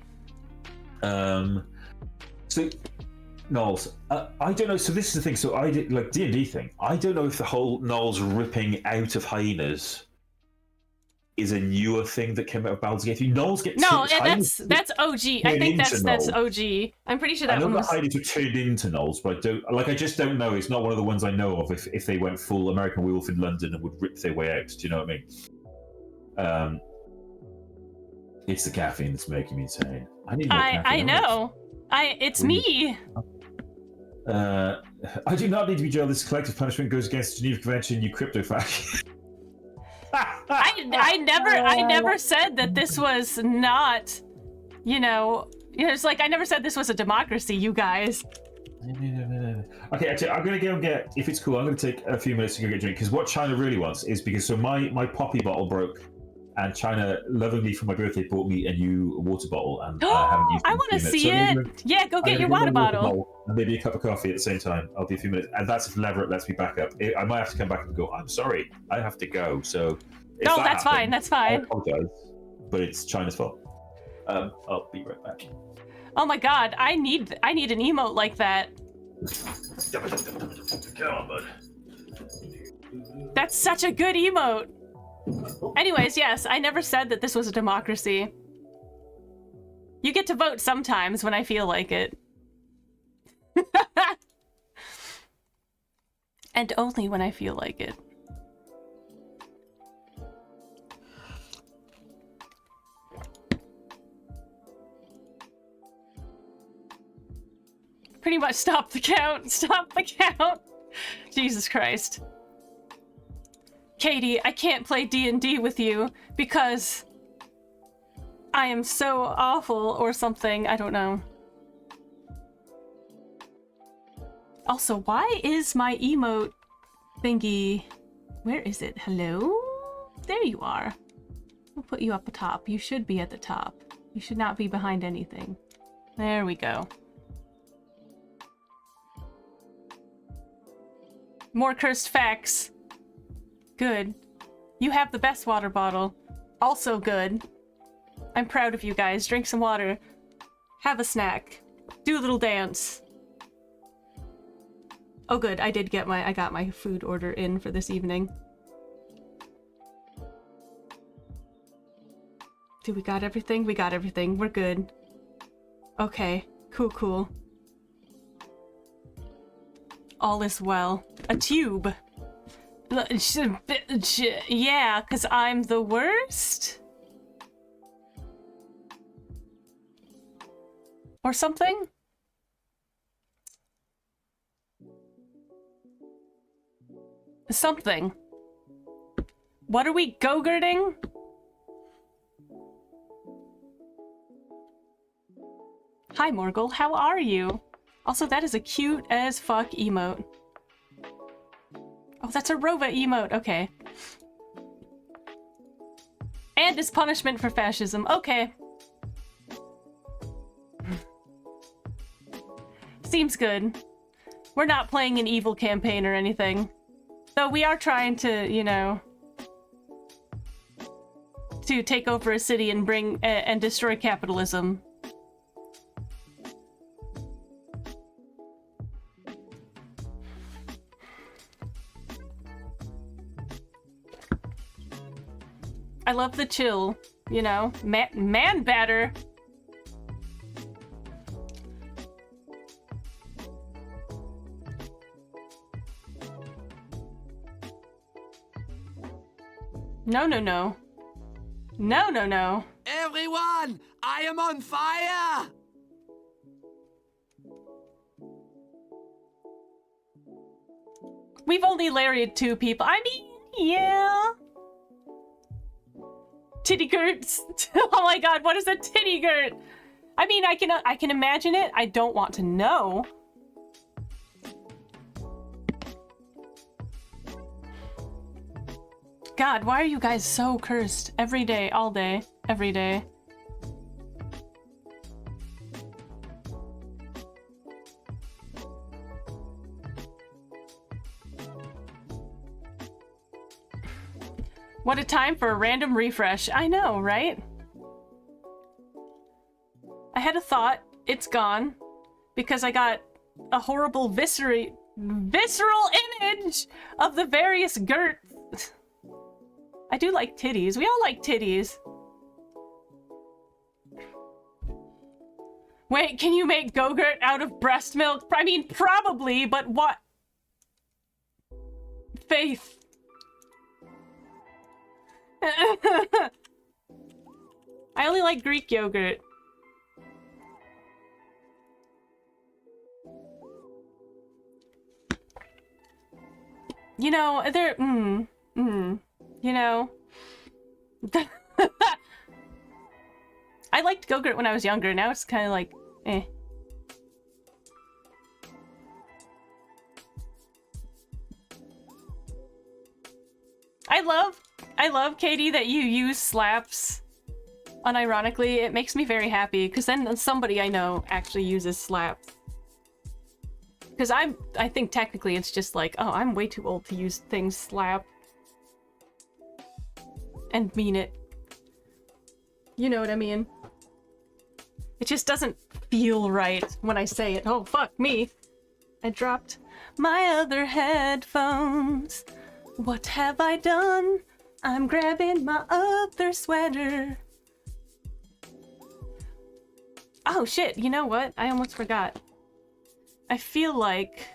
So, gnolls. I don't know, so this is the thing, so I did, like, D&D thing. I don't know if the whole gnolls ripping out of hyenas is a newer thing that came out of Baldur's Gate. Gnolls get that's OG. I think that's OG. I'm pretty sure that one was... I know the hyenas were turned into gnolls, but I just don't know. It's not one of the ones I know of if they went full American Werewolf in London and would rip their way out. Do you know what I mean? It's the caffeine that's making me insane. I need more caffeine. I know. It's me. I do not need to be jailed. This collective punishment goes against the Geneva Convention, you crypto fact. I never said that this was not, it's like I never said this was a democracy, you guys. Okay, actually, I'm gonna go and get. If it's cool, I'm gonna take a few minutes to go get a drink because what China really wants is because my poppy bottle broke, and China lovingly for my birthday bought me a new water bottle, and I haven't used it. I want to see it. Yeah, go get your water bottle. And maybe a cup of coffee at the same time. I'll be a few minutes, and that's if Leverett lets me back up. I might have to come back and go. I'm sorry, I have to go. So. No, that's fine. That's fine. I apologize, but it's China's fault. I'll be right back. Oh my god, I need an emote like that. Come on, bud. That's such a good emote. Anyways, yes, I never said that this was a democracy. You get to vote sometimes when I feel like it. And only when I feel like it. Pretty much stop the count. Stop the count. Jesus Christ. Katie, I can't play D&D with you because I am so awful or something. I don't know. Also, why is my emote thingy... Where is it? Hello? There you are. We'll put you up the top. You should be at the top. You should not be behind anything. There we go. More cursed facts. Good. You have the best water bottle. Also good. I'm proud of you guys. Drink some water. Have a snack. Do a little dance. Oh good, I got my food order in for this evening. Do we got everything? We got everything. We're good. Okay. Cool. All is well. A tube. Yeah, because I'm the worst? Or something? Something. What are we go-gurting? Hi, Morgul. How are you? Also, that is a cute as fuck emote. Oh, that's a Rova emote. Okay. And it's punishment for fascism. Okay. Seems good. We're not playing an evil campaign or anything. Though we are trying to, to take over a city and bring and destroy capitalism. I love the chill, man batter. No. No. Everyone, I am on fire! We've only lariated 2 people. I mean, yeah. Titty girts. Oh my god, what is a titty girt? I mean, I can imagine it. I don't want to know. God, why are you guys so cursed? Every day, all day, every day. What a time for a random refresh. I know, right? I had a thought. It's gone. Because I got a horrible visceral image of the various girts. I do like titties. We all like titties. Wait, can you make Go-Gurt out of breast milk? I mean, probably, but what? Faith. I only like Greek yogurt. You know, they're, you know. I liked Go-Gurt when I was younger, now it's kind of like, eh. I love, Katie, that you use slaps unironically. It makes me very happy, because then somebody I know actually uses slaps. Because I think technically it's just like, oh, I'm way too old to use things slap. And mean it. You know what I mean? It just doesn't feel right when I say it. Oh, fuck me. I dropped my other headphones. What have I done? I'm grabbing my other sweater. Oh shit, you know what? I almost forgot. I feel like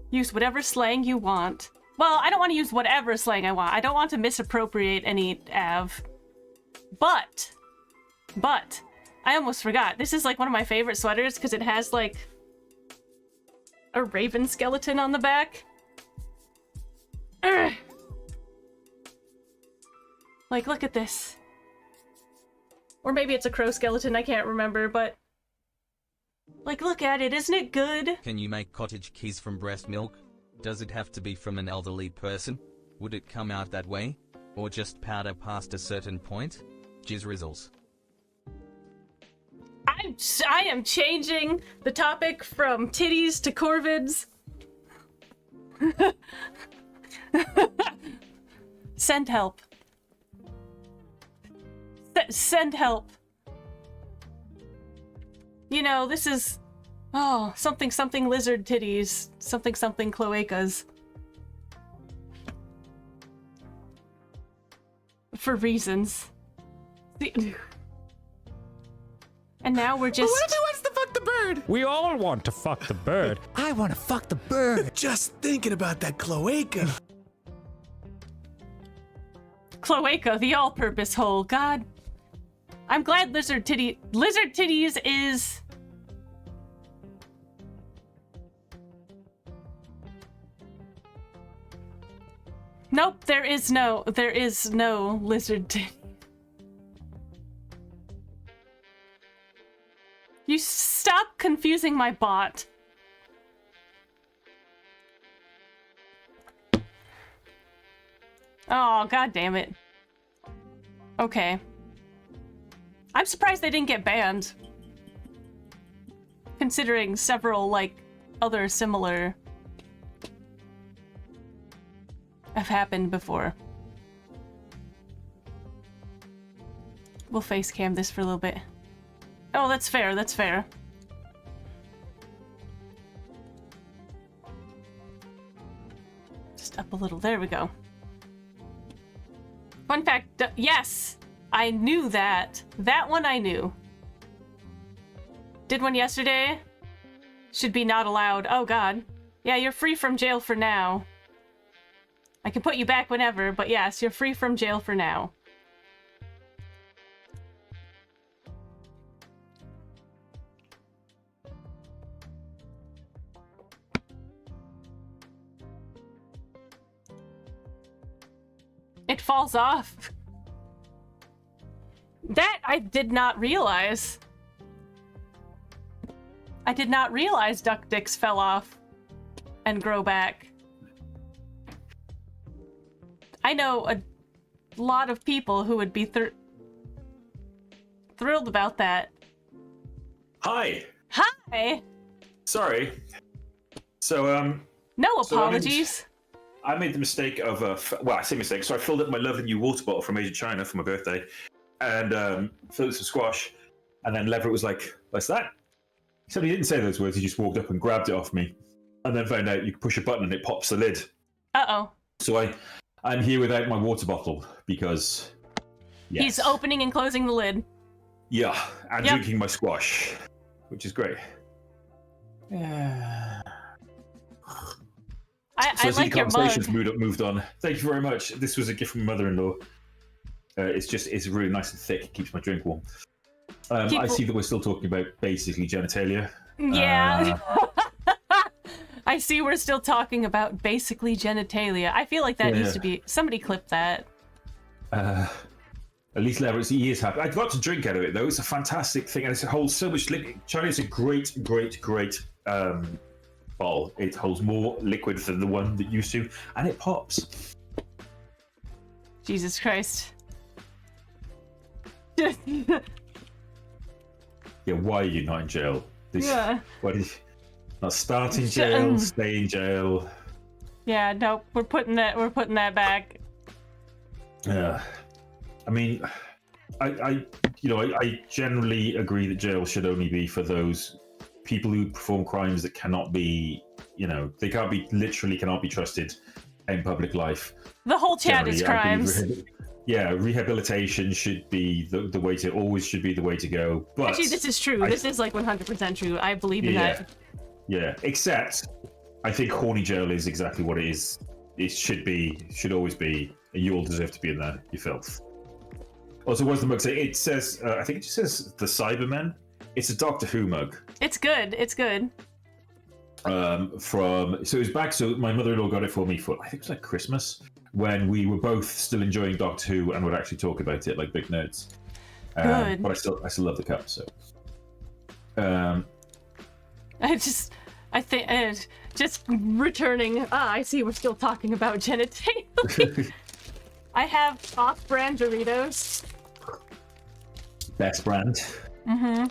use whatever slang you want. Well, I don't want to use whatever slang I want. I don't want to misappropriate any Av. But, I almost forgot. This is like one of my favorite sweaters because it has like a raven skeleton on the back. Urgh. Like, look at this. Or maybe it's a crow skeleton, I can't remember, but like, look at it, isn't it good? Can you make cottage cheese from breast milk? Does it have to be from an elderly person? Would it come out that way? Or just powder past a certain point? Jizz rizzles. I am changing the topic from titties to corvids. Send help. Send help. You know, this is... Oh, something something lizard titties. Something something cloacas. For reasons. And now we're just... What if he wants to fuck the bird? We all want to fuck the bird. I want to fuck the bird. Just thinking about that cloaca. Cloaca, the all-purpose hole. God. I'm glad Lizard Titties is... Nope, there is no Lizard Titty. You stop confusing my bot. Oh, god damn it. Okay. I'm surprised they didn't get banned. Considering several, like, other similar have happened before. We'll face cam this for a little bit. Oh, that's fair, that's fair. Just up a little, there we go. Fun fact, yes! I knew that. That one I knew. Did one yesterday. Should be not allowed. Oh god. Yeah, you're free from jail for now. I can put you back whenever, but yes, you're free from jail for now. It falls off. That I did not realize. I did not realize duck dicks fell off and grow back. I know a lot of people who would be thrilled about that. Hi. Hi. Sorry. So No apologies. I made the mistake of well, I say mistake. So I filled up my lovely new water bottle from Asia China for my birthday, and filled it with some squash. And then Leverett was like, "What's that?" Except he didn't say those words. He just walked up and grabbed it off me, and then found out you can push a button and it pops the lid. Uh-oh. So I'm here without my water bottle because yes. He's opening and closing the lid. Yeah, and Yep. drinking my squash, which is great. I see like the your conversation's mug. moved on. Thank you very much. This was a gift from my mother-in-law. It's really nice and thick. It keeps my drink warm. I see that we're still talking about basically genitalia. Yeah. I see we're still talking about basically genitalia. I feel like that Yeah. needs to be... Somebody clip that. At least Leverett's ears happy. I got to drink out of it though. It's a fantastic thing, and it holds so much liquid. China's a great bottle. It holds more liquid than the one that used to, and it pops. Jesus Christ. Yeah, why are you not in jail? Yeah. What is not start in jail, stay in jail. Yeah, no, we're putting that back. Yeah. I mean, I generally agree that jail should only be for those people who perform crimes that cannot be, they cannot be trusted in public life. The whole chat is crimes. Rehabilitation should be the way to always should be the way to go. But actually, this is true. This is like 100% true. I believe in that. Yeah, except I think horny jail is exactly what it is. It should always be. And you all deserve to be in there, you filth. Also, what's the mug say? It says, I think it just says the Cybermen. It's a Doctor Who mug. It's good. It's good. So it was back. So my mother-in-law got it for me for I think it was like Christmas when we were both still enjoying Doctor Who and would actually talk about it like big nerds. Good. But I still love the cup. So. I think just returning. I see. We're still talking about genitalia. I have off-brand Doritos. Best brand. Mm-hmm.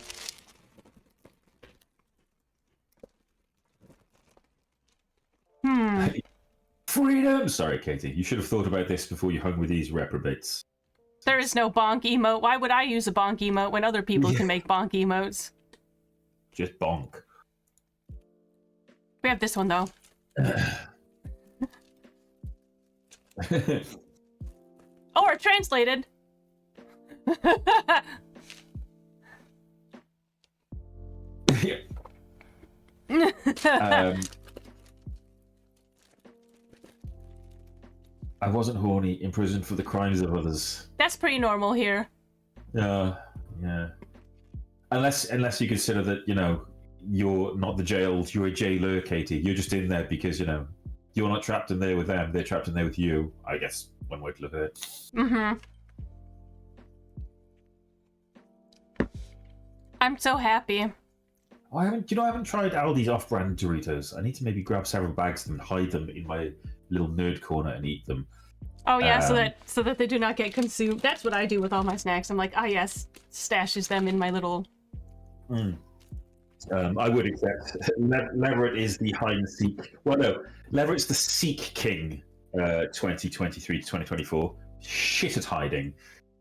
Freedom! Sorry, Katie. You should have thought about this before you hung with these reprobates. There is no bonk emote. Why would I use a bonk emote when other people can make bonk emotes? Just bonk. We have this one, though. Or translated. I wasn't horny, imprisoned for the crimes of others. That's pretty normal here. Yeah. Unless you consider that, you're not the jailed, you're a jailer, Katie. You're just in there because, you're not trapped in there with them, they're trapped in there with you. I guess one way to look at it. Mm-hmm. I'm so happy. I haven't tried Aldi's off-brand Doritos. I need to maybe grab several bags of them and hide them in my little nerd corner and eat them. Oh yeah, so that they do not get consumed. That's what I do with all my snacks. I'm like, yes, stashes them in my little. I would accept. Leverett is the hide and seek. Well, no, Leverett's the Seek King, 2023 to 2024. Shit at hiding.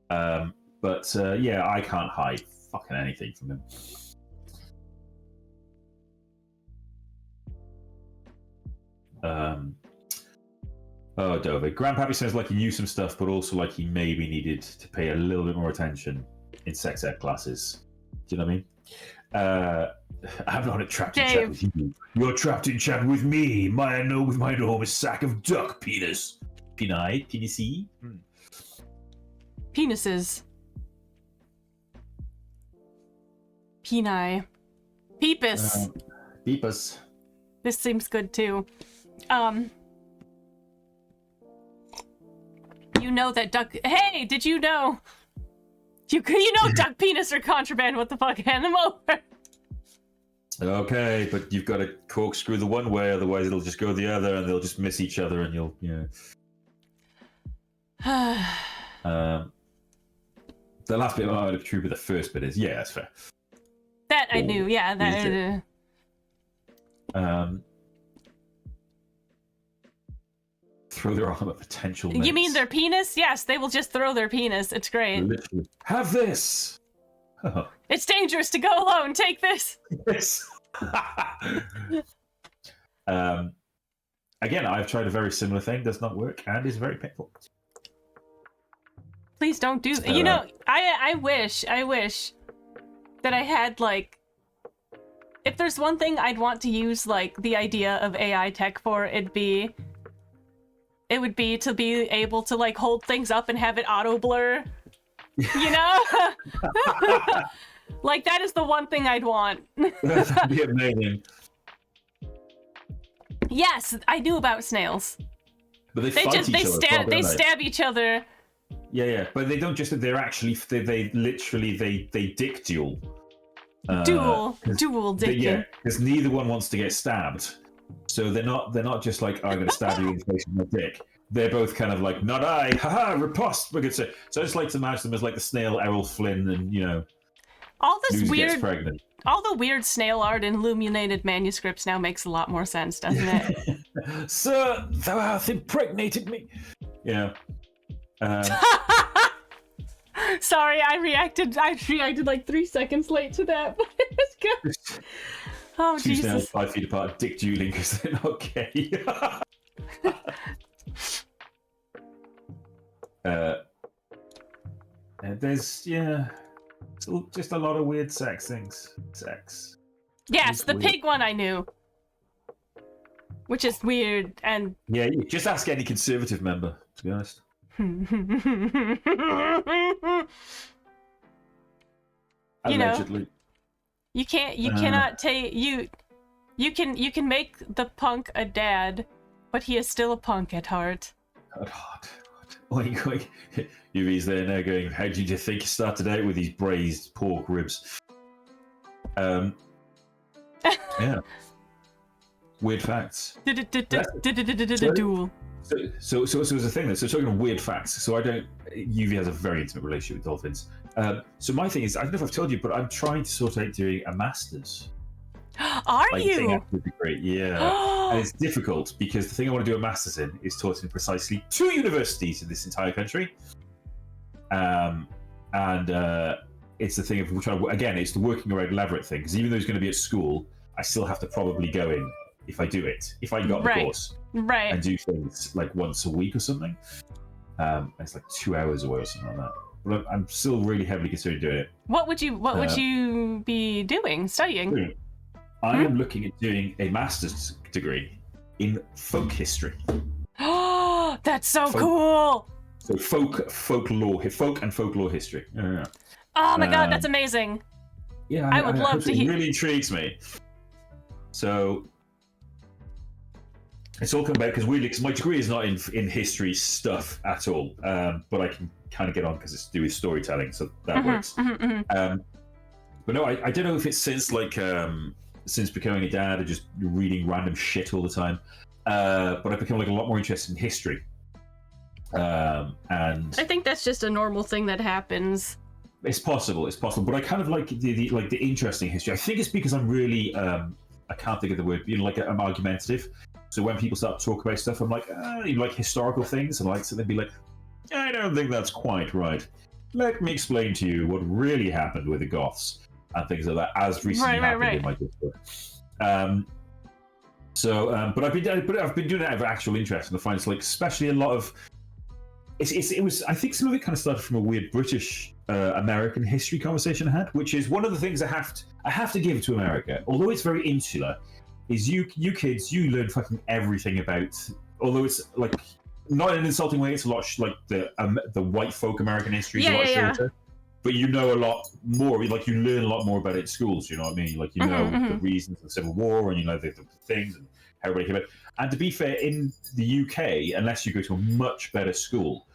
But I can't hide fucking anything from him. Oh, Dove. Grandpappy sounds like he knew some stuff, but also like he maybe needed to pay a little bit more attention in sex ed classes. Do you know what I mean? I'm not trapped in chat with you. You're trapped in chat with me. With my enormous sack of duck penis. Penisy? Penises. Peni. Peepus. Peepus. This seems good too. You know that duck. Hey, did you know? You know duck penis are contraband. What the fuck? Hand them over. Okay, but you've got to corkscrew the one way, otherwise it'll just go the other, and they'll just miss each other, and you'll. The last bit might have true, but the first bit is that's fair. That I knew. Yeah, that. Throw their arm at potential mates. You mean their penis? Yes, they will just throw their penis. It's great. Literally. Have this! It's dangerous to go alone. Take this. Yes. Again, I've tried a very similar thing. Does not work and is very painful. Please don't do that. I wish that I had like. If there's one thing I'd want to use like the idea of AI tech for, it would be to be able to like hold things up and have it auto blur. Like that is the one thing I'd want. That'd be amazing. Yes, I knew about snails. But they They fight just each they other. as stab well, they don't they? stab each other. Yeah. But they don't just. They're actually. They literally. They dick duel. Dual 'Cause dicking. Yeah, because neither one wants to get stabbed. So they're not just like, I'm going to stab you in the face with my dick. They're both kind of like, not I, haha, riposte. We're good. So I just like to imagine them as like the snail Errol Flynn, and All this Lucy gets weird, pregnant. all the weird snail art in illuminated manuscripts now makes a lot more sense, doesn't it? Sir, thou hast impregnated me. Yeah. Sorry, I reacted like 3 seconds late to that, but it was good. Oh, Two snails Jesus. 5 feet apart, dick dueling because they're not gay. There's just a lot of weird sex things. Sex. Yes, It's the weird. pig one I knew. Which is weird and... Yeah, you just ask any conservative member, to be honest. Allegedly. You cannot take... You can make the punk a dad, but he is still a punk at heart. God. Oink, oink. Yuvi's there now going, how did you think you started out with these braised pork ribs? Yeah. Weird facts. Duel. So there's a thing there. So talking of weird facts. So Yuvi has a very intimate relationship with dolphins. So my thing is, I don't know if I've told you, but I'm trying to sort out doing a master's. Are Like, you? thing after the degree. Yeah. And it's difficult because the thing I want to do a master's in is taught in precisely 2 universities in this entire country. It's the thing of which again, it's the working around elaborate thing, because even though it's going to be at school, I still have to probably go in if I do it, if I got the course, Right. and do things like once a week or something. It's like 2 hours away or something like that. But I'm still really heavily considering doing it. What would you be doing? Studying? I am looking at doing a master's degree in folk history. Oh, that's so Folk- cool! So folk and folklore history. Yeah. Oh my god, that's amazing! Yeah, I would love to It hear. really intrigues me. So it's all come back because weirdly, because my degree is not in history stuff at all, but I can kind of get on because it's to do with storytelling, so that works. But no, I don't know if it's since since becoming a dad and just reading random shit all the time, but I've become like a lot more interested in history. And I think that's just a normal thing that happens. it's possible, but I kind of like the interesting history. I think it's because I'm really I can't think of the word, like I'm argumentative. So when people start to talk about stuff, I'm like, like historical things, and like so they'd be like, I don't think that's quite right. Let me explain to you what really happened with the Goths and things like that, as recently happened in my Discord. But I've been doing it out of actual interest, and I find it's like, especially a lot of. It was. I think some of it kind of started from a weird British American history conversation I had, which is one of the things I have to give to America, although it's very insular. Is you kids, you learn fucking everything about. Although it's like not in an insulting way, it's a lot like the white folk American history is a lot shorter. But you know a lot more. Like you learn a lot more about it at schools. You know what I mean? Like you know the reasons of the Civil War, and you know the things and how everybody came about. And to be fair, in the UK, unless you go to a much better school,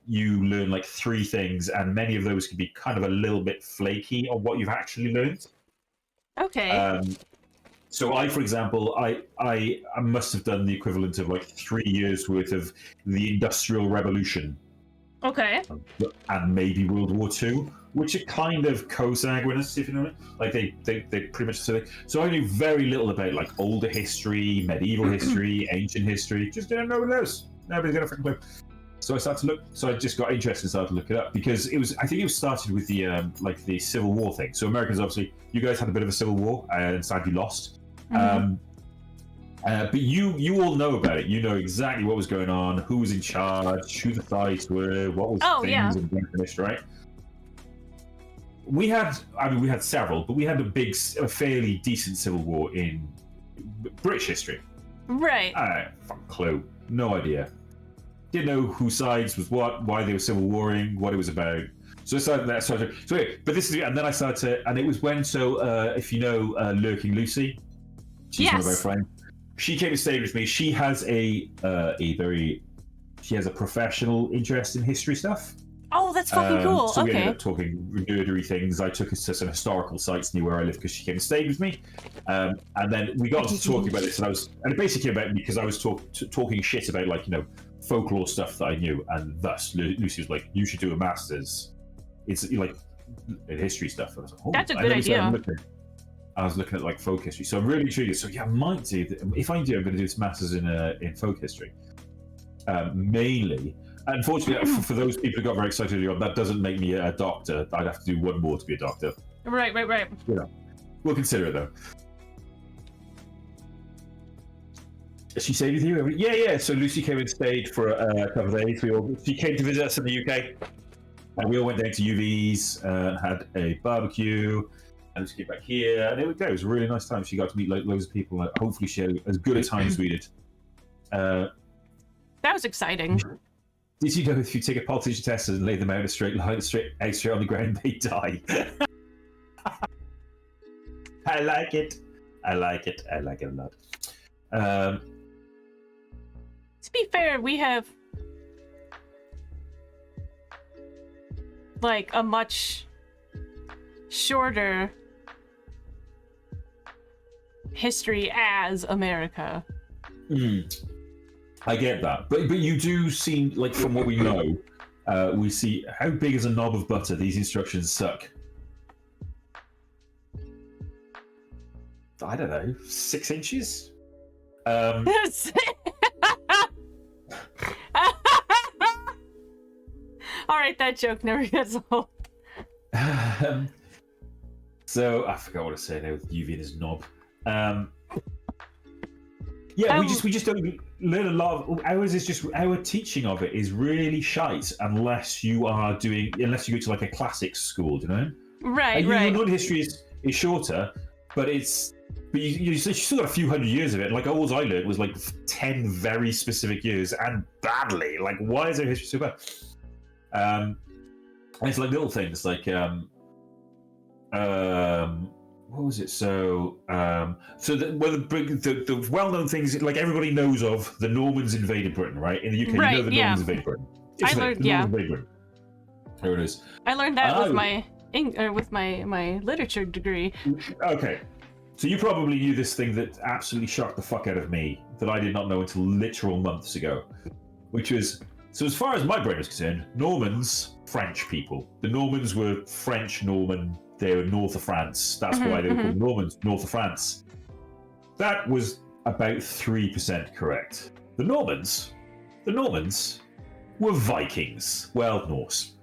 you learn like 3 things, and many of those can be kind of a little bit flaky on what you've actually learned. Okay. So I, for example, I must have done the equivalent of like 3 years worth of the Industrial Revolution. Okay. And maybe World War II, which are kind of co-sanguineous, if you know what I mean. Like they pretty much say. So I knew very little about like older history, medieval history, ancient history. Just didn't know what it was. Nobody's got a freaking clue. So I started to look. So I just got interested and started to look it up because it was. I think it was started with the like the Civil War thing. So Americans, obviously, you guys had a bit of a civil war and sadly lost. But you all know about it. You know exactly what was going on, who was in charge, who the sides were, what was things and finished, right? We had several, but we had a fairly decent civil war in British history. Right. I don't fucking clue. No idea. Didn't know whose sides was what, why they were civil warring, what it was about. So I started that. So anyway, but this is, and then I started to, and it was when, if you know Lurking Lucy, she's one of our friends. she came and stayed with me. She has she has a professional interest in history stuff. Oh, that's fucking cool. So we Okay. ended up talking nerdery things. I took her to some historical sites near where I live because she came and stayed with me. And then we got to talking about this, and it basically about me because I was talking shit about like folklore stuff that I knew, and thus Lucy was like, "You should do a master's. It's like in history stuff." And I was like, "Oh." That's a good idea. I was looking at like folk history, so I'm really intrigued. So yeah, I might do. If I do, I'm going to do this masters in folk history, mainly. Unfortunately, for those people who got very excited earlier on, that doesn't make me a doctor. I'd have to do one more to be a doctor. Right. We'll consider it though. She stayed with you? Yeah. So Lucy came and stayed for a couple of days. She came to visit us in the UK, and we all went down to UV's and had a barbecue. And she came back here, and it was a really nice time. She got to meet loads of people. Hopefully, she had as good a time as we did. That was exciting. Did you know if you take a politician test and lay them out a straight line, straight on the ground, they die? I like it a lot. To be fair, we have like a much shorter history as America. I get that, but you do seem like, from what we know, we see how big is a knob of butter. These instructions suck. I don't know, 6 inches. All right, that joke never gets old. So I forgot what to say now with UV and his knob. Yeah, we just don't learn a lot of ours. Is just our teaching of it is really shite unless you go to like a classics school, you know? Right. Your history is shorter, but you still got a few hundred years of it. Like all I learned was like 10 very specific years and badly. Like, why is our history so bad? And it's like little things like what was it? So the well-known things, like everybody knows of, the Normans invaded Britain, right? In the UK, right, you know the Normans invaded Britain. I learned, yeah. There it is. I learned that with my literature degree. Okay, so you probably knew this thing that absolutely shocked the fuck out of me that I did not know until literal months ago, which was, so as far as my brain is concerned, Normans, French people. The Normans were French Norman. They were north of France. That's why they were called Normans, north of France. That was about 3% correct. The Normans were Vikings. Well, Norse.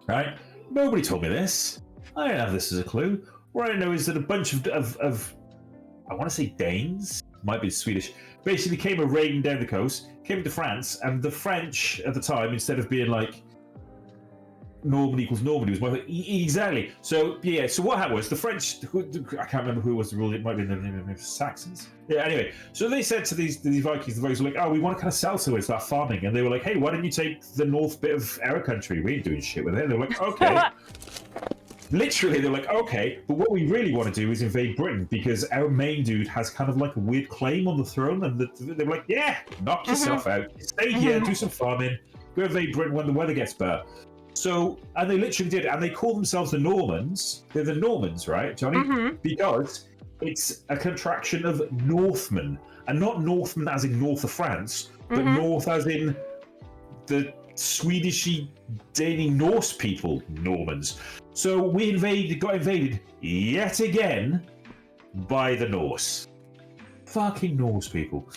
Right? Nobody told me this. I didn't have this as a clue. What I know is that a bunch of I want to say Danes, might be Swedish, basically came raiding down the coast, came to France, and the French at the time, instead of being like Norman equals Normandy, was more like, exactly. So yeah, so what happened was the French, I can't remember who was the ruler, it might be the Saxons. Yeah, anyway, so they said to these Vikings, the Vikings were like, oh, we want to kind of sell somewhere, start farming. And they were like, hey, why don't you take the north bit of our country? We ain't doing shit with it. And they were like, okay. Literally, they're like, okay, but what we really want to do is invade Britain because our main dude has kind of like a weird claim on the throne. And they were like, yeah, knock yourself out. Stay here, do some farming, go invade Britain when the weather gets better. So, and they literally did, and they call themselves the Normans. They're the Normans, right, Johnny? Because it's a contraction of Northmen, and not Northmen as in north of France, but north as in the Swedishy, Danish, Norse people, Normans. So we got invaded yet again by the Norse. Fucking Norse people.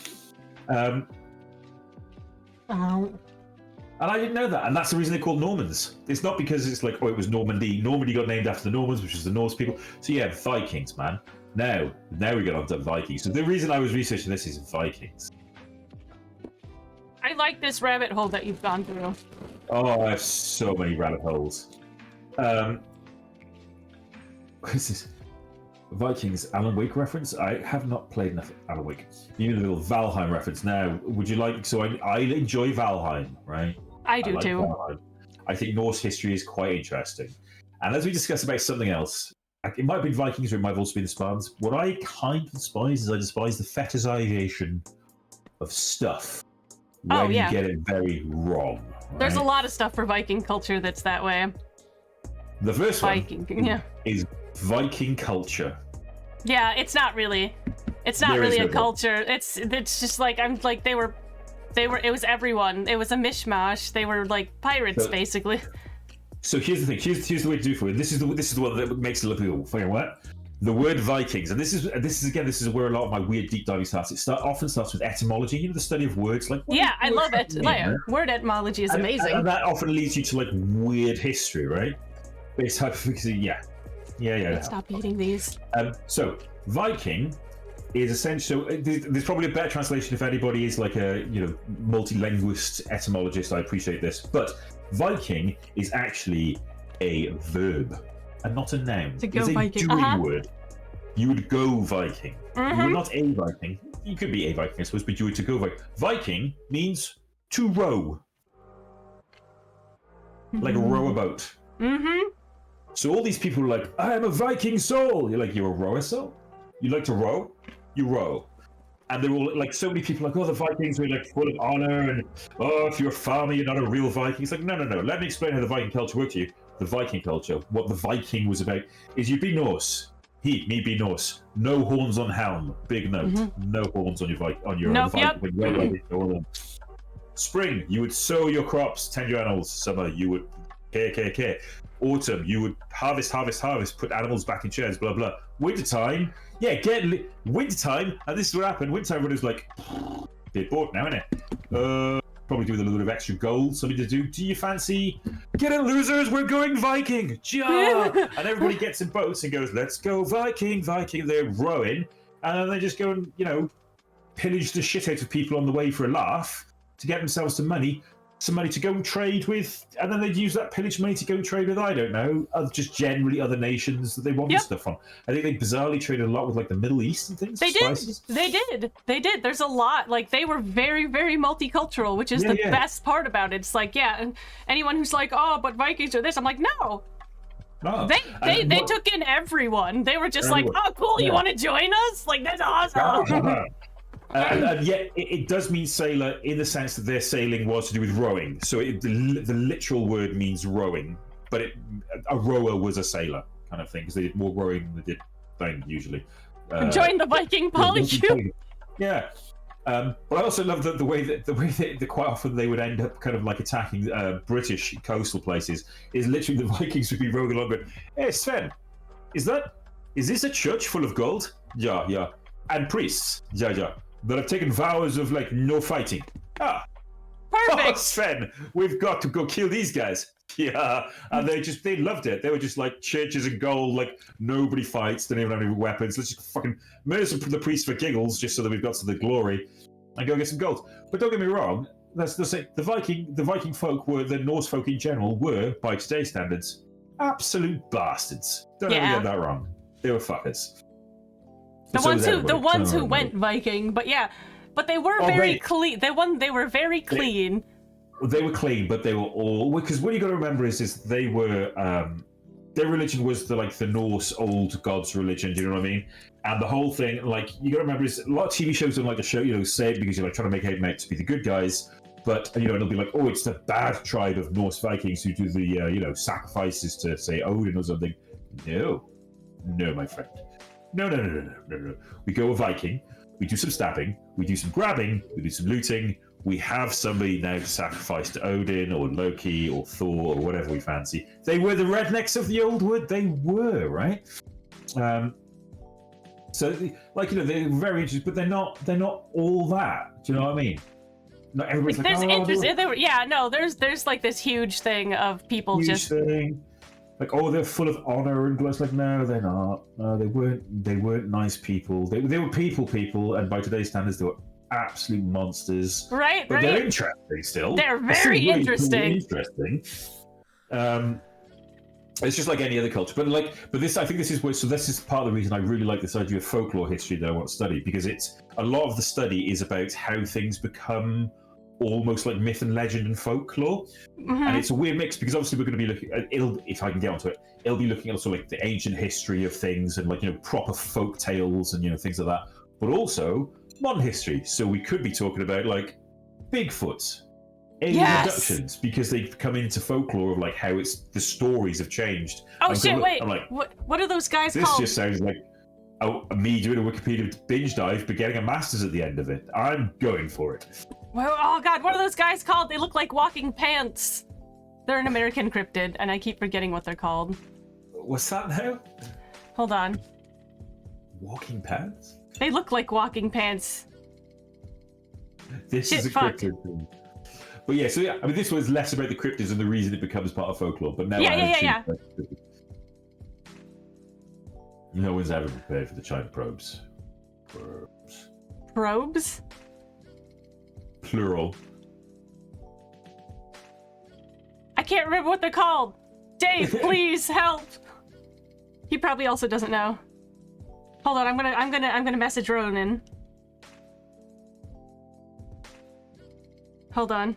And I didn't know that, and that's the reason they're called Normans. It's not because it's like, oh, it was Normandy. Normandy got named after the Normans, which is the Norse people. So yeah, Vikings, man. Now we get on to Vikings. So the reason I was researching this is Vikings. I like this rabbit hole that you've gone through. Oh, I have so many rabbit holes. What is this? Vikings Alan Wake reference? I have not played enough Alan Wake. You need a little Valheim reference. Now, would you like... So I enjoy Valheim, right? I do too. Valheim. I think Norse history is quite interesting. And as we discuss about something else, it might have been Vikings, or it might have also been the Spartans. What I kind of despise is I despise the fetishization of stuff when you get it very wrong. Right? There's a lot of stuff for Viking culture that's that way. The first Viking, one is Viking culture. Yeah, it's not really. It's not really a culture. It's just like they were. It was everyone. It was a mishmash. They were like pirates, basically. So here's the thing. Here's the way to do it for you. This is the one that makes it look cool. Fucking what? The word Vikings, and this is where a lot of my weird deep diving starts. It often starts with etymology. You know, the study of words. Like I love it. Word etymology is amazing. And that often leads you to like weird history, right? Based hypothesis. Yeah. Stop eating these. So Viking is essentially. There's probably a better translation if anybody is like a multilinguist etymologist. I appreciate this, but Viking is actually a verb and not a noun. To go it's a Viking. doing word. You would go Viking. Mm-hmm. You were not a Viking. You could be a Viking, I suppose, but you were to go Viking. Viking means to row, like row a boat. Mm-hmm. So all these people are like, I am a Viking soul. You're like, you're a rower soul? You like to row? You row. And they're all like, so many people are like, oh, the Vikings were like full of honor, and oh, if you're a farmer, you're not a real Viking. It's like, no. Let me explain how the Viking culture works to you. The Viking culture, what the Viking was about, is you be Norse. Me be Norse. No horns on helm. Big note. Mm-hmm. No horns on your Viking. Spring, you would sow your crops, tend your animals. Summer, you would care. Autumn, you would harvest, put animals back in sheds, blah blah. Wintertime, wintertime, and this is what happened. Wintertime, everyone was like, they're bored now, innit? Probably do with a little bit of extra gold, something to do. Do you fancy? Get in, losers, we're going Viking! Ja! And everybody gets in boats and goes, let's go Viking. They're rowing, and then they just go and, pillage the shit out of people on the way for a laugh to get themselves some money to go and trade with, and then they'd use that pillage money to go and trade with, I don't know, just generally other nations that they wanted stuff from. I think they bizarrely traded a lot with like the Middle East and things. They did. There's a lot. Like they were very, very multicultural, which is the best part about it. It's like, and anyone who's like, oh, but Vikings are this, I'm like, no. They took in everyone. They were just like, oh, cool, you want to join us? Like, that's awesome. And yet, it does mean sailor in the sense that their sailing was to do with rowing. So the literal word means rowing, but a rower was a sailor kind of thing because they did more rowing than they did thing usually. Join the Viking polycule. Yeah, but I also love the way that quite often they would end up kind of like attacking British coastal places. Is literally the Vikings would be rowing along going, "Hey Sven, is this a church full of gold? Yeah, and priests, yeah." That have taken vows of like no fighting. Perfect. Oh, Sven, we've got to go kill these guys. Yeah, and they loved it. They were just like churches and gold, like nobody fights. They don't even have any weapons. Let's just fucking murder the priests for giggles, just so that we've got some of the glory, and go get some gold. But don't get me wrong. That's the Viking folk were the Norse folk in general were by today's standards absolute bastards. Don't ever get that wrong. They were fuckers. The ones who went Viking, but they were very clean. They were very clean. They were clean, but they were all, because what you got to remember is they were their religion was the Norse old gods religion. Do you know what I mean? And the whole thing, like you got to remember, is a lot of TV shows don't like to show say it because you're like trying to make them out to be the good guys. But it'll be like, oh, it's the bad tribe of Norse Vikings who do the sacrifices to say Odin or something. No, my friend. No. We go a Viking, we do some stabbing, we do some grabbing, we do some looting, we have somebody now to sacrifice to Odin or Loki or Thor or whatever we fancy. They were the rednecks of the old wood, they were, right? So, they're very interesting, but they're not all that. Do you know what I mean? Not everybody's there's interest. There's like this huge thing of people thing. Like, oh, they're full of honor and glory. It's like, no, they're not. No, they weren't nice people. They were people, and by today's standards, they were absolute monsters. Right. They're interesting still. They're very really interesting. It's just like any other culture, but this, I think this is where. So this is part of the reason I really like this idea of folklore history that I want to study, because it's a lot of the study is about how things become almost like myth and legend and folklore. And it's a weird mix because obviously we're going to be looking at, if I can get onto it, it'll be looking at also like the ancient history of things and like, you know, proper folk tales and, you know, things like that, but also modern history. So we could be talking about like Bigfoot, alien abductions, because they've come into folklore of like how the stories have changed. Oh shit! Wait, I'm like, what are those guys this called? just sounds like me doing a Wikipedia binge dive, but getting a master's at the end of it. I'm going for it. Well, oh god, what are those guys called? They look like walking pants. They're an American cryptid, and I keep forgetting what they're called. What's that now? Hold on. Walking pants? They look like walking pants. This is a cryptid thing. But yeah, so yeah, I mean, this was less about the cryptids and the reason it becomes part of folklore, but now Yeah. No one's ever prepared for the China probes. Probes? Plural. I can't remember what they're called. Dave, please help. He probably also doesn't know. Hold on, I'm gonna message Ronan. Hold on.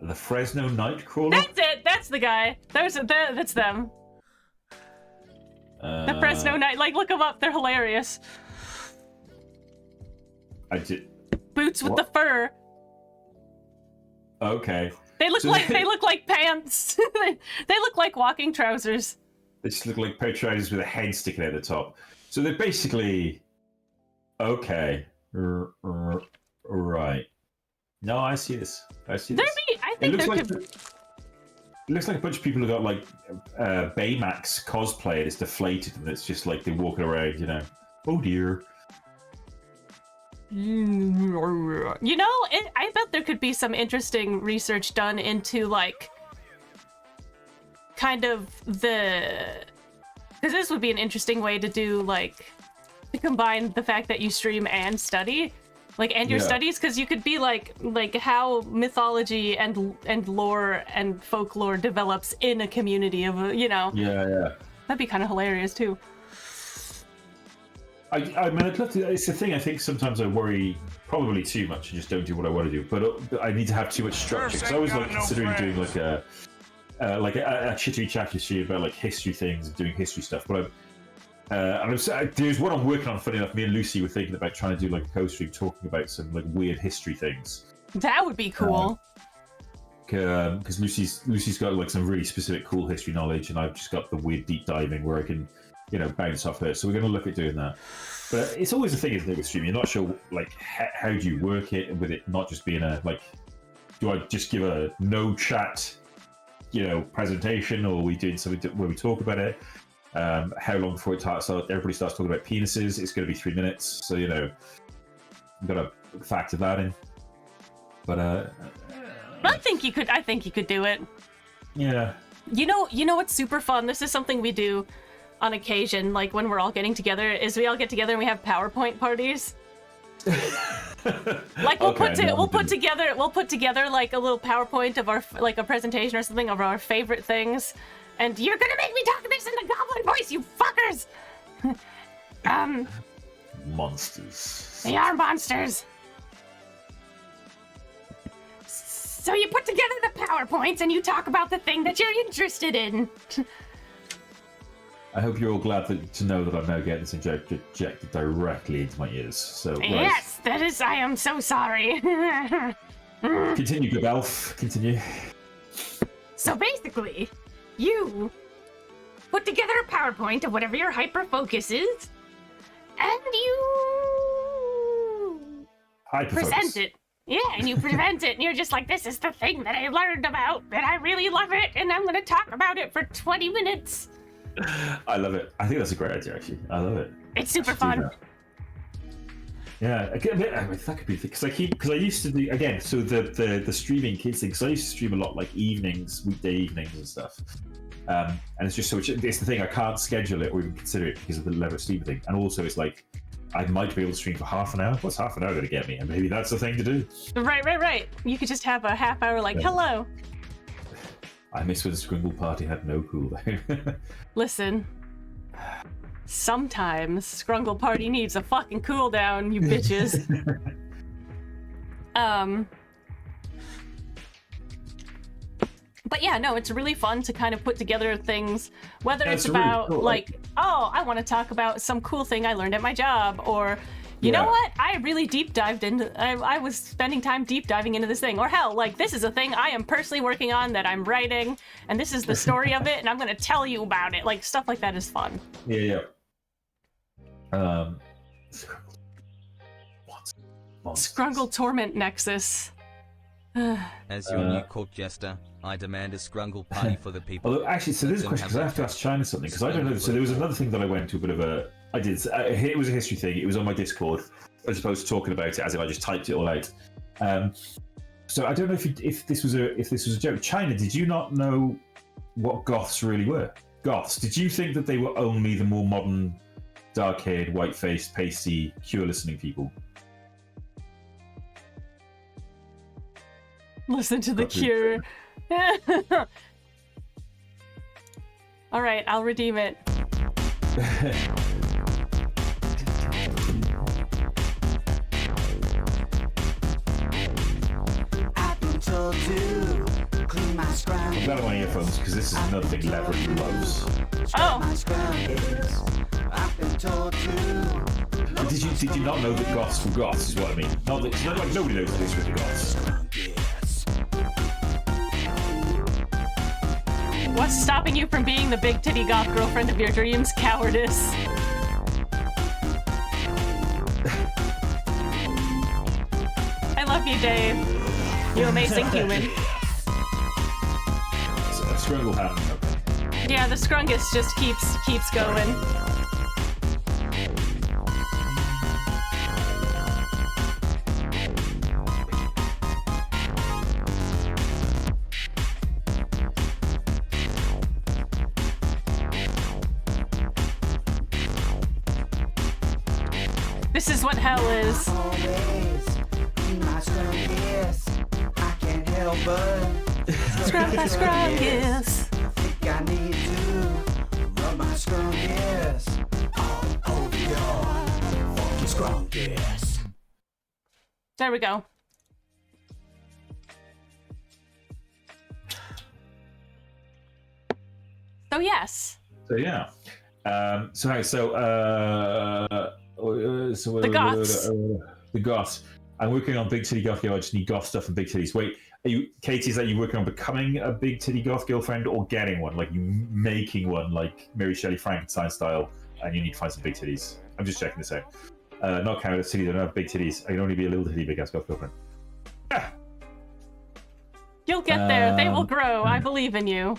The Fresno Nightcrawler? That's it! That's the guy! That's them. The Fresno Night, like, look them up, they're hilarious. Boots with the fur. Okay. They look like pants. They look like walking trousers. They just look like pair of trousers with a head sticking out the top. So they're basically... Okay. Right. No, I see this. I think it looks like a bunch of people who got like Baymax cosplay and it's deflated and it's just like they're walking around, you know. Oh dear. You know, I bet there could be some interesting research done into like kind of because this would be an interesting way to do like to combine the fact that you stream and study. Like, and your studies, because you could be like how mythology and lore and folklore develops in a community of, you know. Yeah. That'd be kind of hilarious too. I mean, I'd love to. It's the thing. I think sometimes I worry probably too much and just don't do what I want to do. But I need to have too much structure. Because I was like considering doing like a chitty chatty stream about like history things and doing history stuff. But there's what I'm working on. Funny enough, me and Lucy were thinking about trying to do like a co-stream talking about some like weird history things. That would be cool. Because Lucy's got like some really specific cool history knowledge, and I've just got the weird deep diving where I can, you know, bounce off her. So we're going to look at doing that. But it's always the thing, isn't it, with streaming? You're not sure like how do you work it with it not just being a like. Do I just give a no chat, you know, presentation, or are we doing something where we talk about it? How long before everybody starts talking about penises? It's going to be 3 minutes, so you know, I've got to factor that in. But I think you could do it. Yeah. You know what's super fun? This is something we do on occasion, like when we're all getting together. Is we all get together and we have PowerPoint parties. Like we'll put together like a little PowerPoint of our like a presentation or something of our favorite things. And you're gonna make me talk this in the goblin voice, you fuckers! Monsters. They are monsters! So you put together the PowerPoints and you talk about the thing that you're interested in. I hope you're all glad to know that I'm now getting this injected directly into my ears. So yes, that is. I am so sorry. Continue, good elf. Continue. So basically, you put together a PowerPoint of whatever your hyper focus is, and you present it. Yeah, and you present it, and you're just like, this is the thing that I learned about, and I really love it, and I'm going to talk about it for 20 minutes. I love it. I think that's a great idea, actually. I love it. It's super fun. Yeah, I mean, that could be because I used to do again. So the streaming kids thing. Because I used to stream a lot, like weekday evenings and stuff. And it's just it's the thing. I can't schedule it or even consider it because of the level of streaming thing. And also, it's like I might be able to stream for half an hour. What's half an hour going to get me? And maybe that's the thing to do. Right. You could just have a half hour, like, hello. I miss when the Scribble Party had no cooldown. Listen, Sometimes Scrungle Party needs a fucking cooldown, you bitches. But yeah, no, it's really fun to kind of put together things, whether it's about, really cool. Like, oh, I want to talk about some cool thing I learned at my job, or, you know what, I really deep dived into, I was spending time deep diving into this thing, or hell, like, this is a thing I am personally working on that I'm writing, and this is the story of it, and I'm going to tell you about it. Like, stuff like that is fun. Yeah. Scrungle Torment Nexus. As your new court jester, I demand a Scrungle Party for the people. Although, actually, so this is a question, because I have to ask China something, because I don't know. So there was another thing that I went to a bit of a... I did. It was a history thing. It was on my Discord, as opposed to talking about it as if I just typed it all out. So I don't know if this was a joke. China, did you not know what goths really were? Goths. Did you think that they were only the more modern, dark-haired, white-faced, pasty, Cure-listening people? Listen to the Cure. All right, I'll redeem it. I'm glad I'm on earphones because this is another thing Leverage loves. Oh. But did you not know that goths were goths? Is what I mean. It's not like nobody knows this with the goths. What's stopping you from being the big titty goth girlfriend of your dreams? Cowardice. I love you, Dave. You amazing human. Scrungle happening, okay. Yeah, the Scrungus just keeps going. This is what hell is. Scrungus. There we go. So yes. So yeah. The goths. The goths. I'm working on big titty goth girl. I just need goth stuff and big titties. Wait, Katie, is that you working on becoming a big titty goth girlfriend or getting one? Like you making one, like Mary Shelley Frankenstein style, and you need to find some big titties. I'm just checking this out. Not Canada City, they don't have big titties. I can only be a little titty big ass goth girlfriend. Ah. You'll get there. They will grow. I believe in you.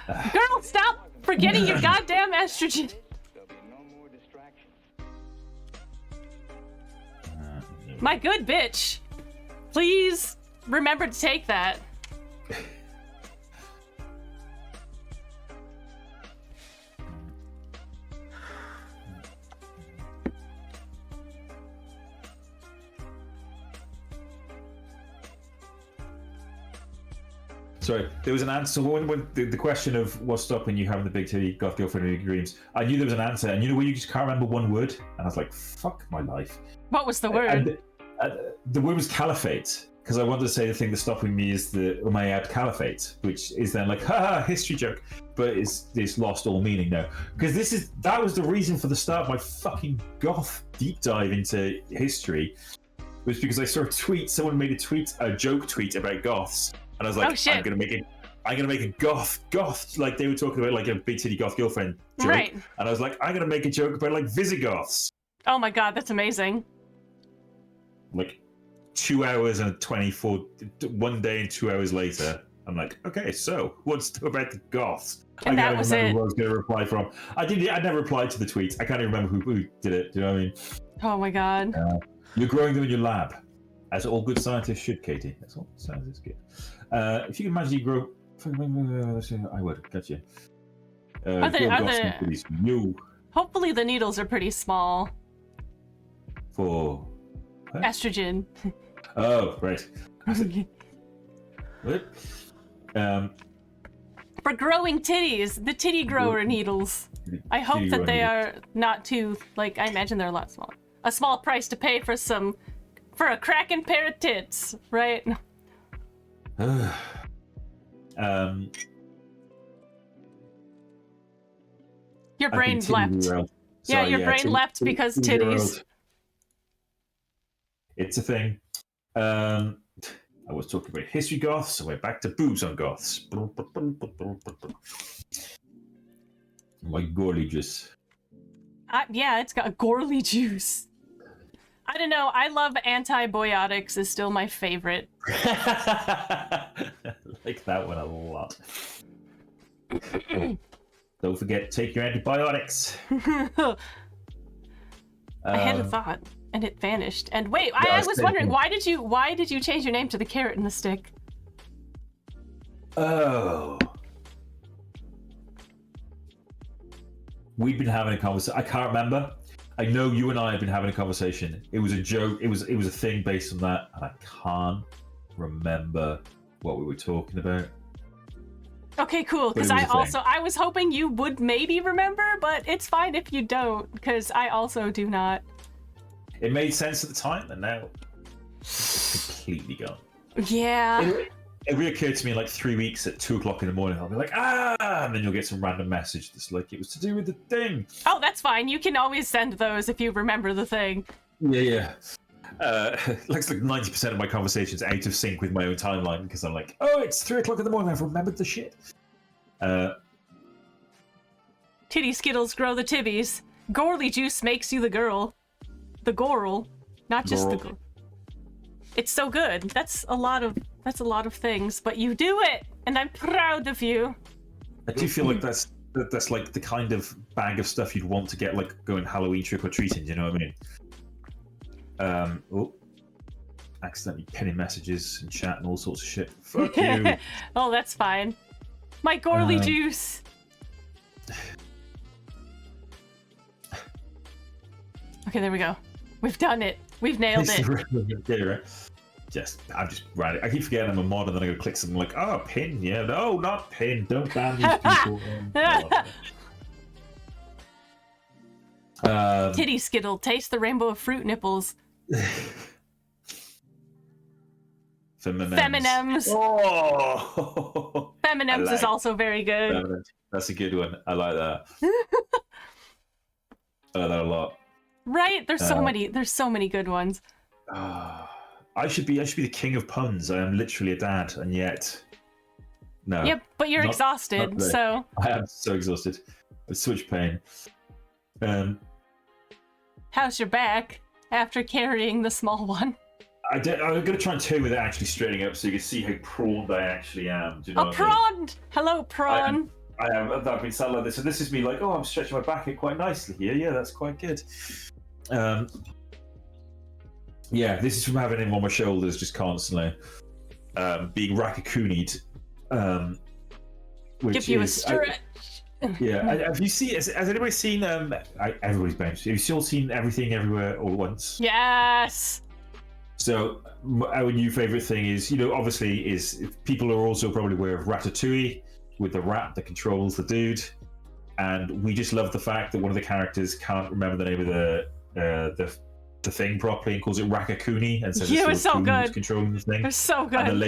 Girl, stop forgetting your goddamn estrogen. My good bitch. Please remember to take that. Sorry, there was an answer when the question of what's stopping you having the big titty goth girlfriend in your dreams. I knew there was an answer, and you know when you just can't remember one word, and I was like, "Fuck my life." What was the word? The word was caliphate, because I wanted to say the thing that's stopping me is the Umayyad Caliphate, which is then like, haha, history joke, but it's lost all meaning now. Because that was the reason for the start of my fucking goth deep dive into history, was because I saw a tweet, someone made a joke tweet about goths, and I was like, oh, shit. I'm gonna make a goth, like they were talking about like a big titty goth girlfriend joke, right. And I was like, I'm gonna make a joke about like Visigoths. Oh my god, that's amazing. Like 2 hours and 24, 1 day and 2 hours later, I'm like, okay, so what's about the goths? And I that was remember it. who I was going to reply from. I never replied to the tweets. I can't even remember who did it. Do you know what I mean? Oh my god. You're growing them in your lab, as all good scientists should, Katie. That's all scientists get. If you can imagine you grow, I would. Gotcha. You. Hopefully the needles are pretty small. For what? Estrogen. Oh, right. What? For growing titties, the titty grower needles. I hope Do that you they want are not too, like, I imagine they're a lot small. A small price to pay for a cracking pair of tits, right? Your brain leapt. Yeah, your brain leapt because titties. It's a thing. I was talking about history goths, so we're back to boobs on goths. My gorly juice. Yeah, it's got gorly juice. I don't know. I love antibiotics is still my favorite. Like that one a lot. Don't forget, take your antibiotics. I had a thought, and it vanished. And wait, Yeah, I was wondering, why did you change your name to the Carrot and the Stick? Oh. We've been having a conversation. I can't remember. I know you and I have been having a conversation. It was a joke. It was a thing based on that, and I can't remember what we were talking about. Okay, cool. Because I was hoping you would maybe remember, but it's fine if you don't, because I also do not. It made sense at the time, and now it's completely gone. Yeah. It reoccurred to me in like 3 weeks at 2 o'clock in the morning. I'll be like, and then you'll get some random message that's like, it was to do with the thing. Oh, that's fine. You can always send those if you remember the thing. Yeah. Looks like 90% of my conversations out of sync with my own timeline because I'm like, oh, it's 3 o'clock in the morning. I've remembered the shit. Titty Skittles grow the tibbies. Gorly juice makes you the girl. The gorl, not just the girl. It's so good. That's a lot of things, but you do it, and I'm proud of you. I do feel like that's like the kind of bag of stuff you'd want to get like going Halloween trick or treating. Do you know what I mean? Accidentally pinning messages and chat and all sorts of shit. Fuck you. Oh, that's fine. My gorly juice. Okay, there we go. We've done it. We've nailed it. Yeah, right. I'm just right. I keep forgetting I'm a mod, and then I go click something like, oh, pin, yeah, no, not pin. Don't ban these people. Titty Skittle, taste the rainbow of fruit nipples. Feminems. Oh, Feminems is also very good. Feminems. That's a good one. I like that. I like that a lot. Right? There's so many. There's so many good ones. I should be the king of puns. I am literally a dad, and yet no. Yep, but you're exhausted, really. so I am so exhausted. It's so much pain. How's your back after carrying the small one? I'm going to try and turn with it actually straightening up so you can see how prawned I actually am. Do you know what prawned! I mean? Hello, prawn! I am. I've been sat like this, and this is me like, oh, I'm stretching my back out quite nicely here. Yeah, that's quite good. Yeah, this is from having him on my shoulders just constantly, being Raccoonied. Give you a stretch. Have you seen? Has anybody seen? Everybody's bounced. Have you all seen Everything Everywhere All at Once? Yes. So our new favorite thing is, obviously, is people are also probably aware of Ratatouille with the rat that controls the dude, and we just love the fact that one of the characters can't remember the name of the thing properly and calls it Raccoony and says it's so good. Controlling the thing. It's so good. And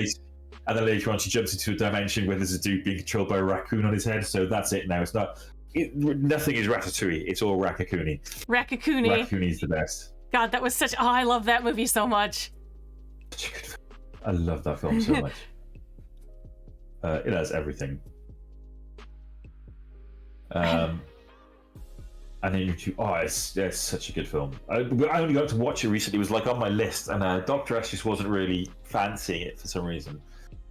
then later on, she jumps into a dimension where there's a dude being controlled by a raccoon on his head. So that's it now. It's not. Nothing is Ratatouille. It's all Raccoony. Raccoony's the best. God, that was such. Oh, I love that movie so much. I love that film so much. It has everything. And then it's such a good film. I only got to watch it recently. It was like on my list, and Dr. S just wasn't really fancying it for some reason.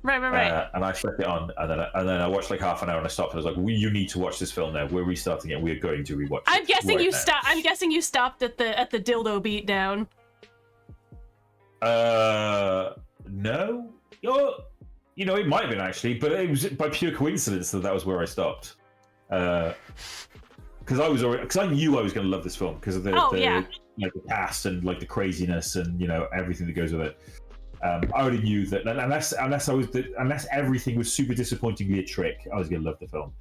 Right. And I flipped it on, and then I watched like half an hour, and I stopped. And I was like, "You need to watch this film now. We're restarting it. We're going to rewatch." I'm guessing right you now. stopped. I'm guessing you stopped at the dildo beatdown. No. It might have been actually, but it was by pure coincidence that was where I stopped. Because I knew I was going to love this film because of the cast and like the craziness and everything that goes with it. I already knew that unless everything was super disappointingly a trick, I was going to love the film.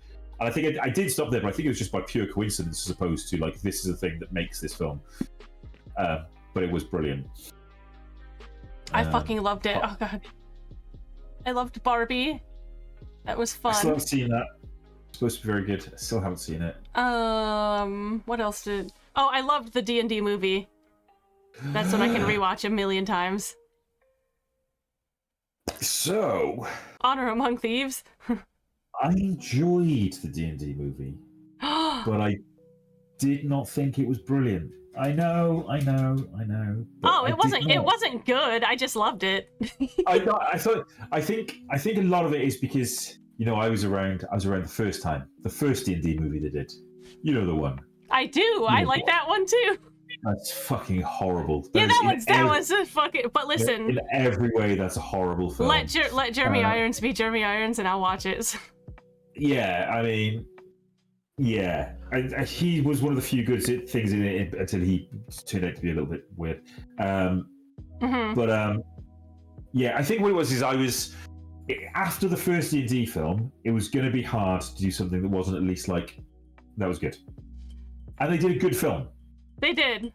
And I think I did stop there, but I think it was just by pure coincidence as opposed to like this is the thing that makes this film. But it was brilliant. I fucking loved it. Oh god, I loved Barbie. That was fun. I still haven't seen that. It's supposed to be very good. I still haven't seen it. What else did? Oh, I loved the D&D movie. That's what I can rewatch a million times. So, Honor Among Thieves. I enjoyed the D&D movie, but I did not think it was brilliant. I know. Oh, it wasn't. It wasn't good. I just loved it. I think a lot of it is because I was around the first time, the first D&D movie they did. You know the one. I do. I like that one too. That's fucking horrible. That was a fucking. But listen, in every way, that's a horrible film. Let Jeremy Irons be Jeremy Irons, and I'll watch it. Yeah, I mean, yeah, he was one of the few good things in it until he turned out to be a little bit weird. But yeah, I think what it was is I was after the first D&D film, it was going to be hard to do something that wasn't at least like that was good, and they did a good film. They did.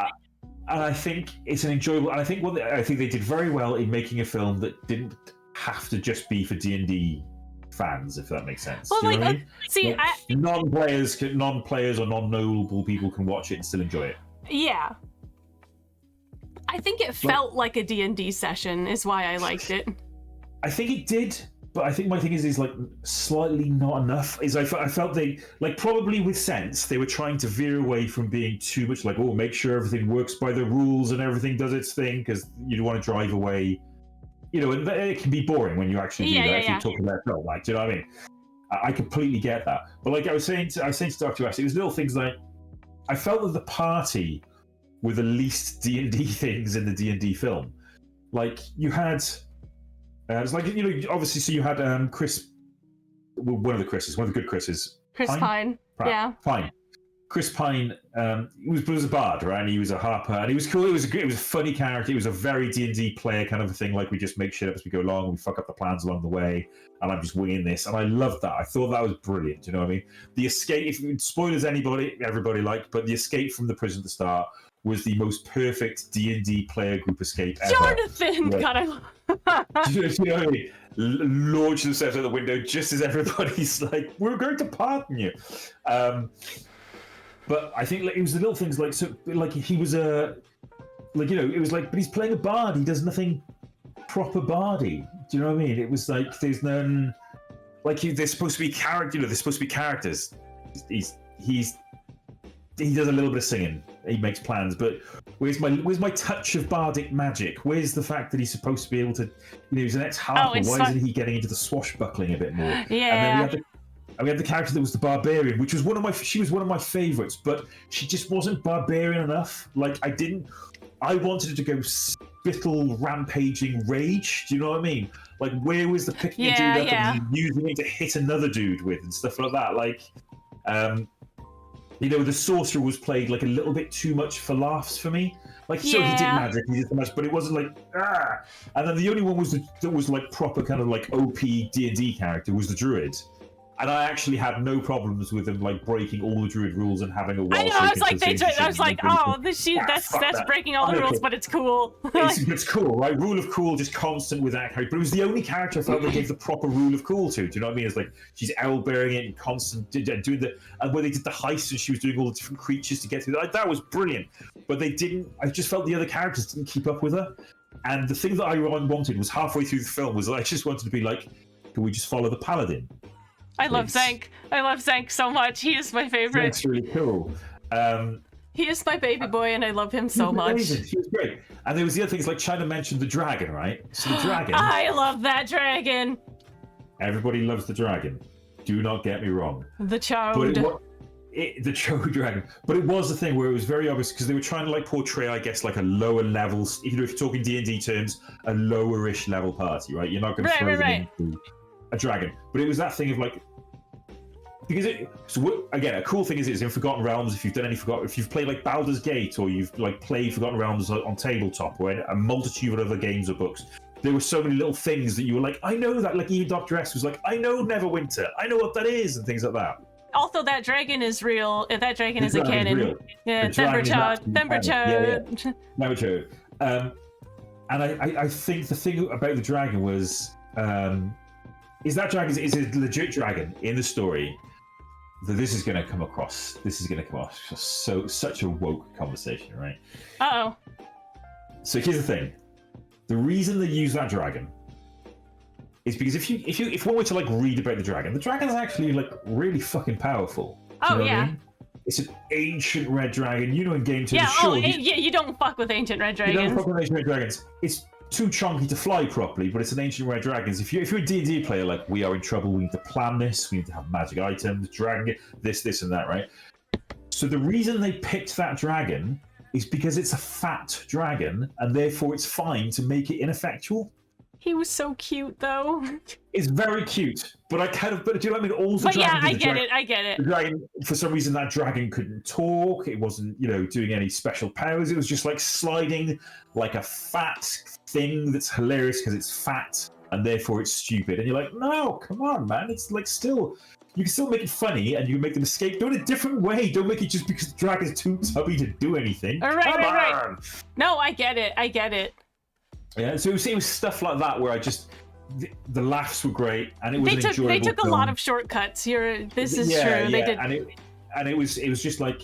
And I think it's an enjoyable. And I think I think they did very well in making a film that didn't have to just be for D&D fans, if that makes sense. Well, you know what I mean? See, non-players or non-knowable people can watch it and still enjoy it. Yeah. I think it felt like a D&D session, is why I liked it. I think it did, but I think my thing is like slightly not enough. I felt they, like, probably with sense, they were trying to veer away from being too much like, oh, make sure everything works by the rules and everything does its thing, because you don't want to drive away. And it can be boring when you actually do that. If you're talking about film, like, do you know what I mean? I completely get that. But like I was saying to Dr. S, it was little things like I felt that the party were the least D&D things in the D&D film. Like you had, it's like obviously, so you had Chris, one of the good Chris's, Chris Pine. Yeah, Pine. Chris Pine, he was a bard, right? And he was a harper, and he was cool. It was a funny character. He was a very D&D player kind of a thing. Like we just make shit up as we go along, and we fuck up the plans along the way, and I'm just winging this. And I loved that. I thought that was brilliant. You know what I mean? The escape, spoilers everybody like, but the escape from the prison at the start was the most perfect D&D player group escape ever. Jonathan, right? God, you know what I mean? Launch themselves out the window just as everybody's like, "We're going to pardon you." But I think like it was the little things like he was it was like, but he's playing a bard. He does nothing proper bardy. Do you know what I mean? It was like there's none like there's supposed to be character. There's supposed to be characters. He does a little bit of singing. He makes plans, but where's my touch of bardic magic? Where's the fact that he's supposed to be able to? He's an ex-harper. Why isn't he getting into the swashbuckling a bit more? Yeah. And we had the character that was the barbarian, which was she was one of my favourites, but she just wasn't barbarian enough. Like I wanted it to go spittle, rampaging rage. Do you know what I mean? Like where was the picking a dude up and using it to hit another dude with and stuff like that? Like, the sorcerer was played like a little bit too much for laughs for me. Like, so he did magic, he did so much, but it wasn't like, ah. And then the only one that was like proper kind of like OP D&D character was the druid. And I actually had no problems with them like breaking all the druid rules and having a wild. I know. I was like, that's breaking all the rules, but it's cool. It's cool, right? Rule of cool, just constant with that character. But it was the only character I felt they gave the proper rule of cool to. Do you know what I mean? It's like she's owl bearing it and constant doing and when they did the heist and she was doing all the different creatures to get through that was brilliant. But they didn't. I just felt the other characters didn't keep up with her. And the thing that I wanted was halfway through the film was that I just wanted to be like, can we just follow the paladin? I love Zank. I love Zank so much. He is my favorite. That's really cool. He is my baby boy, and I love him so much. He was great. And there was the other things like China mentioned the dragon, right? So the dragon. I love that dragon. Everybody loves the dragon. Do not get me wrong. The Chode. The Chode dragon. But it was the thing where it was very obvious because they were trying to like portray, I guess, like a lower level. If you're talking D&D terms, a lower-ish level party, right? You're not going to throw them into a dragon. But it was that thing of like. Because again, a cool thing is in Forgotten Realms, if you've played like Baldur's Gate or you've like played Forgotten Realms on tabletop or a multitude of other games or books, there were so many little things that you were like, I know that. Like even Dr. S was like, I know Neverwinter, I know what that is, and things like that. Also, that dragon is real. If that dragon The is a dragon is canon. real. Yeah, The dragon is absolutely Themberchode. Naruto. And I think the thing about the dragon was, is that dragon is a legit dragon in the story. That this is going to come across. This is going to come off such a woke conversation, right? Uh-oh. So here's the thing: the reason they use that dragon is because if one were to like read about the dragon is actually like really fucking powerful. Do you know what I mean? It's an ancient red dragon. You know, in game terms, You don't fuck with ancient red dragons. You don't fuck with ancient red dragons. It's too chunky to fly properly, but it's an ancient red dragon. If you're a D&D player, like, we are in trouble, we need to plan this, we need to have magic items, dragon, this and that, right? So the reason they picked that dragon is because it's a fat dragon, and therefore it's fine to make it ineffectual. He was so cute, though. It's very cute, but do you know what I mean? All the But yeah, dragons I get it. The dragon, for some reason, that dragon couldn't talk. It wasn't, doing any special powers. It was just like sliding like a fat thing that's hilarious because it's fat and therefore it's stupid. And you're like, no, come on, man. It's like you can still make it funny and you can make them escape. Do it a different way. Don't make it just because the dragon's too tubby to do anything. Right. No, I get it. Yeah, so it was stuff like that where the laughs were great and it was an enjoyable They took film. a lot of shortcuts. This is true. Yeah, they did. And it was just like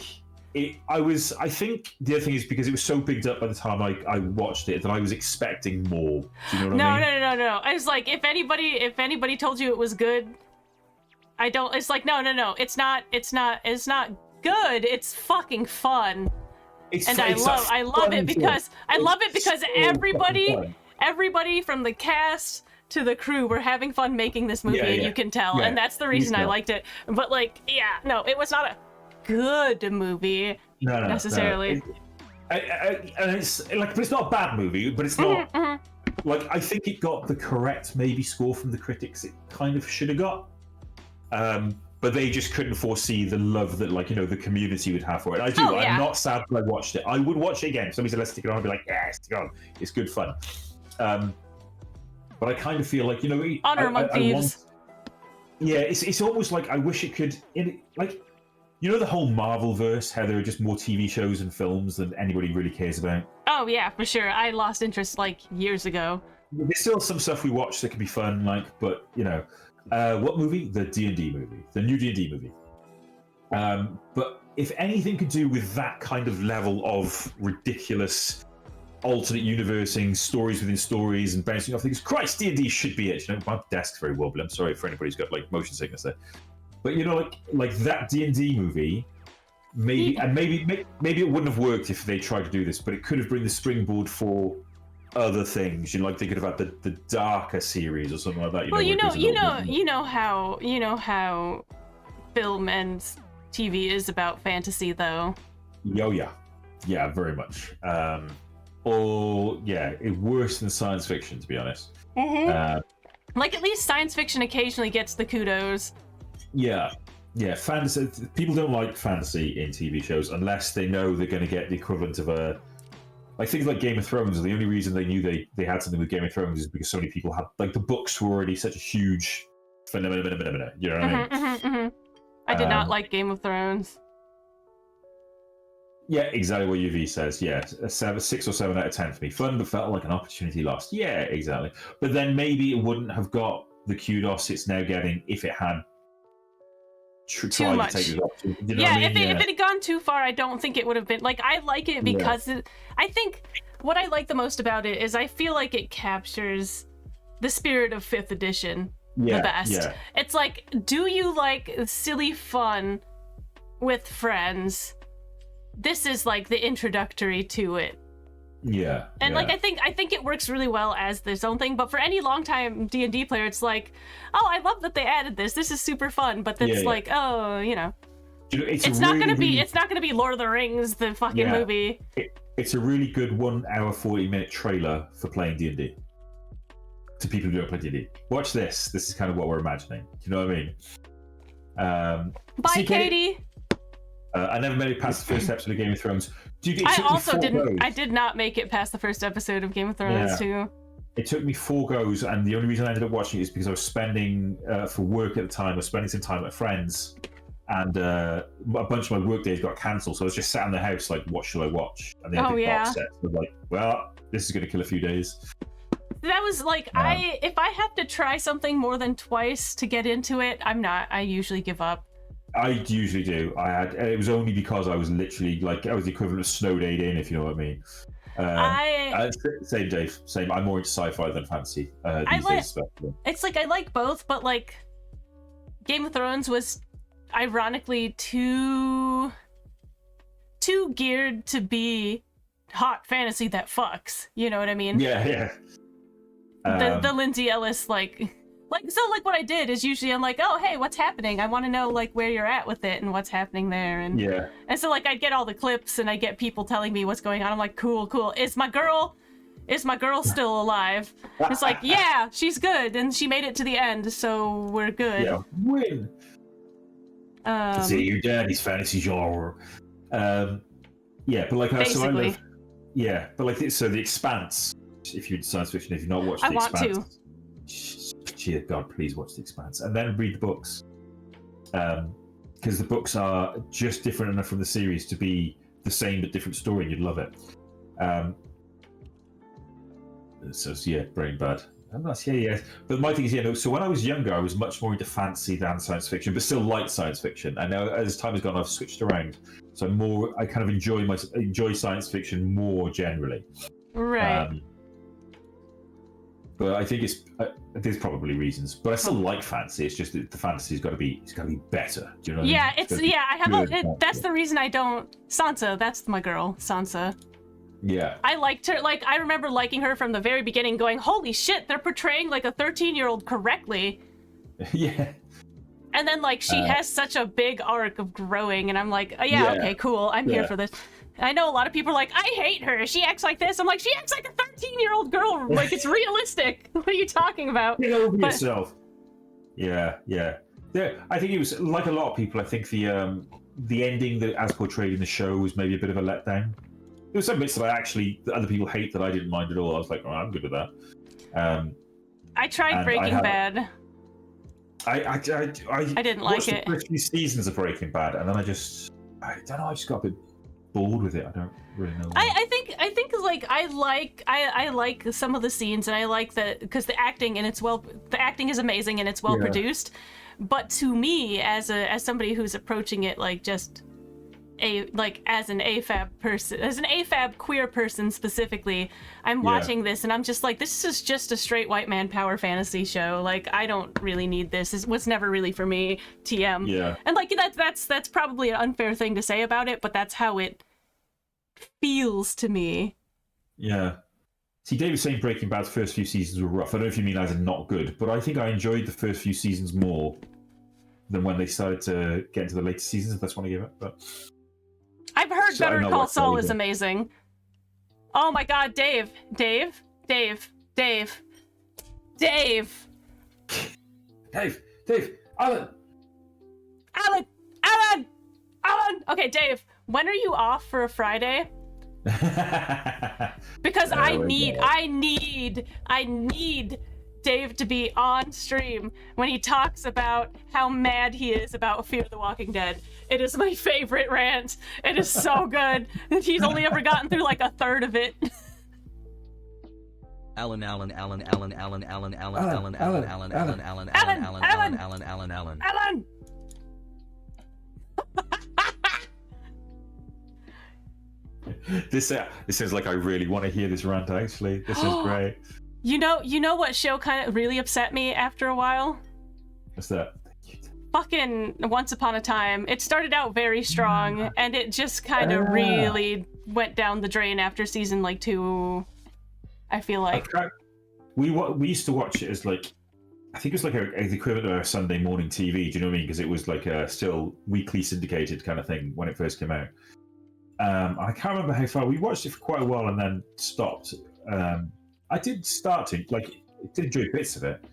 I think the other thing is because it was so bigged up by the time I watched it that I was expecting more. Do you know what I mean? No. I was like, if anybody told you it was good, I don't. It's like, no. It's not good. It's fucking fun. I love it because everybody from the cast to the crew were having fun making this movie, and you can tell, and that's the reason I liked it. But it was not a good movie necessarily. And it's like, but it's not a bad movie, but it's not like, I think it got the correct maybe score from the critics. It kind of should have got. But they just couldn't foresee the love that, the community would have for it. I'm not sad that I watched it. I would watch it again. Somebody said, let's stick it on. I'd be like, yeah, stick it on. It's good fun. But I kind of feel like, Honor Among Thieves. It's almost like I wish it could, the whole Marvel verse, how there are just more TV shows and films than anybody really cares about. Oh yeah, for sure. I lost interest years ago. There's still some stuff we watch that can be fun, but what movie? The D&D movie, the new D&D movie. But if anything could do with that kind of level of ridiculous alternate universing, stories within stories, and bouncing off things, Christ, D&D should be it. My desk's very wobbly. I'm sorry for anybody who's got motion sickness there. But like that D&D movie, maybe it wouldn't have worked if they tried to do this, but it could have been the springboard for other things. Like they could have had the darker series or something like that. You know how film and TV is about fantasy, though. Yeah, very much. It's worse than science fiction, to be honest. At least science fiction occasionally gets the kudos. Yeah, fantasy. People don't like fantasy in TV shows unless they know they're going to get the equivalent of things like Game of Thrones. The only reason they knew they had something with Game of Thrones is because so many people had the books were already such a huge phenomenon. You know what I mean? I did not like Game of Thrones. Yeah, exactly what UV says. Yeah, a 6 or 7 out of 10 for me. Fun, but felt like an opportunity lost. Yeah, exactly. But then maybe it wouldn't have got the kudos it's now getting if it had too much. If it had gone too far, I don't think it would have been I like it because I think what I like the most about it is I feel like it captures the spirit of 5th edition the best. It's like, do you like silly fun with friends? This is the introductory to it. And I think it works really well as its own thing, but for any longtime D&D player, it's like, oh, I love that they added this. This is super fun, but it's it's not gonna be Lord of the Rings, the fucking movie. It's a really good 1 hour 40-minute trailer for playing D&D. To people who don't play D&D, watch this. This is kind of what we're imagining. Do you know what I mean? Bye, Katie. I never made it past the first episode of Game of Thrones. I did not make it past the first episode of Game of Thrones too. It took me 4 goes, and the only reason I ended up watching it is because I was spending for work at the time. I was spending some time with friends, and a bunch of my work days got cancelled. So I was just sat in the house like, what should I watch? And they had the box set. So I was like, well, this is going to kill a few days. That was like, if I have to try something more than twice to get into it, I usually give up. I usually do. It was only because I was literally like, I was the equivalent of snowed in, if you know what I mean. Same, Dave. Same. I'm more into sci-fi than fantasy these days, especially. It's like I like both, but like Game of Thrones was ironically too geared to be hot fantasy that fucks. You know what I mean? Yeah. The Lindsay Ellis so what I did is usually I'm like, oh hey, what's happening? I want to know like where you're at with it and what's happening there, and so like I'd get all the clips and I get people telling me what's going on. I'm like, cool. Is my girl still alive? It's like, yeah, she's good and she made it to the end, so we're good. Yeah, win. See your daddy's fantasy genre. Yeah, but like basically. So The Expanse. If you're into science fiction, if you've not watched The Expanse, I want to. Dear God, please watch The Expanse and then read the books, because the books are just different enough from the series to be the same but different story, and you'd love it. So yeah, Brain Bad. And that's But my thing is, so when I was younger, I was much more into fantasy than science fiction, but still like science fiction. And now, as time has gone, I've switched around. So I kind of enjoy science fiction more generally. Right. But I think there's probably reasons. But I still like fantasy. It's just that the fantasy's got to be better. Do you know what I mean? I have that's the reason I don't. Sansa, that's my girl, Sansa. Yeah. I liked her. Like, I remember liking her from the very beginning, going, holy shit, they're portraying like a 13-year-old correctly. Yeah. And then like she has such a big arc of growing, and I'm like, oh, okay, cool, I'm here for this. I know a lot of people are like, I hate her, she acts like this. I'm like, she acts like a 13-year-old girl. Like, it's realistic. What are you talking about? Get over yourself. Yeah. I think it was like a lot of people. I think the ending that, as portrayed in the show, was maybe a bit of a letdown. There were some bits that other people hate that I didn't mind at all. I was like, oh, I'm good with that. I tried Breaking Bad. I didn't like it. The first few seasons of Breaking Bad, and then I don't know. I just got a bit bored with it. I don't really know. I think like I like some of the scenes, and I like because the acting is amazing and it's well produced. But to me, as somebody who's approaching it like just as an AFAB person, as an AFAB queer person specifically, I'm watching this and I'm just like, this is just a straight white man power fantasy show. Like, I don't really need this. It was never really for me, TM. Yeah. And like that's probably an unfair thing to say about it, but that's how it feels to me. Yeah. See, Dave was saying Breaking Bad's first few seasons were rough. I don't know if you mean as in not good, but I think I enjoyed the first few seasons more than when they started to get into the later seasons, if that's what I give it. But I've heard Better Call Saul is amazing. Oh my god, Dave, Alan! Okay, Dave, when are you off for a Friday? Because I need Dave to be on stream when he talks about how mad he is about Fear the Walking Dead. It is my favorite rant. It is so good. He's only ever gotten through like a third of it. Alan. This sounds like I really want to hear this rant. Actually, this is great. You know what show kind of really upset me after a while? What's that? Fucking Once Upon a Time. It started out very strong, and it just kind of really went down the drain after season 2. I feel like we used to watch it as like, I think it was like the equivalent of a Sunday morning TV. Do you know what I mean? Because it was like a still weekly syndicated kind of thing when it first came out. I can't remember how far we watched it for quite a while and then stopped. I did start to did enjoy bits of it.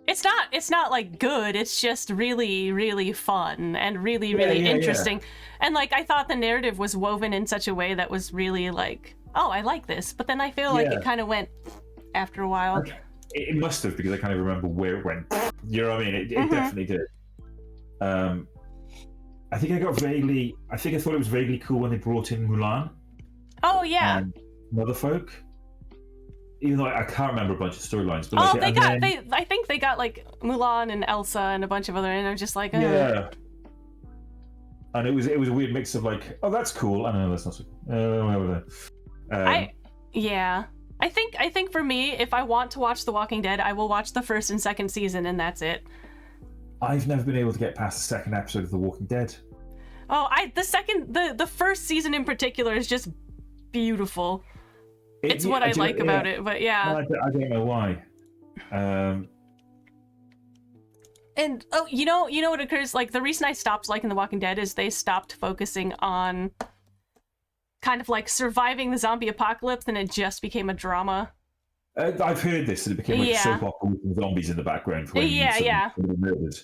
It's not like good, it's just really, really fun and really interesting. And like, I thought the narrative was woven in such a way that was really like, oh, I like this. But then I feel like it kind of went after a while. It must have, because I kind of remember where it went. You know what I mean? It definitely did. I think I thought it was vaguely cool when they brought in Mulan Oh yeah. and other folk. Even though I can't remember a bunch of storylines. But Oh, like, I think they got like Mulan and Elsa and a bunch of other, and I'm just like, yeah. And it was a weird mix of like, oh, that's cool. I don't know, that's not so cool. I think for me, if I want to watch The Walking Dead, I will watch the first and second season, and that's it. I've never been able to get past the second episode of The Walking Dead. Oh, the first season in particular is just beautiful. It's what I like about it, but yeah. I don't know why. And oh, you know what occurs? Like the reason I stopped liking The Walking Dead is they stopped focusing on kind of like surviving the zombie apocalypse, and it just became a drama. I've heard this, and it became like soap opera with zombies in the background. For somebody murdered.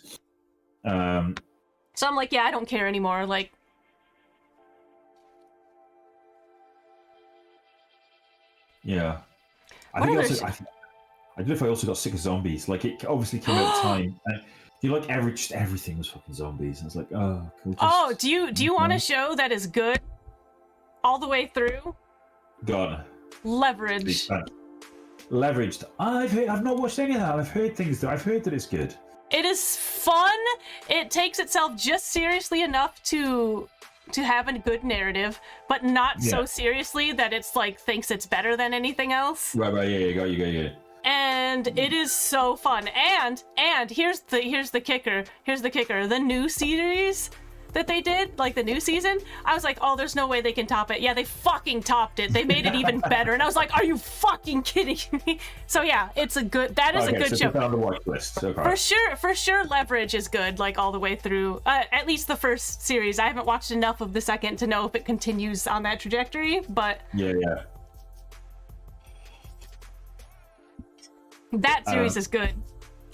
So I'm like, yeah, I don't care anymore. Like, yeah, I don't know if I also got sick of zombies. Like, it obviously came out at time, and just everything was fucking zombies. And it's like, oh, cool. Do you want a show that is good all the way through? Gone. Leveraged. I've not watched any of that. I've heard that it's good. It is fun. It takes itself just seriously enough to have a good narrative, but not so seriously that it's like thinks it's better than anything else. Right. Yeah, got you. And it is so fun. And here's the kicker. The new series that they did, like the new season, I was like, oh, there's no way they can top it. Yeah, they fucking topped it. They made it even better. And I was like, are you fucking kidding me? So yeah, it's a good show. Put on the watch list. Okay. For sure, Leverage is good, like all the way through. At least the first series. I haven't watched enough of the second to know if it continues on that trajectory, but yeah. That series is good.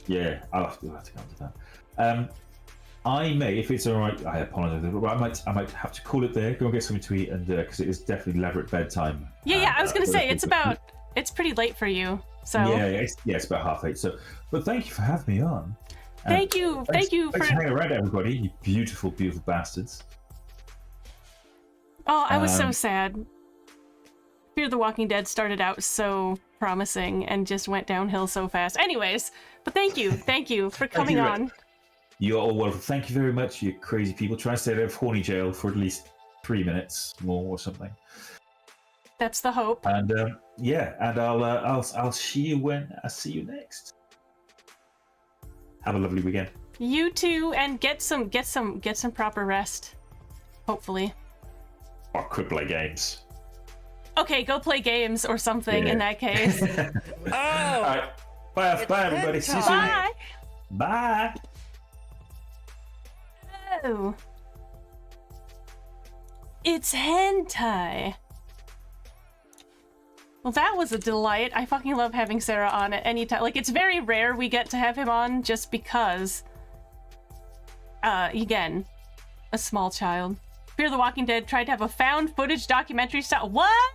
Yeah, I'll have to come to that. I may, if it's all right, I apologize, but I might have to call it there. Go and get something to eat, and because it is definitely Leverett bedtime. Yeah. I was gonna say it's pretty late for you. So it's about 8:30. So, but thank you for having me on. Thank you for hanging around, everybody. You beautiful, beautiful bastards. Oh, I was so sad. Fear the Walking Dead started out so promising and just went downhill so fast. Anyways, but thank you for coming on. You're all welcome. Thank you very much, you crazy people. Try to stay out of horny jail for at least 3 minutes more or something. That's the hope. And I'll see you when I see you next. Have a lovely weekend. You too, and get some proper rest. Hopefully. Or quit play games. Okay, go play games or something in that case. All right. Bye everybody. See you soon. Bye. Bye. Oh. It's hentai. Well, that was a delight. I fucking love having Sarah on at any time. Like, it's very rare we get to have him on just because, again, a small child. Fear the Walking Dead tried to have a found footage documentary style. What?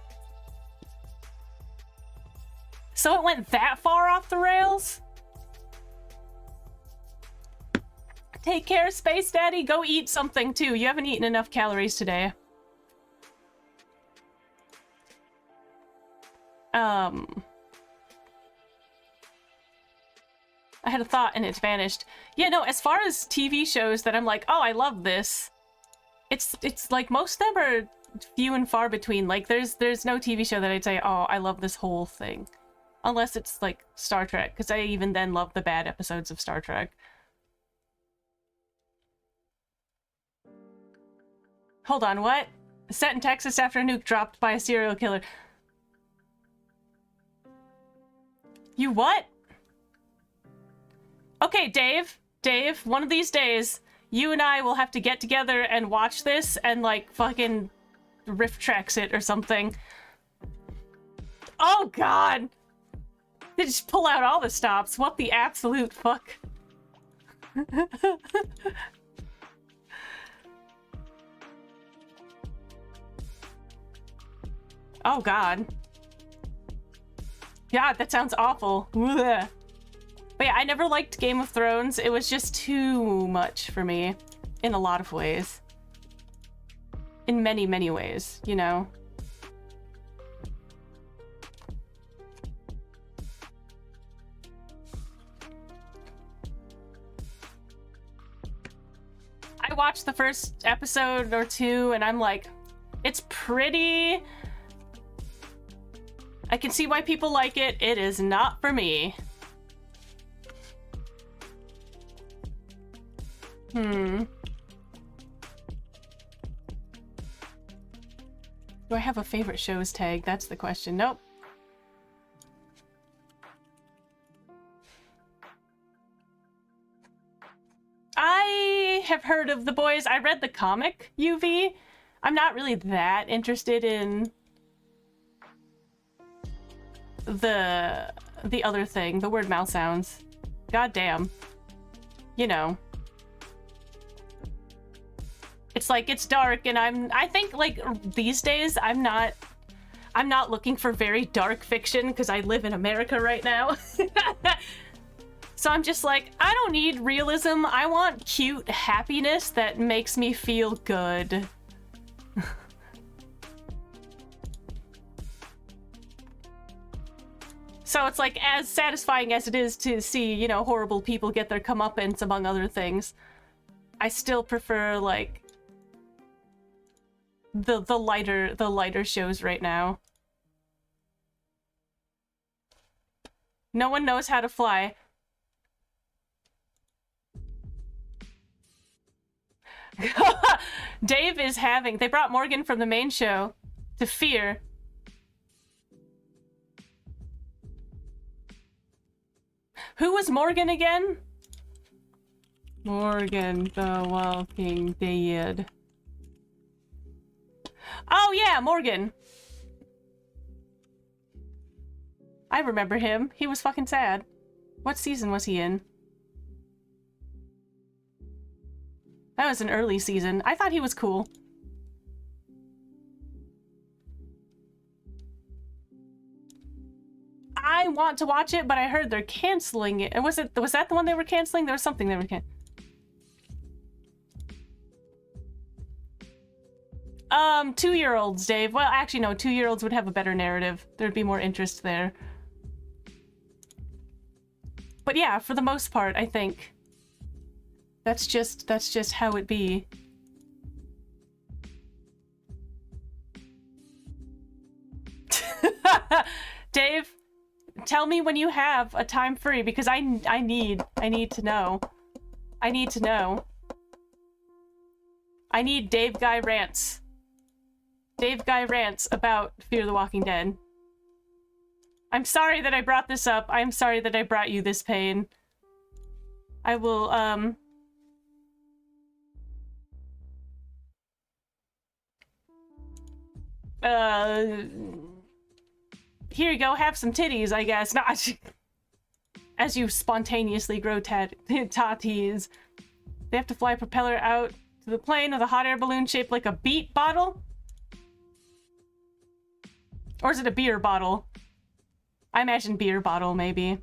So it went that far off the rails? Take care, Space Daddy. Go eat something, too. You haven't eaten enough calories today. I had a thought and it vanished. Yeah, no, as far as TV shows that I'm like, oh, I love this. It's like most of them are few and far between. Like there's no TV show that I'd say, oh, I love this whole thing. Unless it's like Star Trek, because I even then love the bad episodes of Star Trek. Hold on, what? Set in Texas after a nuke dropped by a serial killer. You what? Okay, Dave, one of these days, you and I will have to get together and watch this and, like, fucking riff tracks it or something. Oh, God! They just pull out all the stops. What the absolute fuck? Oh, God. God, that sounds awful. Blech. But yeah, I never liked Game of Thrones. It was just too much for me in a lot of ways. In many, many ways, you know? I watched the first episode or two and I'm like, it's pretty. I can see why people like it. It is not for me. Do I have a favorite shows tag? That's the question. Nope. I have heard of The Boys. I read the comic, UV. I'm not really that interested in the other thing, the word mouth sounds. God damn. You know. It's like, it's dark and I think like these days I'm not looking for very dark fiction because I live in America right now. So I'm just like, I don't need realism. I want cute happiness that makes me feel good. So it's like, as satisfying as it is to see, you know, horrible people get their comeuppance among other things, I still prefer like the lighter shows right now. No one knows how to fly. Dave is having... They brought Morgan from the main show to Fear. Who was Morgan again? Morgan the Walking Dead. Oh yeah, Morgan. I remember him. He was fucking sad. What season was he in? That was an early season. I thought he was cool. I want to watch it, but I heard they're canceling it. And was that the one they were canceling? There was something they were canceling. 2-year-olds, Dave. Well, actually, no. 2-year-olds would have a better narrative. There'd be more interest there. But yeah, for the most part, I think that's just how it be. Dave, tell me when you have a time free because I need to know. I need to know. I need Dave Guy rants. Dave Guy rants about Fear the Walking Dead. I'm sorry that I brought this up. I'm sorry that I brought you this pain. I will, here you go, have some titties, I guess. Not as you spontaneously grow tatties. They have to fly a propeller out to the plane with a hot air balloon shaped like a beet bottle? Or is it a beer bottle? I imagine beer bottle, maybe.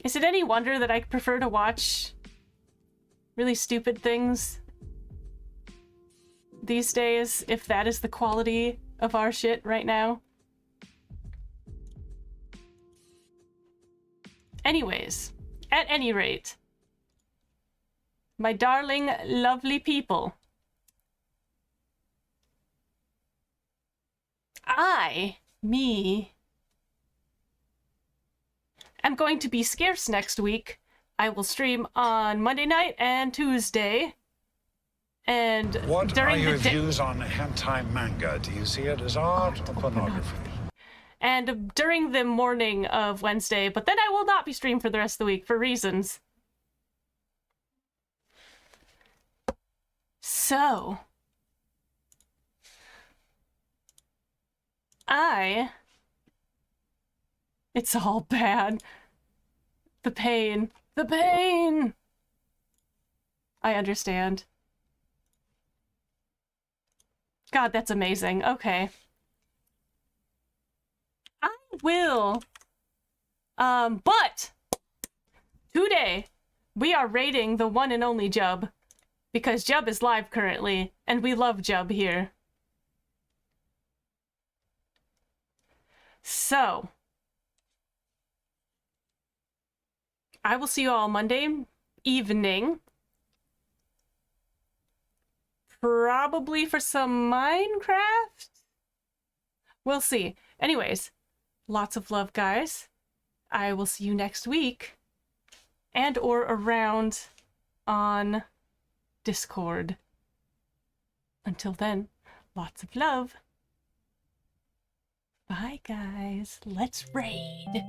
Is it any wonder that I prefer to watch really stupid things these days, if that is the quality of our shit right now? Anyways, at any rate, my darling, lovely people, I'm going to be scarce next week. I will stream on Monday night and Tuesday. And what during are your the views on hentai manga? Do you see it as art or pornography? And during the morning of Wednesday, but then I will not be streaming for the rest of the week for reasons. So, it's all bad. The pain. The pain! I understand. God, that's amazing. Okay. I will. But today we are rating the one and only Jub because Jub is live currently and we love Jub here. So I will see you all Monday evening. Probably for some Minecraft? We'll see. Anyways, lots of love, guys. I will see you next week. And or around on Discord. Until then, lots of love. Bye, guys. Let's raid.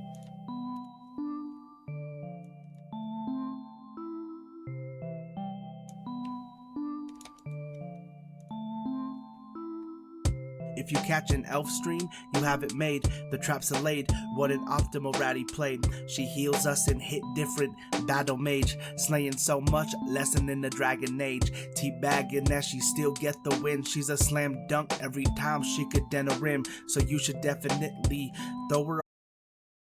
If you catch an elf stream, you have it made. The traps are laid. What an optimal ratty played. She heals us and hit different. Battle mage, slaying so much, lesson in the dragon age. Teabagging that she still get the win. She's a slam dunk every time she could den a rim. So you should definitely throw her